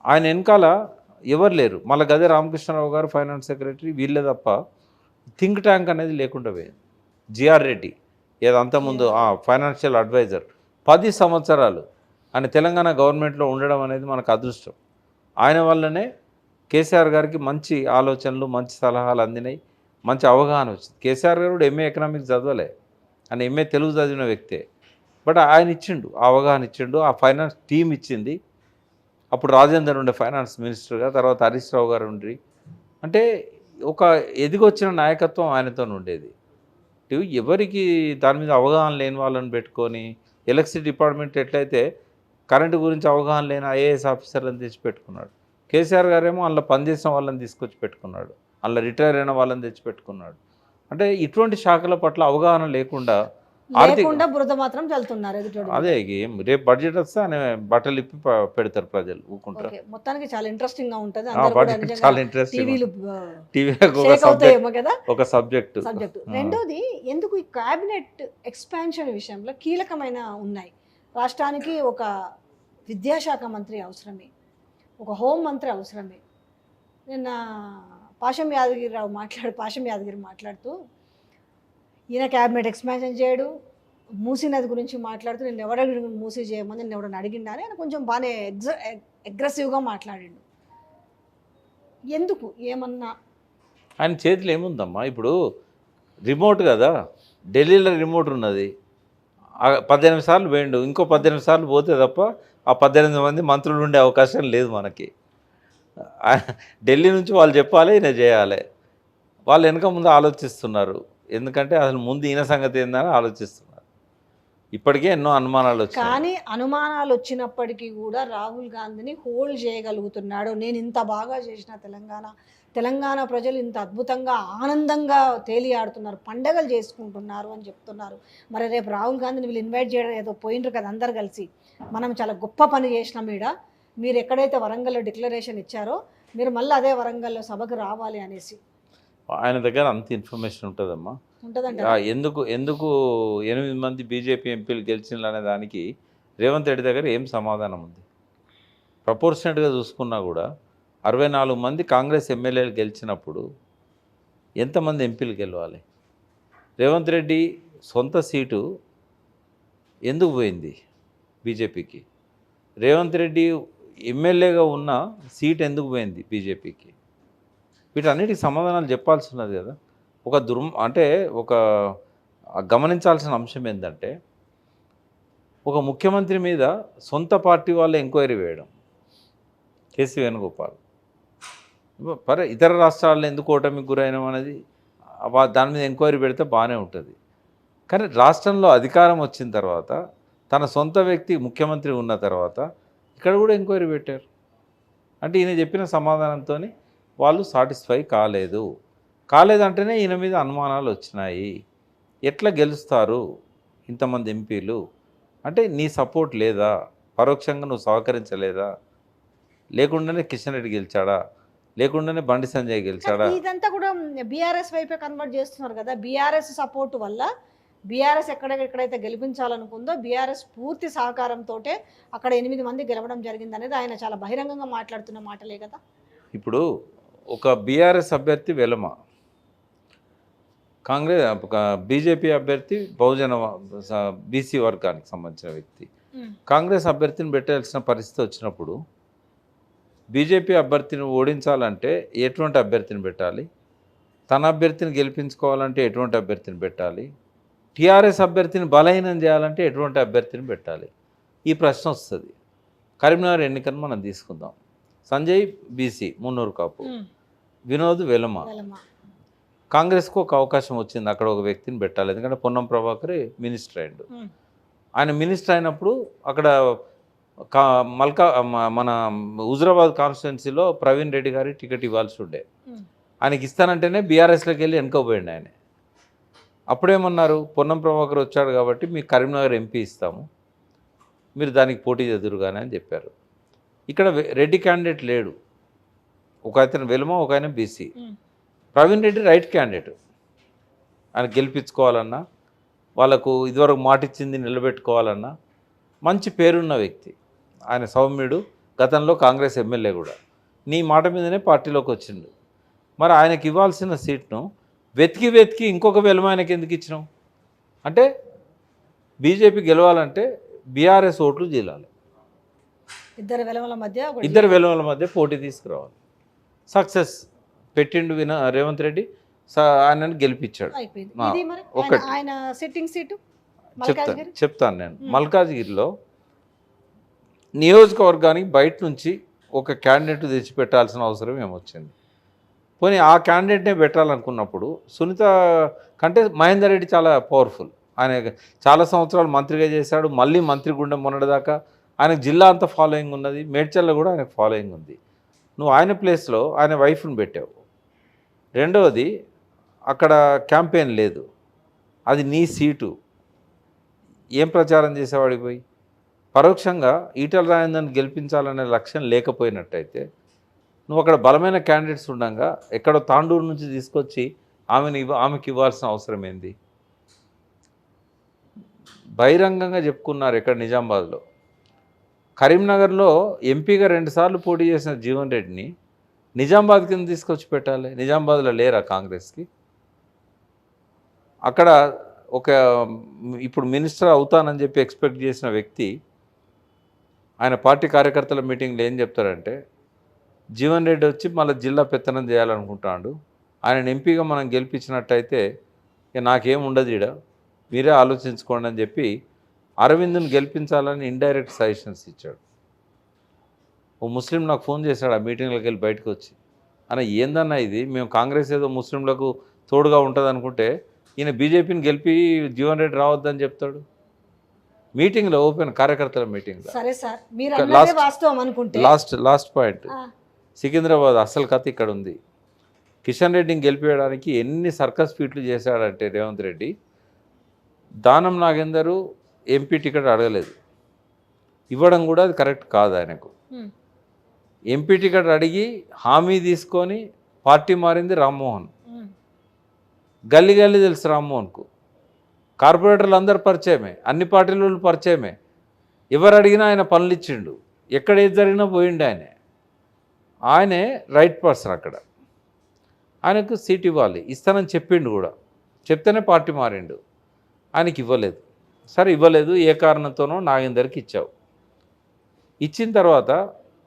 ఆయన వెనకాల ఎవరు లేరు. మళ్ళీ గదే రామకృష్ణారావు గారు ఫైనాన్స్ సెక్రటరీ, వీళ్ళే తప్ప థింక్ ట్యాంక్ అనేది లేకుండా పోయింది. జిఆర్ రెడ్డి ఏదో అంతకుముందు ఫైనాన్షియల్ అడ్వైజర్ 10 సంవత్సరాలు ఆయన తెలంగాణ గవర్నమెంట్లో ఉండడం అనేది మనకు అదృష్టం. ఆయన వల్లనే కేసీఆర్ గారికి మంచి ఆలోచనలు, మంచి సలహాలు అందినాయి, మంచి అవగాహన వచ్చింది. కేసీఆర్ గారు కూడా ఎంఏ ఎకనామిక్స్ చదవలే, ఆయన ఎంఏ తెలుగు చదివిన వ్యక్తే. బట్ ఆయన ఇచ్చిండు, ఆ అవగాహన ఇచ్చిండు, ఆ ఫైనాన్స్ టీం ఇచ్చింది. అప్పుడు రాజేందర్ ఉండే ఫైనాన్స్ మినిస్టర్గా, తర్వాత హరీష్ రావు గారు ఉండి, అంటే ఒక ఎదిగొచ్చిన నాయకత్వం ఆయనతో ఉండేది. ఎవరికి దాని మీద అవగాహన లేని వాళ్ళని పెట్టుకొని, ఎలక్ట్రిసిటీ డిపార్ట్మెంట్ ఎట్లయితే కరెంటు గురించి అవగాహన లేని ఐఏఎస్ ఆఫీసర్లను తెచ్చి పెట్టుకున్నాడు, కేసీఆర్ గారేమో అందులో పనిచేసిన వాళ్ళని తీసుకొచ్చి పెట్టుకున్నాడు, అందులో రిటైర్ అయిన వాళ్ళని తెచ్చి పెట్టుకున్నాడు. అంటే ఇటువంటి శాఖల పట్ల అవగాహన లేకుండా బురద మాత్రం చల్లుతున్నారు. అదే రేపు బడ్జెట్ వస్తే ఆయన బట్టలు ఇప్పి పెడతారు, ప్రజలు ఊకుంటారు. మొత్తానికి చాలా ఇంట్రెస్టింగ్ గా ఉంటుంది. చాలా ఇంట్రెస్టింగ్, ఒక సబ్జెక్ట్. రెండోది, ఎందుకు ఈ క్యాబినెట్ ఎక్స్పాన్షన్ విషయంలో కీలకమైన ఉన్నాయి. రాష్ట్రానికి ఒక విద్యాశాఖ మంత్రి అవసరమే, ఒక హోం మంత్రి అవసరమే. నిన్న పాషం యాదగిరి మాట్లాడుతూ ఈయన క్యాబినెట్ ఎక్స్పాన్షన్ చేయడు, మూసీ నది గురించి మాట్లాడుతూ నేను ఎవరు మూసీ చేయమని నేను ఎవడని అడిగిండా అని ఆయన కొంచెం బాగానే అగ్రెసివ్గా మాట్లాడిండు. ఎందుకు ఏమన్నా ఆయన చేతిలో ఏముందమ్మా? ఇప్పుడు రిమోట్ కదా, ఢిల్లీలో రిమోట్ ఉన్నది. 18 సార్లు పోయిండు, ఇంకో 18 సార్లు పోతే తప్ప ఆ 18 మంది మంత్రులు ఉండే అవకాశం లేదు మనకి. ఢిల్లీ నుంచి వాళ్ళు చెప్పాలి, ఈయన చేయాలి. వాళ్ళు వెనక ముందు ఆలోచిస్తున్నారు, ఎందుకంటే అసలు ముందు ఈయన సంగతి ఏందని ఆలోచిస్తున్నారు. ఇప్పటికే ఎన్నో అనుమానాలు వచ్చాయి. కానీ అనుమానాలు వచ్చినప్పటికీ కూడా రాహుల్ గాంధీని హోల్డ్ చేయగలుగుతున్నాడు. నేను ఇంత బాగా చేసిన తెలంగాణ ప్రజలు ఇంత అద్భుతంగా ఆనందంగా తేలియాడుతున్నారు, పండగలు చేసుకుంటున్నారు అని చెప్తున్నారు. మరి రేపు రాహుల్ గాంధీని వీళ్ళు ఇన్వైట్ చేయడం ఏదో పోయిండ్రు కదా అందరు కలిసి, మనం చాలా గొప్ప పని చేసినాం ఈడ, మీరు ఎక్కడైతే వరంగల్లో డిక్లరేషన్ ఇచ్చారో మీరు మళ్ళీ అదే వరంగల్లో సభకు రావాలి అనేసి. ఆయన దగ్గర అంత ఇన్ఫర్మేషన్ ఉంటుందమ్మా. ఉంటుందంట. ఎందుకు 8 మంది బీజేపీ ఎంపీలు గెలిచిండ్రు అనే దానికి రేవంత్ రెడ్డి దగ్గర ఏం సమాధానం ఉంది? ప్రపోర్షనేట్గా చూసుకున్నా కూడా 64 మంది కాంగ్రెస్ ఎమ్మెల్యేలు గెలిచినప్పుడు ఎంతమంది ఎంపీలు గెలవాలి? రేవంత్ రెడ్డి సొంత సీటు ఎందుకు పోయింది బీజేపీకి? రేవంత్ రెడ్డి ఎమ్మెల్యేగా ఉన్న సీట్ ఎందుకు పోయింది బీజేపీకి? వీటన్నిటికి సమాధానాలు చెప్పాల్సి ఉన్నది కదా. అంటే ఒక గమనించాల్సిన అంశం ఏంటంటే, ఒక ముఖ్యమంత్రి మీద సొంత పార్టీ వాళ్ళు ఎంక్వైరీ వేయడం, కేసీ వేణుగోపాల్ ఇతర రాష్ట్రాల్లో ఎందుకు ఓటమికి గురైనాం అనేది దాని మీద ఎంక్వైరీ పెడితే బాగానే ఉంటుంది. కానీ రాష్ట్రంలో అధికారం వచ్చిన తర్వాత, తన సొంత వ్యక్తి ముఖ్యమంత్రి ఉన్న తర్వాత ఇక్కడ కూడా ఎంక్వైరీ పెట్టారు. అంటే ఈయన చెప్పిన సమాధానంతో వాళ్ళు సాటిస్ఫై కాలేదంటేనే ఈయన మీద అనుమానాలు వచ్చినాయి. ఎట్లా గెలుస్తారు ఇంతమంది ఎంపీలు? అంటే నీ సపోర్ట్ లేదా? పరోక్షంగా నువ్వు సహకరించలేదా? లేకుండానే కిషన్ రెడ్డి గెలిచాడా? లేకుండానే బండి సంజయ్ గెలిచాడా? ఇదంతా కూడా బీఆర్ఎస్ వైపే కన్వర్ట్ చేస్తున్నారు కదా. బీఆర్ఎస్ సపోర్ట్ వల్ల బీఆర్ఎస్ ఎక్కడైతే గెలిపించాలనుకుందో బీఆర్ఎస్ పూర్తి సహకారంతో అక్కడ 8 మంది గెలవడం జరిగింది అనేది ఆయన చాలా బహిరంగంగా మాట్లాడుతున్న మాటలే కదా. ఇప్పుడు ఒక బీఆర్ఎస్ అభ్యర్థి వెలమ, బీజేపీ అభ్యర్థి బహుజన బీసీ వర్గానికి సంబంధించిన వ్యక్తి. కాంగ్రెస్ అభ్యర్థిని పెట్టాల్సిన పరిస్థితి వచ్చినప్పుడు బీజేపీ అభ్యర్థిని ఓడించాలంటే ఎటువంటి అభ్యర్థిని పెట్టాలి? తన అభ్యర్థిని గెలిపించుకోవాలంటే ఎటువంటి అభ్యర్థిని పెట్టాలి? టీఆర్ఎస్ అభ్యర్థిని బలహీనం చేయాలంటే ఎటువంటి అభ్యర్థిని పెట్టాలి? ఈ ప్రశ్న వస్తుంది. కరీంనగర్ ఎన్నికను మనం తీసుకుందాం. సంజయ్ బీసీ మున్నూరు కాపు, వినోద్ వెలమ. కాంగ్రెస్కు ఒక అవకాశం వచ్చింది, అక్కడ ఒక వ్యక్తిని పెట్టాలి. ఎందుకంటే పొన్నం ప్రభాకర్ మినిస్టర్ అయ్యాడు. ఆయన మినిస్టర్ అయినప్పుడు అక్కడ మన హుజరాబాద్ కాన్స్టిట్యున్సీలో ప్రవీణ్ రెడ్డి గారి టికెట్ ఇవ్వాల్సి ఉండే. ఆయనకి ఇస్తానంటేనే బీఆర్ఎస్లోకి వెళ్ళి వెనుకపోయాడు ఆయన. అప్పుడేమన్నారు, పొన్నం ప్రభాకర్ వచ్చాడు కాబట్టి మీకు కరీంనగర్ ఎంపీ ఇస్తాము, మీరు దానికి పోటీ ఎదురుగానే అని చెప్పారు. ఇక్కడ రెడ్డి క్యాండిడేట్ లేడు, ఒక అతను వెలుమ, ఒక ఆయన BC. Praveen Reddy right candidate. ఆయన గెలిపించుకోవాలన్నా, వాళ్ళకు ఇదివరకు మాటిచ్చింది నిలబెట్టుకోవాలన్నా మంచి పేరున్న వ్యక్తి. ఆయన సౌమ్యుడు, గతంలో కాంగ్రెస్ ఎమ్మెల్యే కూడా. నీ మాట మీదనే పార్టీలోకి వచ్చిండు. మరి ఆయనకి ఇవ్వాల్సిన సీట్ను వెతికి ఇంకొక వెలుమ ఆయనకి ఎందుకు ఇచ్చినావు? అంటే బీజేపీ గెలవాలంటే బీఆర్ఎస్ ఓట్లు చీలాలి, ఇద్దరు వెలుమల మధ్య పోటీ తీసుకురావాలి. సక్సెస్ పెట్టిండు రేవంత్ రెడ్డి, ఆయనను గెలిపించాడు. ఒకటి చెప్తాను నేను. మల్కాజ్గిరిలో నియోజకవర్గానికి బయట నుంచి ఒక క్యాండిడేట్ తెచ్చిపెట్టాల్సిన అవసరం ఏమొచ్చింది? పోనీ ఆ క్యాండిడేట్నే పెట్టాలనుకున్నప్పుడు సునీత కంటే మహేందర్ రెడ్డి చాలా పవర్ఫుల్. ఆయన చాలా సంవత్సరాలు మంత్రిగా చేశాడు, మళ్ళీ మంత్రి గుండె మొన్నటిదాకా. ఆయనకు జిల్లా అంతా ఫాలోయింగ్ ఉన్నది, మేడ్చల్లో కూడా ఆయనకు ఫాలోయింగ్ ఉంది. నువ్వు ఆయన ప్లేస్లో ఆయన వైఫ్ని పెట్టావు. రెండవది, అక్కడ క్యాంపెయిన్ లేదు, అది నీ సీటు. ఏం ప్రచారం చేసేవాడికి పోయి? పరోక్షంగా ఈటల రాజేందర్ని గెలిపించాలనే లక్ష్యం లేకపోయినట్టయితే నువ్వు అక్కడ బలమైన క్యాండిడేట్స్ ఉండగా ఎక్కడో తాండూరు నుంచి తీసుకొచ్చి ఆమెకి ఇవ్వాల్సిన అవసరం ఏంది? బహిరంగంగా చెప్పుకున్నారు ఇక్కడ నిజామాబాద్లో. కరీంనగర్లో ఎంపీగా 2 సార్లు పోటీ చేసిన జీవన్ రెడ్డిని నిజామాబాద్ కింద తీసుకొచ్చి పెట్టాలి. నిజామాబాద్లో లేరా కాంగ్రెస్కి? అక్కడ ఒక ఇప్పుడు మినిస్టర్ అవుతానని చెప్పి ఎక్స్పెక్ట్ చేసిన వ్యక్తి ఆయన పార్టీ కార్యకర్తల మీటింగ్లో ఏం చెప్తారంటే జీవన్ రెడ్డి వచ్చి మళ్ళీ జిల్లా పెత్తనం చేయాలనుకుంటాడు, ఆయన ఎంపీగా మనం గెలిపించినట్టయితే ఇక నాకేం ఉండదు ఈడ, మీరే ఆలోచించుకోండి అని చెప్పి అరవింద్ని గెలిపించాలని ఇండైరెక్ట్ సజెషన్స్ ఇచ్చాడు. ఓ ముస్లిం నాకు ఫోన్ చేశాడు ఆ మీటింగ్లోకి వెళ్ళి బయటకు వచ్చి, అన్న ఏందన్నా ఇది, మేము కాంగ్రెస్ ఏదో ముస్లింలకు తోడుగా ఉంటుంది అనుకుంటే ఈయన బీజేపీని గెలిపి జీవన్ రెడ్డి రావద్దని చెప్తాడు మీటింగ్లో, ఓపెన్ కార్యకర్తల మీటింగ్లో. సరే సార్, మీరు అన్నదే వాస్తవం అనుకుంటే లాస్ట్ పాయింట్, సికింద్రాబాద్ అసలు కథ ఇక్కడ ఉంది. కిషన్ రెడ్డిని గెలిపేయడానికి ఎన్ని సర్కస్ ఫీట్లు చేశాడంటే రేవంత్ రెడ్డి, దానం నాగేందర్ ఎంపీ టికెట్ అడగలేదు, ఇవ్వడం కూడా అది కరెక్ట్ కాదు ఆయనకు. ఎంపీ టికెట్ అడిగి హామీ తీసుకొని పార్టీ మారింది రామ్మోహన్. గల్లీ గల్లీ తెలుసు రామ్మోహన్కు, కార్పొరేటర్లు అందరు పరిచయమే, అన్ని పార్టీల వాళ్ళు పరిచయమే, ఎవరు అడిగినా ఆయన పనులు ఇచ్చిండు, ఎక్కడ ఏది జరిగినా పోయిండు ఆయనే రైట్ పర్సన్ అక్కడ. ఆయనకు సీట్ ఇవ్వాలి, ఇస్తానని చెప్పిండు కూడా, చెప్తేనే పార్టీ మారిండు, ఆయనకి ఇవ్వలేదు. సరే ఇవ్వలేదు, ఏ కారణంతోనో నాగేందర్కి ఇచ్చావు. ఇచ్చిన తర్వాత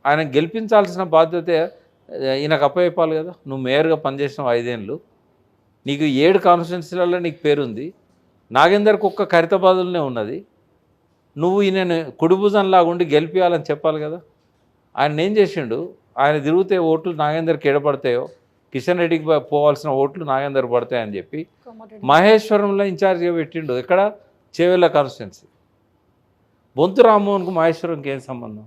ఆయన గెలిపించాల్సిన బాధ్యత ఈయనకు అప్పచెప్పాలి కదా. నువ్వు మేయర్గా పనిచేసినావు 5 ఏళ్ళు, నీకు 7 కాన్స్టిట్యున్సీలలో నీకు పేరుంది, నాగేందర్కి ఒక్క ఖైరతాబాదులోనే ఉన్నది, నువ్వు ఈయన కుడిభుజంలాగా ఉండి గెలిపించాలని చెప్పాలి కదా. ఆయన ఏం చేసిండు, ఆయన తిరిగితే ఓట్లు నాగేందర్కి ఎడపడతాయో, కిషన్ రెడ్డికి పోవాల్సిన ఓట్లు నాగేందర్ పడతాయని చెప్పి మహేశ్వరంలో ఇన్ఛార్జిగా పెట్టిండు. ఎక్కడ చేవెళ్ళ కాన్స్టిట్యున్సీ. బొంతు రామ్మోహన్కు మహేశ్వరంకి ఏం సంబంధం?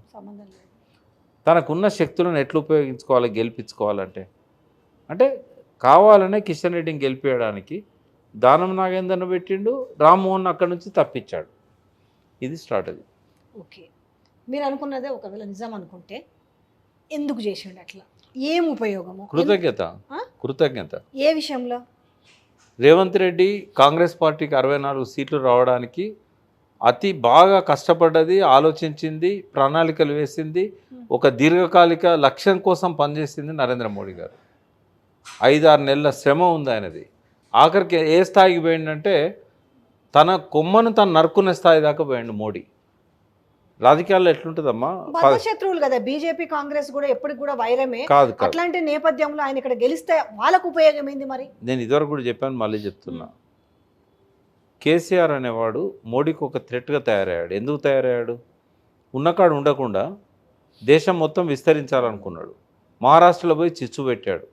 తనకున్న శక్తులను ఎట్లా ఉపయోగించుకోవాలి గెలిపించుకోవాలంటే, అంటే కావాలనే కిషన్ రెడ్డిని గెలిపించడానికి దానం నాగేందర్ను పెట్టిండు, రామ్మోహన్ అక్కడి నుంచి తప్పించాడు. ఇది స్ట్రాటజీ. ఓకే, మీరు అనుకున్నదే ఒకవేళ నిజం అనుకుంటే ఎందుకు చేసిండు అట్లా, ఏం ఉపయోగము? కృతజ్ఞత ఏ విషయంలో? రేవంత్ రెడ్డి కాంగ్రెస్ పార్టీకి 64 సీట్లు రావడానికి అతి బాగా కష్టపడ్డది, ఆలోచించింది, ప్రణాళికలు వేసింది, ఒక దీర్ఘకాలిక లక్ష్యం కోసం పనిచేసింది నరేంద్ర మోడీ గారు. 5-6 నెలల శ్రమ ఉంది ఆయనది. ఆఖరికి ఏ స్థాయికి పోయిందంటే తన కొమ్మను తను నరుకునే స్థాయి దాకా పోయిండు మోడీ. రాజకీయాల్లో ఎట్లుంటుందమ్మా, శత్రువులు కదా బీజేపీ కాంగ్రెస్ కూడా ఎప్పటికి కూడా వైరమే. కాదు అట్లాంటి నేపథ్యంలో ఆయన ఇక్కడ గెలిస్తే వాళ్ళకు ఉపయోగం ఏంది మరి? నేను ఇదివరకు కూడా చెప్పాను, మళ్ళీ చెప్తున్నా. కేసీఆర్ అనేవాడు మోడీకి ఒక థ్రెట్గా తయారయ్యాడు. ఎందుకు తయారయ్యాడు? ఉన్నకాడు ఉండకుండా దేశం మొత్తం విస్తరించాలనుకున్నాడు. మహారాష్ట్రలో పోయి చిచ్చు పెట్టాడు.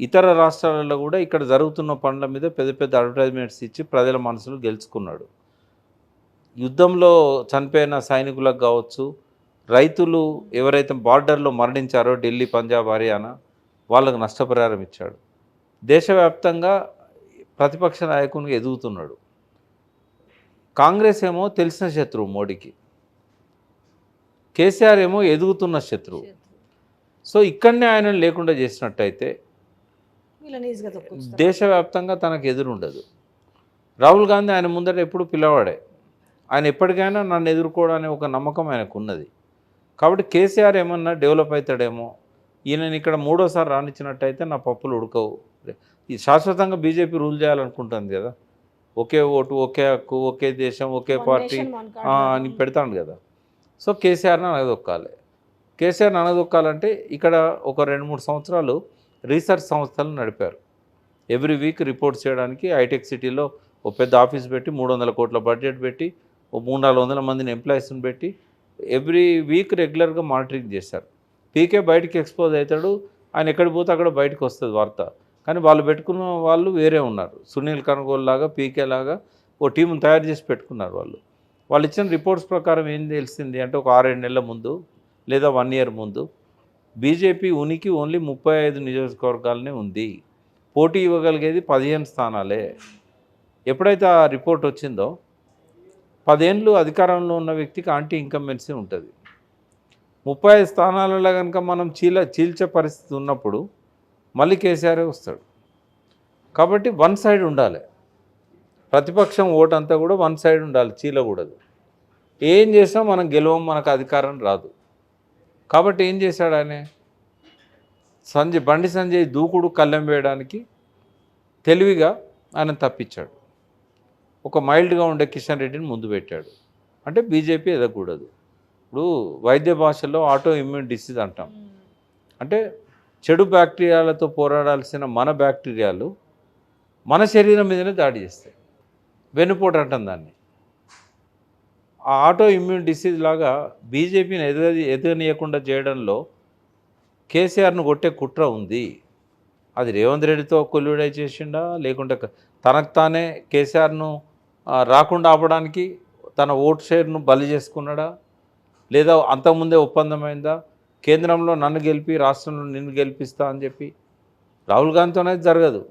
ఇతర రాష్ట్రాలలో కూడా ఇక్కడ జరుగుతున్న పనుల మీద పెద్ద పెద్ద అడ్వర్టైజ్మెంట్స్ ఇచ్చి ప్రజల మనసులు గెలుచుకున్నాడు. యుద్ధంలో చనిపోయిన సైనికులకు కావచ్చు, రైతులు ఎవరైతే బార్డర్లో మరణించారో ఢిల్లీ, పంజాబ్, హర్యానా, వాళ్ళకు నష్టపరిహారం ఇచ్చాడు. దేశవ్యాప్తంగా ప్రతిపక్ష నాయకునిగా ఎదుగుతున్నాడు. కాంగ్రెస్ ఏమో తెలిసిన శత్రువు మోడీకి, కేసీఆర్ ఏమో ఎదుగుతున్న శత్రువు. సో ఇక్కడనే ఆయన లేకుండా చేసినట్టయితే దేశవ్యాప్తంగా తనకు ఎదురుండదు. రాహుల్ గాంధీ ఆయన ముందర ఎప్పుడు పిల్లవాడే, ఆయన ఎప్పటికైనా నన్ను ఎదుర్కోవడానికి ఒక నమ్మకం ఆయనకు ఉన్నది. కాబట్టి కేసీఆర్ ఏమన్నా డెవలప్ అవుతాడేమో, ఈయనని ఇక్కడ 3వసారి రానిచ్చినట్టయితే నా పప్పులు ఉడకవు. ఈ శాశ్వతంగా బీజేపీ రూల్ చేయాలనుకుంటుంది కదా, ఒకే ఓటు, ఒకే హక్కు, ఒకే దేశం, ఒకే పార్టీ అని పెడతాడు కదా. సో కేసీఆర్ని అనగదొక్కాలి. కేసీఆర్ని అనగదొక్కాలంటే ఇక్కడ ఒక 2-3 సంవత్సరాలు రీసెర్చ్ సంస్థలు నడిపారు. ఎవ్రీ వీక్ రిపోర్ట్స్ చేయడానికి హైటెక్ సిటీలో ఒక పెద్ద ఆఫీస్ పెట్టి 300 కోట్ల బడ్జెట్ పెట్టి ఓ 300-400 మందిని ఎంప్లాయీస్ని పెట్టి ఎవ్రీ వీక్ రెగ్యులర్గా మానిటరింగ్ చేశారు. పీకే బయటికి ఎక్స్పోజ్ అవుతాడు, ఆయన ఎక్కడికి పోతే అక్కడ బయటకు వస్తుంది వార్త. కానీ వాళ్ళు పెట్టుకున్న వాళ్ళు వేరే ఉన్నారు. సునీల్ కనుగోలు లాగా, పీకే లాగా ఓ టీంను తయారు చేసి పెట్టుకున్నారు వాళ్ళు. వాళ్ళు ఇచ్చిన రిపోర్ట్స్ ప్రకారం ఏం తెలిసింది అంటే ఒక 6-7 నెలల ముందు లేదా 1 ఇయర్ ముందు బీజేపీ ఉనికి ఓన్లీ 35 నియోజకవర్గాలనే ఉంది. పోటీ ఇవ్వగలిగేది 15 స్థానాలే. ఎప్పుడైతే ఆ రిపోర్ట్ వచ్చిందో 10 ఏళ్ళు అధికారంలో ఉన్న వ్యక్తికి యాంటీ ఇన్కంబెన్సీ ఉంటుంది. 35 స్థానాలలో కనుక మనం చీల్చే పరిస్థితి ఉన్నప్పుడు మళ్ళీ కేసీఆరే వస్తాడు. కాబట్టి 1 సైడ్ ఉండాలి, ప్రతిపక్షం ఓటు అంతా కూడా 1 సైడ్ ఉండాలి, చీలకూడదు. ఏం చేసినా మనం గెలవం, మనకు అధికారం రాదు. కాబట్టి ఏం చేశాడు ఆయన, బండి సంజయ్ దూకుడు కళ్ళెం వేయడానికి తెలివిగా ఆయన తప్పించాడు. ఒక మైల్డ్గా ఉండే కిషన్ రెడ్డిని ముందు పెట్టాడు. అంటే బీజేపీ ఎదగకూడదు. ఇప్పుడు వైద్య భాషలో ఆటో ఇమ్యూన్ డిసీజ్ అంటాం. అంటే చెడు బ్యాక్టీరియాలతో పోరాడాల్సిన మన బ్యాక్టీరియాలు మన శరీరం మీదనే దాడి చేస్తాయి. వెన్నుపోటు అంటాం దాన్ని. ఆ ఆటో ఇమ్యూన్ డిసీజ్ లాగా బీజేపీని ఎదగనీయకుండా చేయడంలో కేసీఆర్ను కొట్టే కుట్ర ఉంది. అది రేవంత్ రెడ్డితో కొల్లుడై చేసిండా, లేకుంటే తనకు తానే కేసీఆర్ను రాకుండా ఆపడానికి తన ఓటు షేర్ను బలి చేసుకున్నాడా, లేదా అంతకుముందే ఒప్పందమైందా, కేంద్రంలో నన్ను గెలిపి రాష్ట్రంలో నిన్ను గెలిపిస్తా అని చెప్పి. రాహుల్ గాంధీతో అనేది జరగదు.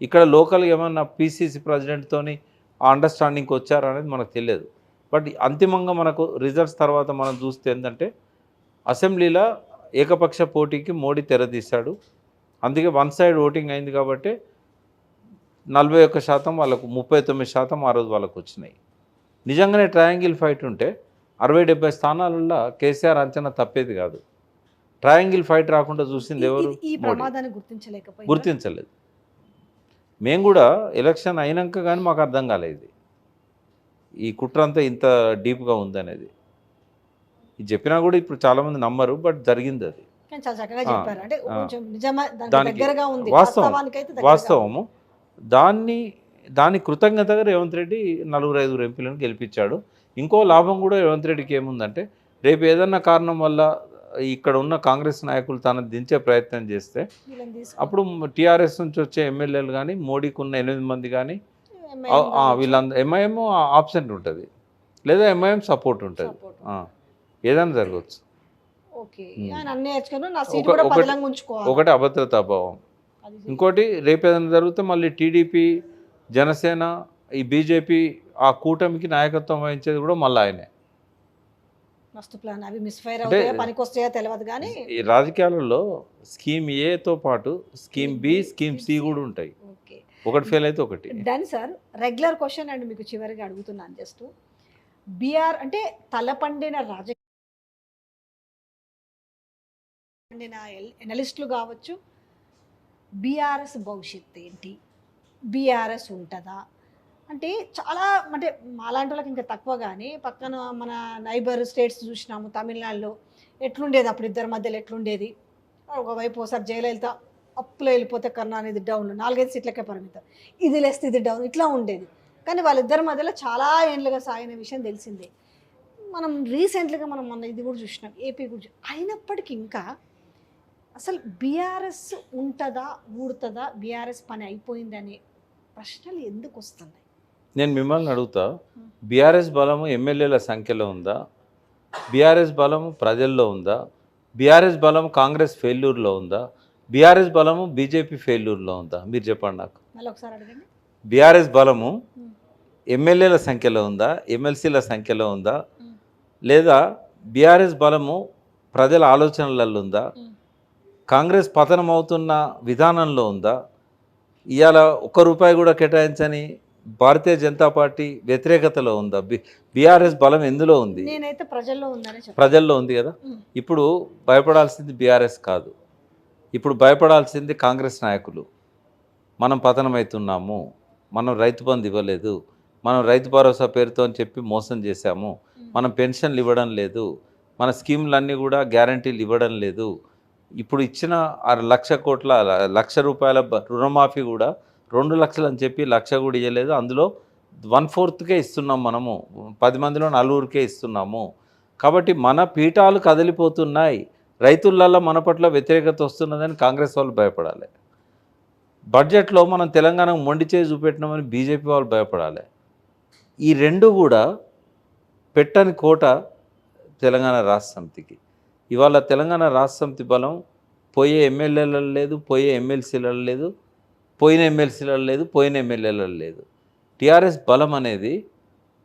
ఇక్కడ లోకల్ ఏమన్నా పీసీసీ ప్రెసిడెంట్తోని ఆ అండర్స్టాండింగ్కి వచ్చారా అనేది మనకు తెలియదు. బట్ అంతిమంగా మనకు రిజల్ట్స్ తర్వాత మనం చూస్తే ఏంటంటే అసెంబ్లీలో ఏకపక్ష పోటీకి మోడీ తెరదీశాడు. అందుకే వన్ సైడ్ ఓటింగ్ అయింది కాబట్టి 41% వాళ్ళకు, 39% ఆ రోజు వాళ్ళకు వచ్చినాయి. నిజంగానే ట్రయాంగిల్ ఫైట్ ఉంటే 60-70 స్థానాలలో కేసీఆర్ అంచనా తప్పేది కాదు. ట్రయాంగిల్ ఫైట్ రాకుండా చూసింది ఎవరు? ఈ ప్రమాదాన్ని గుర్తించలేకపోయింది. గుర్తించలేదు. మేము కూడా ఎలక్షన్ అయినాక కానీ మాకు అర్థం కాలేదు ఈ కుట్ర అంతా ఇంత డీప్గా ఉందనేది. ఇది చెప్పినా కూడా ఇప్పుడు చాలామంది నమ్మరు, బట్ జరిగింది అది. కానీ చాలా చక్కగా చెప్పారు. అంటే కొంచెం నిజమా, దానికి దగ్గరగా ఉంది, వాస్తవము. దాని కృతజ్ఞతగా రేవంత్ రెడ్డి 4-5 ఎంపీలను గెలిపించాడు. ఇంకో లాభం కూడా రేవంత్ రెడ్డికి ఏముందంటే, రేపు ఏదన్నా కారణం వల్ల ఇక్కడ ఉన్న కాంగ్రెస్ నాయకులు తనను దించే ప్రయత్నం చేస్తే అప్పుడు టీఆర్ఎస్ నుంచి వచ్చే ఎమ్మెల్యేలు కానీ, మోడీకి ఉన్న 8 మంది కానీ, వీళ్ళందరూ ఎంఐఎం ఆబ్సెంట్ ఉంటుంది, లేదా ఎంఐఎం సపోర్ట్ ఉంటుంది. ఏదైనా జరగవచ్చు. ఒకటి అభద్రతా భావం, ఇంకోటి రేపు ఏదైనా జరిగితే మళ్ళీ టీడీపీ, జనసేన, ఈ బీజేపీ ఆ కూటమికి నాయకత్వం వహించేది కూడా మళ్ళీ ఆయనే. ఈ రాజకీయాలలో స్కీమ్ ఏతో పాటు స్కీమ్ బి, స్కీమ్ సి కూడా ఉంటాయి. ఒకటి ఫెయిల్ అయితే ఒకటి డన్ సార్. రెగ్యులర్ క్వశ్చన్ అండి, మీకు చివరిగా అడుగుతున్నాను. జస్ట్ బీఆర్ అంటే తలపండిన రాజకీయ ఎనలిస్టులు కావచ్చు, బీఆర్ఎస్ భవిష్యత్తు ఏంటి, బీఆర్ఎస్ ఉంటుందా అంటే చాలా, అంటే మాలాంటి వాళ్ళకి ఇంకా తక్కువ. కానీ పక్కన మన నైబర్ స్టేట్స్ చూసినాము, తమిళనాడులో ఎట్లుండేది అప్పుడు, ఇద్దరి మధ్యలో ఎట్లుండేది. ఒకవైపు ఒకసారి జయలలిత అప్పులో వెళ్ళిపోతే కరుణానిధి డౌన్, 4-5 సీట్లకే పరిమితం, ఇది లేస్తే ఇది డౌన్, ఇట్లా ఉండేది. కానీ వాళ్ళిద్దరి మధ్యలో చాలా ఏళ్ళుగా సాగిన విషయం తెలిసిందే. మనం రీసెంట్గా మనం మొన్న ఇది కూడా చూసినాం, ఏపీ గురించి. అయినప్పటికీ ఇంకా అసలు బీఆర్ఎస్ ఉంటుందా, ఊడుతుందా, బీఆర్ఎస్ పని అయిపోయిందనే ప్రశ్నలు ఎందుకు వస్తున్నాయి? నేను మిమ్మల్ని అడుగుతా, బీఆర్ఎస్ బలము ఎమ్మెల్యేల సంఖ్యలో ఉందా, బీఆర్ఎస్ బలము ప్రజల్లో ఉందా, బీఆర్ఎస్ బలము కాంగ్రెస్ ఫెయిల్యూర్లో ఉందా, బీఆర్ఎస్ బలము బీజేపీ ఫెయిల్యూర్లో ఉందా? మీరు చెప్పండి నాకు. మళ్ళీ ఒకసారి అడగండి. బీఆర్ఎస్ బలము ఎమ్మెల్యేల సంఖ్యలో ఉందా, ఎమ్మెల్సీల సంఖ్యలో ఉందా, లేదా బీఆర్ఎస్ బలము ప్రజల ఆలోచనలలో ఉందా, కాంగ్రెస్ పతనం అవుతున్న విధానంలో ఉందా, ఇవాళ ₹1 కూడా కేటాయించని భారతీయ జనతా పార్టీ వ్యతిరేకతలో ఉందా? బీఆర్ఎస్ బలం ఎందులో ఉంది? నేనైతే ప్రజల్లో ఉందని చెప్పాను. ప్రజల్లో ఉంది కదా. ఇప్పుడు భయపడాల్సింది బీఆర్ఎస్ కాదు, ఇప్పుడు భయపడాల్సింది కాంగ్రెస్ నాయకులు. మనం పతనమవుతున్నాము, మనం రైతు బంధు ఇవ్వలేదు, మనం రైతు భరోసా పేరుతో అని చెప్పి మోసం చేశాము, మనం పెన్షన్లు ఇవ్వడం లేదు, మన స్కీములన్నీ కూడా గ్యారంటీలు ఇవ్వడం లేదు, ఇప్పుడు ఇచ్చిన ₹1,00,00,000 రుణమాఫీ కూడా 2 లక్షలు అని చెప్పి 1,00,000 కూడా ఇవ్వలేదు, అందులో 1/4కే ఇస్తున్నాం, మనము 10 మందిలో 4కే ఇస్తున్నాము. కాబట్టి మన పీఠాలు కదిలిపోతున్నాయి, రైతులలో మన పట్ల వ్యతిరేకత వస్తున్నదని కాంగ్రెస్ వాళ్ళు భయపడాలి. బడ్జెట్లో మనం తెలంగాణకు మొండి చేయి చూపెట్టినామని బీజేపీ వాళ్ళు భయపడాలి. ఈ రెండు కూడా పెట్టని కోట తెలంగాణ రాష్ట్ర సమితికి. ఇవాళ తెలంగాణ రాష్ట్ర సమితి బలం పోయే ఎమ్మెల్యేలలో లేదు, పోయే ఎమ్మెల్సీలలో లేదు, పోయిన ఎమ్మెల్సీలలో లేదు, పోయిన ఎమ్మెల్యేలలో లేదు. టీఆర్ఎస్ బలం అనేది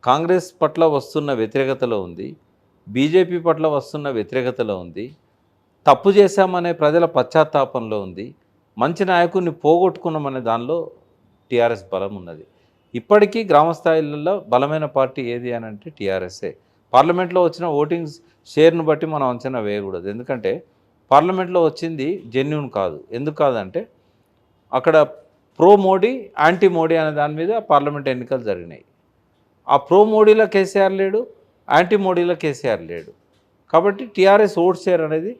కాంగ్రెస్ పట్ల వస్తున్న వ్యతిరేకతలో ఉంది, బీజేపీ పట్ల వస్తున్న వ్యతిరేకతలో ఉంది, తప్పు చేశామనే ప్రజల పశ్చాత్తాపంలో ఉంది, మంచి నాయకుడిని పోగొట్టుకున్నామనే దానిలో టీఆర్ఎస్ బలం ఉన్నది. ఇప్పటికీ గ్రామస్థాయిలలో బలమైన పార్టీ ఏది అని అంటే టీఆర్ఎస్ఏ. పార్లమెంట్లో వచ్చిన ఓటింగ్ షేర్ను బట్టి మనం అంచనా వేయకూడదు, ఎందుకంటే పార్లమెంట్లో వచ్చింది జెన్యూన్ కాదు. ఎందుకు కాదంటే అక్కడ ప్రో మోడీ, యాంటీ మోడీ అనే దాని మీద పార్లమెంట్ ఎన్నికలు జరిగినాయి. ఆ ప్రో మోడీలో కేసీఆర్ లేడు, యాంటీ మోడీలో కేసీఆర్ లేడు. కాబట్టి టీఆర్ఎస్ ఓట్ షేర్ అనేది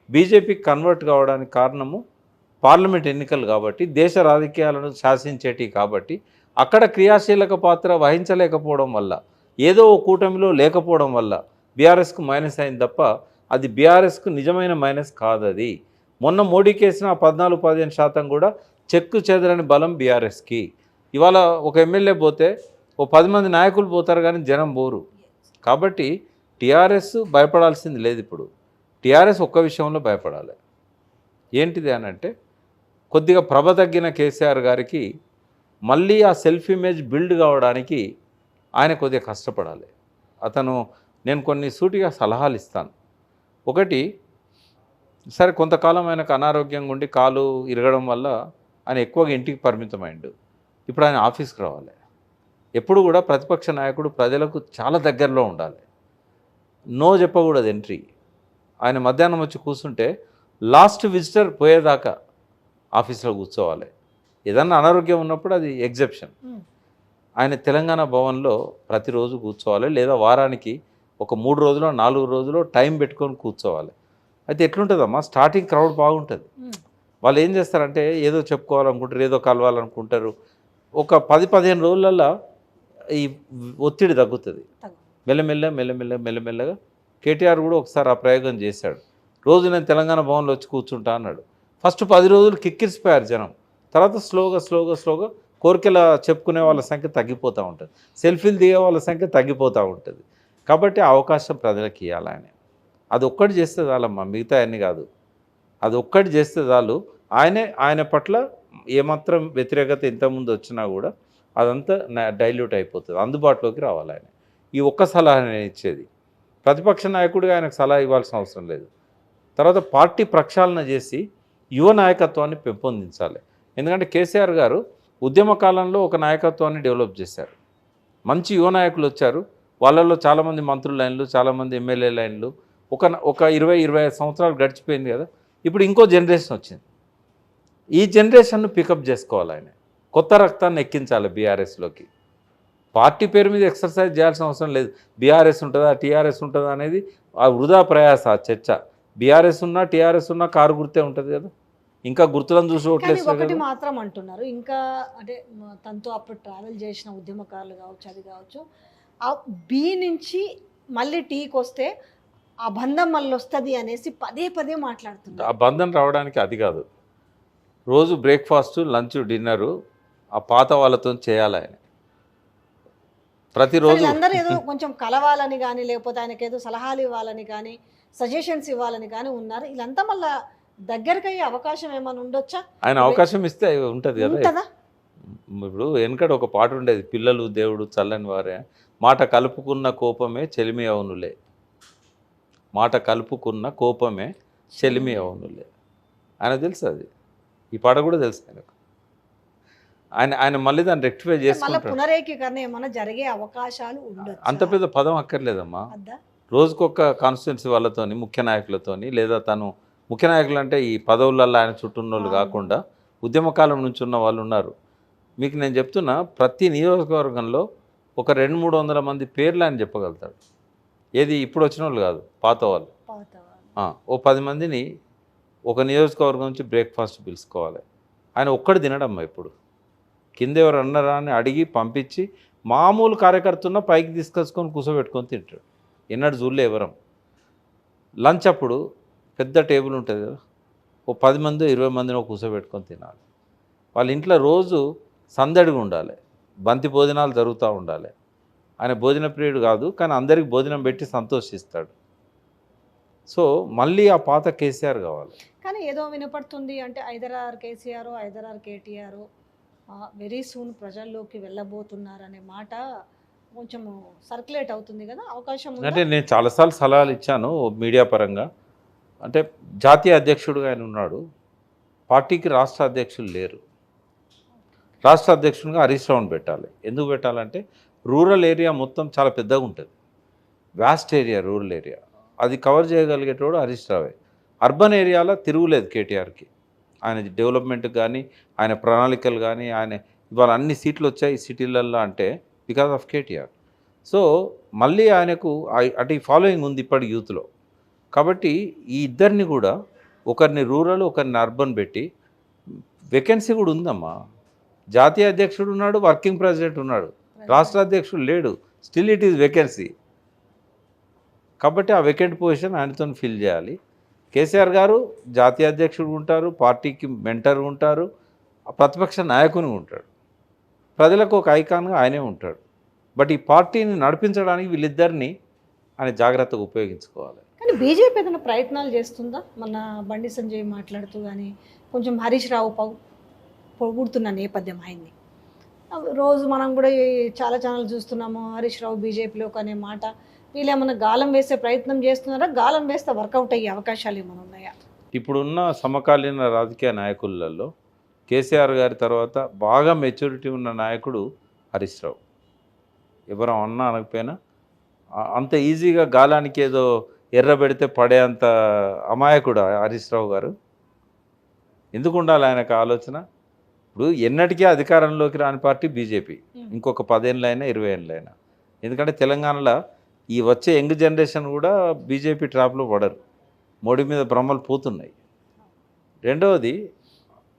బీజేపీకి కన్వర్ట్ కావడానికి కారణము పార్లమెంట్ ఎన్నికలు కాబట్టి, దేశ రాజకీయాలను శాసించేటి కాబట్టి, అక్కడ క్రియాశీలక పాత్ర వహించలేకపోవడం వల్ల, ఏదో ఓ కూటమిలో లేకపోవడం వల్ల బీఆర్ఎస్కు మైనస్ అయింది తప్ప అది బీఆర్ఎస్కు నిజమైన మైనస్ కాదు. అది మొన్న మోడీకి వేసిన 14-15% కూడా చెక్కు చెదరని బలం బీఆర్ఎస్కి. ఇవాళ ఒక ఎమ్మెల్యే పోతే ఓ 10 మంది నాయకులు పోతారు కానీ జనం పోరు. కాబట్టి టీఆర్ఎస్ భయపడాల్సింది లేదు. ఇప్పుడు టీఆర్ఎస్ ఒక్క విషయంలో భయపడాలి. ఏంటిది అని అంటే, కొద్దిగా ప్రభ తగ్గిన కేసీఆర్ గారికి మళ్ళీ ఆ సెల్ఫ్ ఇమేజ్ బిల్డ్ కావడానికి ఆయన కొద్దిగా కష్టపడాలి. నేను కొన్ని సూటిగా సలహాలు ఇస్తాను. ఒకటి, సరే కొంతకాలం ఆయనకు అనారోగ్యంగా ఉండి కాలు ఇరగడం వల్ల ఆయన ఎక్కువగా ఇంటికి పరిమితమైండు. ఇప్పుడు ఆయన ఆఫీస్కి రావాలి. ఎప్పుడు కూడా ప్రతిపక్ష నాయకుడు ప్రజలకు చాలా దగ్గరలో ఉండాలి. నో చెప్పకూడదు ఎంట్రీ. ఆయన మధ్యాహ్నం వచ్చి కూర్చుంటే లాస్ట్ విజిటర్ పోయేదాకా ఆఫీస్లో కూర్చోవాలి. ఏదన్నా అనారోగ్యం ఉన్నప్పుడు అది ఎగ్జెప్షన్. ఆయన తెలంగాణ భవన్లో ప్రతిరోజు కూర్చోవాలి, లేదా వారానికి ఒక 3 రోజులో 4 రోజులో టైం పెట్టుకొని కూర్చోవాలి. అయితే ఎట్లుంటుందమ్మా, స్టార్టింగ్ క్రౌడ్ బాగుంటుంది. వాళ్ళు ఏం చేస్తారంటే ఏదో చెప్పుకోవాలనుకుంటారు, ఏదో కలవాలనుకుంటారు. ఒక 10-15 రోజులలో ఈ ఒత్తిడి తగ్గుతుంది. మెల్లమెల్లగా కేటీఆర్ కూడా ఒకసారి ఆ ప్రయోగం చేశాడు. రోజు నేను తెలంగాణ భవన్లో వచ్చి కూర్చుంటా అన్నాడు. ఫస్ట్ 10 రోజులు కిక్కిరిసిపోయారు జనం. తర్వాత స్లోగా కోరికల చెప్పుకునే వాళ్ళ సంఖ్య తగ్గిపోతూ ఉంటుంది, సెల్ఫీలు దిగే వాళ్ళ సంఖ్య తగ్గిపోతూ ఉంటుంది. కాబట్టి ఆ అవకాశం ప్రజలకు ఇవ్వాలి. అది ఒక్కటి చేస్తే చాలమ్మా, మిగతా అన్నీ కాదు. అది ఒక్కటి చేస్తే చాలు. ఆయన పట్ల ఏమాత్రం వ్యతిరేకత ఇంతకుముందు వచ్చినా కూడా అదంతా డైల్యూట్ అయిపోతుంది, అందుబాటులోకి రావాలి. ఆయన ఈ ఒక్క సలహా నేను ఇచ్చేది. ప్రతిపక్ష నాయకుడిగా ఆయనకు సలహా ఇవ్వాల్సిన అవసరం లేదు. తర్వాత పార్టీ ప్రక్షాళన చేసి యువ నాయకత్వాన్ని పెంపొందించాలి. ఎందుకంటే కేసీఆర్ గారు ఉద్యమ కాలంలో ఒక నాయకత్వాన్ని డెవలప్ చేశారు. మంచి యువ నాయకులు వచ్చారు. వాళ్ళల్లో చాలామంది మంత్రుల లైన్లు, చాలామంది ఎమ్మెల్యే లైన్లు. ఒక 20-25 సంవత్సరాలు గడిచిపోయింది కదా. ఇప్పుడు ఇంకో జనరేషన్ వచ్చింది. ఈ జనరేషన్ను పికప్ చేసుకోవాలి. ఆయన కొత్త రక్తాన్ని ఎక్కించాలి బీఆర్ఎస్లోకి. పార్టీ పేరు మీద ఎక్సర్సైజ్ చేయాల్సిన అవసరం లేదు. బీఆర్ఎస్ ఉంటుందా టీఆర్ఎస్ ఉంటుందా అనేది ఆ వృధా ప్రయాస, చర్చ. బీఆర్ఎస్ ఉన్నా టీఆర్ఎస్ ఉన్నా కారు గుర్తే ఉంటుంది కదా. ఇంకా గుర్తులను చూసి ఓట్లేస్తారు. ఒకటి మాత్రం అంటున్నారు, ఇంకా అంటే తనతో అప్పుడు ట్రావెల్ చేసిన ఉద్యమకారులు కావచ్చు, అది కావచ్చు, ఆ బి నుంచి మళ్ళీ టీకి వస్తే ఆ బంధం మళ్ళీ వస్తుంది అనేసి పదే మాట్లాడుతున్నారు. ఆ బంధం రావడానికి అది కాదు, రోజు బ్రేక్ఫాస్ట్, లంచ్, డిన్నరు ఆ పాత వాళ్ళతో చేయాలి. ఆయన ప్రతిరోజు అందరూ ఏదో కొంచెం కలవాలని కానీ, లేకపోతే ఆయనకి ఏదో సలహాలు ఇవ్వాలని కానీ, సజెషన్స్ ఇవ్వాలని కానీ ఉన్నారు. వీళ్ళంతా మళ్ళీ దగ్గరికి అయ్యే అవకాశం ఏమైనా ఉండొచ్చా? ఆయన అవకాశం ఇస్తే ఉంటుంది కదా. ఇప్పుడు వెనకడ ఒక పాట ఉండేది, పిల్లలు దేవుడు చల్లని వారే, మాట కలుపుకున్న కోపమే చెలిమి అవునులే, మాట కలుపుకున్న కోపమే చెలిమి అవునులే. ఆయన తెలుసు, అది ఈ పాట కూడా తెలుసు ఆయనకు. ఆయన మళ్ళీ దాన్ని రెక్టిఫై చేసుకుంటారు. పునరేకీకరణ ఏమైనా జరిగే అవకాశాలు ఉండొచ్చు. అంత పెద్ద పదం అక్కర్లేదమ్మా. రోజుకొక కాన్స్టిట్యున్సీ వాళ్ళతోని, ముఖ్య నాయకులతోని, లేదా తను ముఖ్య నాయకులు అంటే ఈ పదవులలో ఆయన చుట్టూ ఉన్న వాళ్ళు కాకుండా ఉద్యమకాలం నుంచి ఉన్న వాళ్ళు ఉన్నారు. మీకు నేను చెప్తున్నా, ప్రతి నియోజకవర్గంలో ఒక 200-300 మంది పేర్లు ఆయన చెప్పగలుగుతాడు. ఏది ఇప్పుడు వచ్చిన వాళ్ళు కాదు, పాత వాళ్ళు. ఓ 10 మందిని ఒక నియోజకవర్గం నుంచి బ్రేక్ఫాస్ట్ పిలుచుకోవాలి. ఆయన ఒక్కడు తినడమ్మా. ఇప్పుడు కింద ఎవరు అన్నారా అని అడిగి పంపించి మామూలు కార్యకర్తన్న పైకి తీసుకొచ్చుకొని కూర్చోబెట్టుకొని తింటాడు. ఎన్నడూ చూడలే ఎవరం. లంచ్ అప్పుడు పెద్ద టేబుల్ ఉంటుంది కదా, ఓ 10 మంది 20 మందిని కూర్చోబెట్టుకొని తినాలి. వాళ్ళ ఇంట్లో రోజు సందడిగా ఉండాలి, బంతి భోజనాలు జరుగుతూ ఉండాలి. ఆయన భోజన ప్రియుడు కాదు, కానీ అందరికి భోజనం పెట్టి సంతోషిస్తాడు. సో మళ్ళీ ఆ పాత కేసీఆర్ కావాలి. కానీ ఏదో వినపడుతుంది అంటే ఐదరార్ కేసీఆర్, ఐదరార్ కేటీఆర్ వెరీ సూన్ ప్రజల్లోకి వెళ్ళబోతున్నారనే మాట కొంచెం సర్క్యులేట్ అవుతుంది కదా, అవకాశం అంటే నేను చాలాసార్లు సలహాలు ఇచ్చాను మీడియా పరంగా. అంటే జాతీయ అధ్యక్షుడుగా ఆయన ఉన్నాడు, పార్టీకి రాష్ట్ర అధ్యక్షులు లేరు. రాష్ట్ర అధ్యక్షుడిగా హరీష్ రావుని పెట్టాలి. ఎందుకు పెట్టాలంటే రూరల్ ఏరియా మొత్తం చాలా పెద్దగా ఉంటుంది, వ్యాస్ట్ ఏరియా రూరల్ ఏరియా. అది కవర్ చేయగలిగేటోడు హరీష్ రావే. అర్బన్ ఏరియాలో తిరుగులేదు కేటీఆర్కి. ఆయన డెవలప్మెంట్కి కానీ, ఆయన ప్రణాళికలు కానీ, ఆయన ఇవాళ అన్ని సీట్లు వచ్చాయి సిటీలల్లో అంటే బికాజ్ ఆఫ్ కేటీఆర్. సో మళ్ళీ ఆయనకు అటు ఫాలోయింగ్ ఉంది ఇప్పటి యూత్లో. కాబట్టి ఈ ఇద్దరిని కూడా ఒకరిని రూరల్ ఒకరిని అర్బన్ పెట్టి వేకెన్సీ కూడా ఉందమ్మా. జాతీయ అధ్యక్షుడు ఉన్నాడు, వర్కింగ్ ప్రెసిడెంట్ ఉన్నాడు, రాష్ట్ర అధ్యక్షుడు లేడు, స్టిల్ ఇట్ ఈజ్ వేకెన్సీ. కాబట్టి ఆ వేకెంట్ పొజిషన్ ఆయనతో ఫిల్ చేయాలి. కేసీఆర్ గారు జాతీయ అధ్యక్షుడు ఉంటారు, పార్టీకి మెంటర్ ఉంటారు, ప్రతిపక్ష నాయకుని ఉంటాడు, ప్రజలకు ఒక ఐకాన్గా ఆయనే ఉంటాడు. బట్ ఈ పార్టీని నడిపించడానికి వీళ్ళిద్దరిని ఆయన జాగ్రత్తగా ఉపయోగించుకోవాలి. కానీ బీజేపీ ఏదైనా ప్రయత్నాలు చేస్తుందా? మన బండి సంజయ్ మాట్లాడుతూ కానీ కొంచెం హరీష్ రావు పొగుడుతున్న నేపథ్యం ఆయన్ని రోజు మనం కూడా చాలా ఛానల్ చూస్తున్నాము. హరీష్ రావు బీజేపీలోకి అనే మాట, వీళ్ళు ఏమైనా గాలం వేసే ప్రయత్నం చేస్తున్నారా? గాలం వేస్తే వర్కౌట్ అయ్యే అవకాశాలు ఏమైనా ఉన్నాయా? ఇప్పుడున్న సమకాలీన రాజకీయ నాయకులలో కేసీఆర్ గారి తర్వాత బాగా మెచ్యూరిటీ ఉన్న నాయకుడు హరీష్ రావు. ఎవరు అన్నా అనకపోయినా అంత ఈజీగా గాలానికి ఏదో ఎర్ర పెడితే పడే అంత అమాయకుడు హరీష్ రావు గారు. ఎందుకు ఉండాలి ఆయనకు ఆలోచన? ఇప్పుడు ఎన్నటికీ అధికారంలోకి రాని పార్టీ బీజేపీ, ఇంకొక 10 ఏళ్ళైనా 20 ఏళ్ళైనా. ఎందుకంటే తెలంగాణలో ఈ వచ్చే యంగ్ జనరేషన్ కూడా బీజేపీ ట్రాప్లో పడరు, మోడీ మీద భ్రమలు పోతున్నాయి. రెండవది,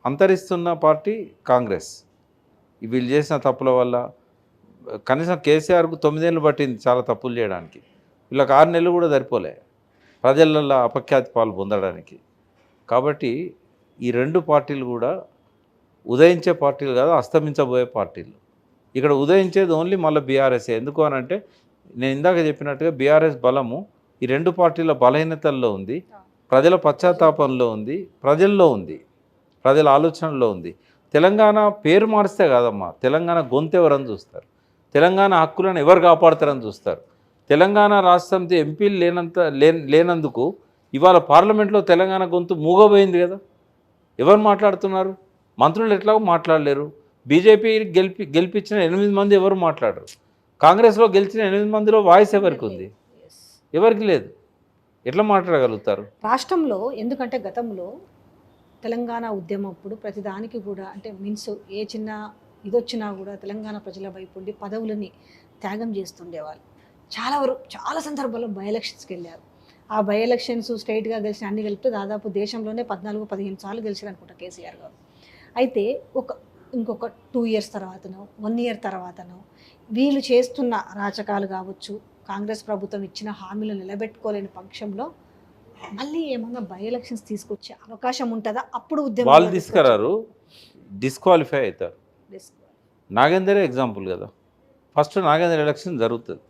అంతరిస్తున్న పార్టీ కాంగ్రెస్. వీళ్ళు చేసిన తప్పుల వల్ల కనీసం కేసీఆర్కు 9 ఏళ్ళు పట్టింది చాలా తప్పులు చేయడానికి, వీళ్ళకి 6 నెలలు కూడా సరిపోలే ప్రజలలో అపఖ్యాతి పాలు పొందడానికి. కాబట్టి ఈ రెండు పార్టీలు కూడా ఉదయించే పార్టీలు కాదు, అస్తమించబోయే పార్టీలు. ఇక్కడ ఉదయించేది ఓన్లీ మళ్ళీ బీఆర్ఎస్. ఎందుకు అని అంటే నేను ఇందాక చెప్పినట్టుగా బీఆర్ఎస్ బలము ఈ రెండు పార్టీల బలహీనతల్లో ఉంది, ప్రజల పశ్చాత్తాపంలో ఉంది, ప్రజల్లో ఉంది, ప్రజల ఆలోచనలో ఉంది. తెలంగాణ పేరు మారిస్తే కాదమ్మా, తెలంగాణ గొంతు ఎవరని చూస్తారు, తెలంగాణ హక్కులను ఎవరు కాపాడుతారని చూస్తారు. తెలంగాణ రాష్ట్రంతో ఎంపీలు లేనందుకు ఇవాళ పార్లమెంట్లో తెలంగాణ గొంతు మూగబోయింది కదా. ఎవరు మాట్లాడుతున్నారు? మంత్రులు ఎట్లాగో మాట్లాడలేరు. బీజేపీ గెలిపించిన 8 మంది ఎవరు మాట్లాడరు. కాంగ్రెస్లో గెలిచిన 8 మందిలో వాయిస్ ఎవరికి ఉంది? ఎవరికి లేదు. ఎట్లా మాట్లాడగలుగుతారు? రాష్ట్రంలో ఎందుకంటే గతంలో తెలంగాణ ఉద్యమం అప్పుడు ప్రతిదానికి కూడా అంటే మీన్స్ ఏ చిన్న ఇదొచ్చినా కూడా తెలంగాణ ప్రజల వైపు ఉండి పదవులని త్యాగం చేస్తుండేవాళ్ళు. చాలా సందర్భాల్లో బై ఎలక్షన్స్కి వెళ్ళారు. ఆ బై ఎలక్షన్స్ స్ట్రైట్గా గెలిచిన అన్ని కలిపితే దాదాపు దేశంలోనే 14-15 సార్లు గెలిచారు అనుకుంటా కేసీఆర్ గారు. అయితే ఇంకొక 2 years తర్వాతనో 1 year తర్వాతనో వీళ్ళు చేస్తున్న రాజకాలు కావచ్చు, కాంగ్రెస్ ప్రభుత్వం ఇచ్చిన హామీలు నిలబెట్టుకోలేని పక్షంలో మళ్ళీ ఏమన్నా బై ఎలక్షన్స్ తీసుకొచ్చే అవకాశం ఉంటుందా? అప్పుడు ఉద్యమం వాళ్ళు తీసుకురారు, డిస్క్వాలిఫై అవుతారు. నాగేందరే ఎగ్జాంపుల్ కదా. ఫస్ట్ నాగేందర్ ఎలక్షన్ జరుగుతుంది,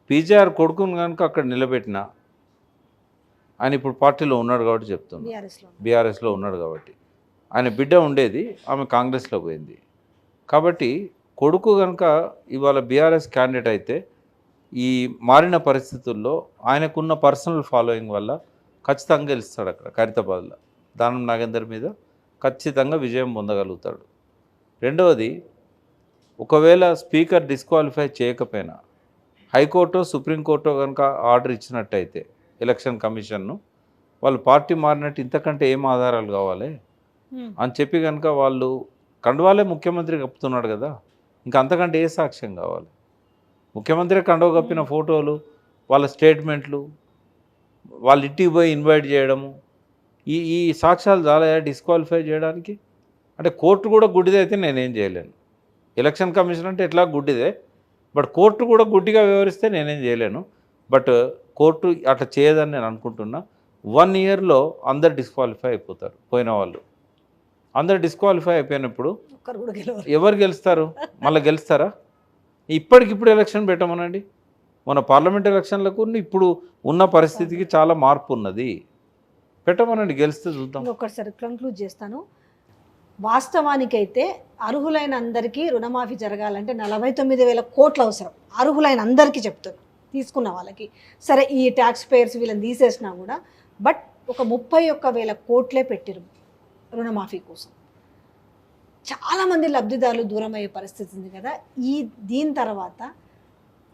పీజీఆర్ కొడుకుని కనుక అక్కడ నిలబెట్టిన ఆయన ఇప్పుడు పార్టీలో ఉన్నాడు కాబట్టి చెప్తున్నాను, బీఆర్ఎస్లో ఉన్నాడు కాబట్టి. ఆయన బిడ్డ ఉండేది, ఆమె కాంగ్రెస్లో పోయింది. కాబట్టి కొడుకు కనుక ఇవాళ బీఆర్ఎస్ క్యాండిడేట్ అయితే ఈ మారిన పరిస్థితుల్లో ఆయనకున్న పర్సనల్ ఫాలోయింగ్ వల్ల ఖచ్చితంగా గెలుస్తాడు. అక్కడ ఖైరతాబాద్లో దానం నాగేందర్ మీద ఖచ్చితంగా విజయం పొందగలుగుతాడు. రెండవది, ఒకవేళ స్పీకర్ డిస్క్వాలిఫై చేయకపోయినా హైకోర్టు సుప్రీంకోర్టు కనుక ఆర్డర్ ఇచ్చినట్టయితే ఎలక్షన్ కమిషన్ను, వాళ్ళు పార్టీ మారినట్టు ఇంతకంటే ఏం ఆధారాలు కావాలి అని చెప్పి కనుక వాళ్ళు కండువాలే ముఖ్యమంత్రి కప్పుతున్నాడు కదా, ఇంకా అంతకంటే ఏ సాక్ష్యం కావాలి? ముఖ్యమంత్రి కండువ కప్పిన ఫోటోలు, వాళ్ళ స్టేట్మెంట్లు, వాళ్ళ ఇంటికి పోయి ఇన్వైట్ చేయడము, ఈ సాక్ష్యాలు చాలా డిస్క్వాలిఫై చేయడానికి. అంటే కోర్టు కూడా గుడ్డిదైతే నేనేం చేయలేను. ఎలక్షన్ కమిషన్ అంటే ఎట్లా గుడ్డిదే, బట్ కోర్టు కూడా గుడ్డిగా వ్యవహరిస్తే నేనేం చేయలేను. బట్ కోర్టు అట్లా చేయదని నేను అనుకుంటున్నా. 1 yearలో అందరు డిస్క్వాలిఫై అయిపోతారు. పోయిన వాళ్ళు అందరు డిస్క్వాలిఫై అయిపోయినప్పుడు ఎవరు గెలుస్తారు? మళ్ళీ గెలుస్తారా? ఇప్పటికిప్పుడు ఎలక్షన్ పెట్టమనండి. మన పార్లమెంట్ ఎలక్షన్లకు ఇప్పుడు ఉన్న పరిస్థితికి చాలా మార్పు ఉన్నది. పెట్టమనండి, గెలిస్తే చూద్దాం. ఒకసారి కంక్లూడ్ చేస్తాను. వాస్తవానికైతే అర్హులైన అందరికీ రుణమాఫీ జరగాలంటే 49,000 కోట్లు అవసరం. అర్హులైన అందరికీ చెప్తాను, తీసుకున్న వాళ్ళకి. సరే ఈ ట్యాక్స్ పేయర్స్ వీళ్ళని తీసేసినా కూడా బట్ ఒక 31,000 కోట్లే పెట్టిరు రుణమాఫీ కోసం. చాలామంది లబ్ధిదారులు దూరం అయ్యే పరిస్థితి ఉంది కదా. దీని తర్వాత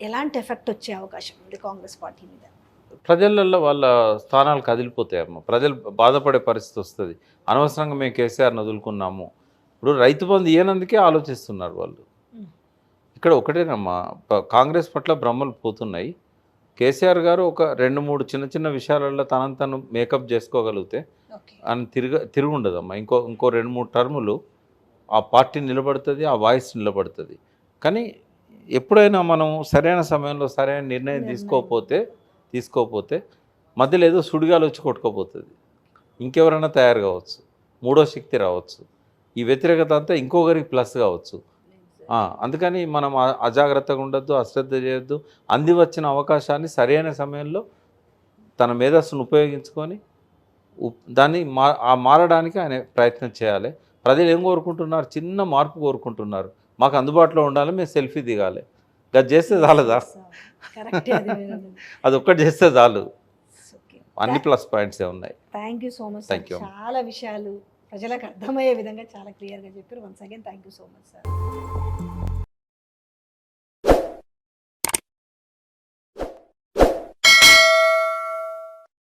ఎలాంటి ఎఫెక్ట్ వచ్చే అవకాశం ఉంది కాంగ్రెస్ పార్టీ మీద? ప్రజలలో వాళ్ళ స్థానాలు కదిలిపోతాయమ్మ. ప్రజలు బాధపడే పరిస్థితి వస్తుంది. అనవసరంగా మేము కేసీఆర్ని వదులుకున్నాము. ఇప్పుడు రైతు బంధు ఇయ్యనందుకే ఆలోచిస్తున్నారు వాళ్ళు. ఇక్కడ ఒకటేనమ్మా, కాంగ్రెస్ పట్ల భ్రమలు పోతున్నాయి. కేసీఆర్ గారు ఒక 2-3 చిన్న చిన్న విషయాలలో తను మేకప్ చేసుకోగలిగితే ఓకే. అని తిరుగుండదమ్మా. ఇంకో 2-3 టర్ములు ఆ పార్టీ నిలబడుతుంది, ఆ వాయిస్ నిలబడుతుంది. కానీ ఎప్పుడైనా మనం సరైన సమయంలో సరైన నిర్ణయం తీసుకోకపోతే మధ్యలో ఏదో సుడిగాలు వచ్చి కొట్టుకోపోతుంది. ఇంకెవరైనా తయారు కావచ్చు, మూడో శక్తి రావచ్చు, ఈ వ్యతిరేకత అంతా ఇంకొకరికి ప్లస్ కావచ్చు. అందుకని మనం అజాగ్రత్తగా ఉండొద్దు, అశ్రద్ధ చేయొద్దు. అంది వచ్చిన అవకాశాన్ని సరైన సమయంలో తన మేధస్సును ఉపయోగించుకొని దాన్ని మారడానికి ఆయన ప్రయత్నం చేయాలి. ప్రజలు ఏం కోరుకుంటున్నారు? చిన్న మార్పు కోరుకుంటున్నారు. మాకు అందుబాటులో ఉండాలి, మేము సెల్ఫీ దిగాలి. అది చేస్తే చాలదా? కరెక్టే అది మీరు అన్నది. అది ఒక్కటి చేస్తే చాలు. ఓకే. అన్ని ప్లస్ పాయింట్సే ఉన్నాయి. Thank you so much Thank sir. you. చాలా విషయాలు ప్రజలకు అర్థమయ్యే విధంగా చాలా క్లియర్గా చెప్పారు. Once again thank you so much sir.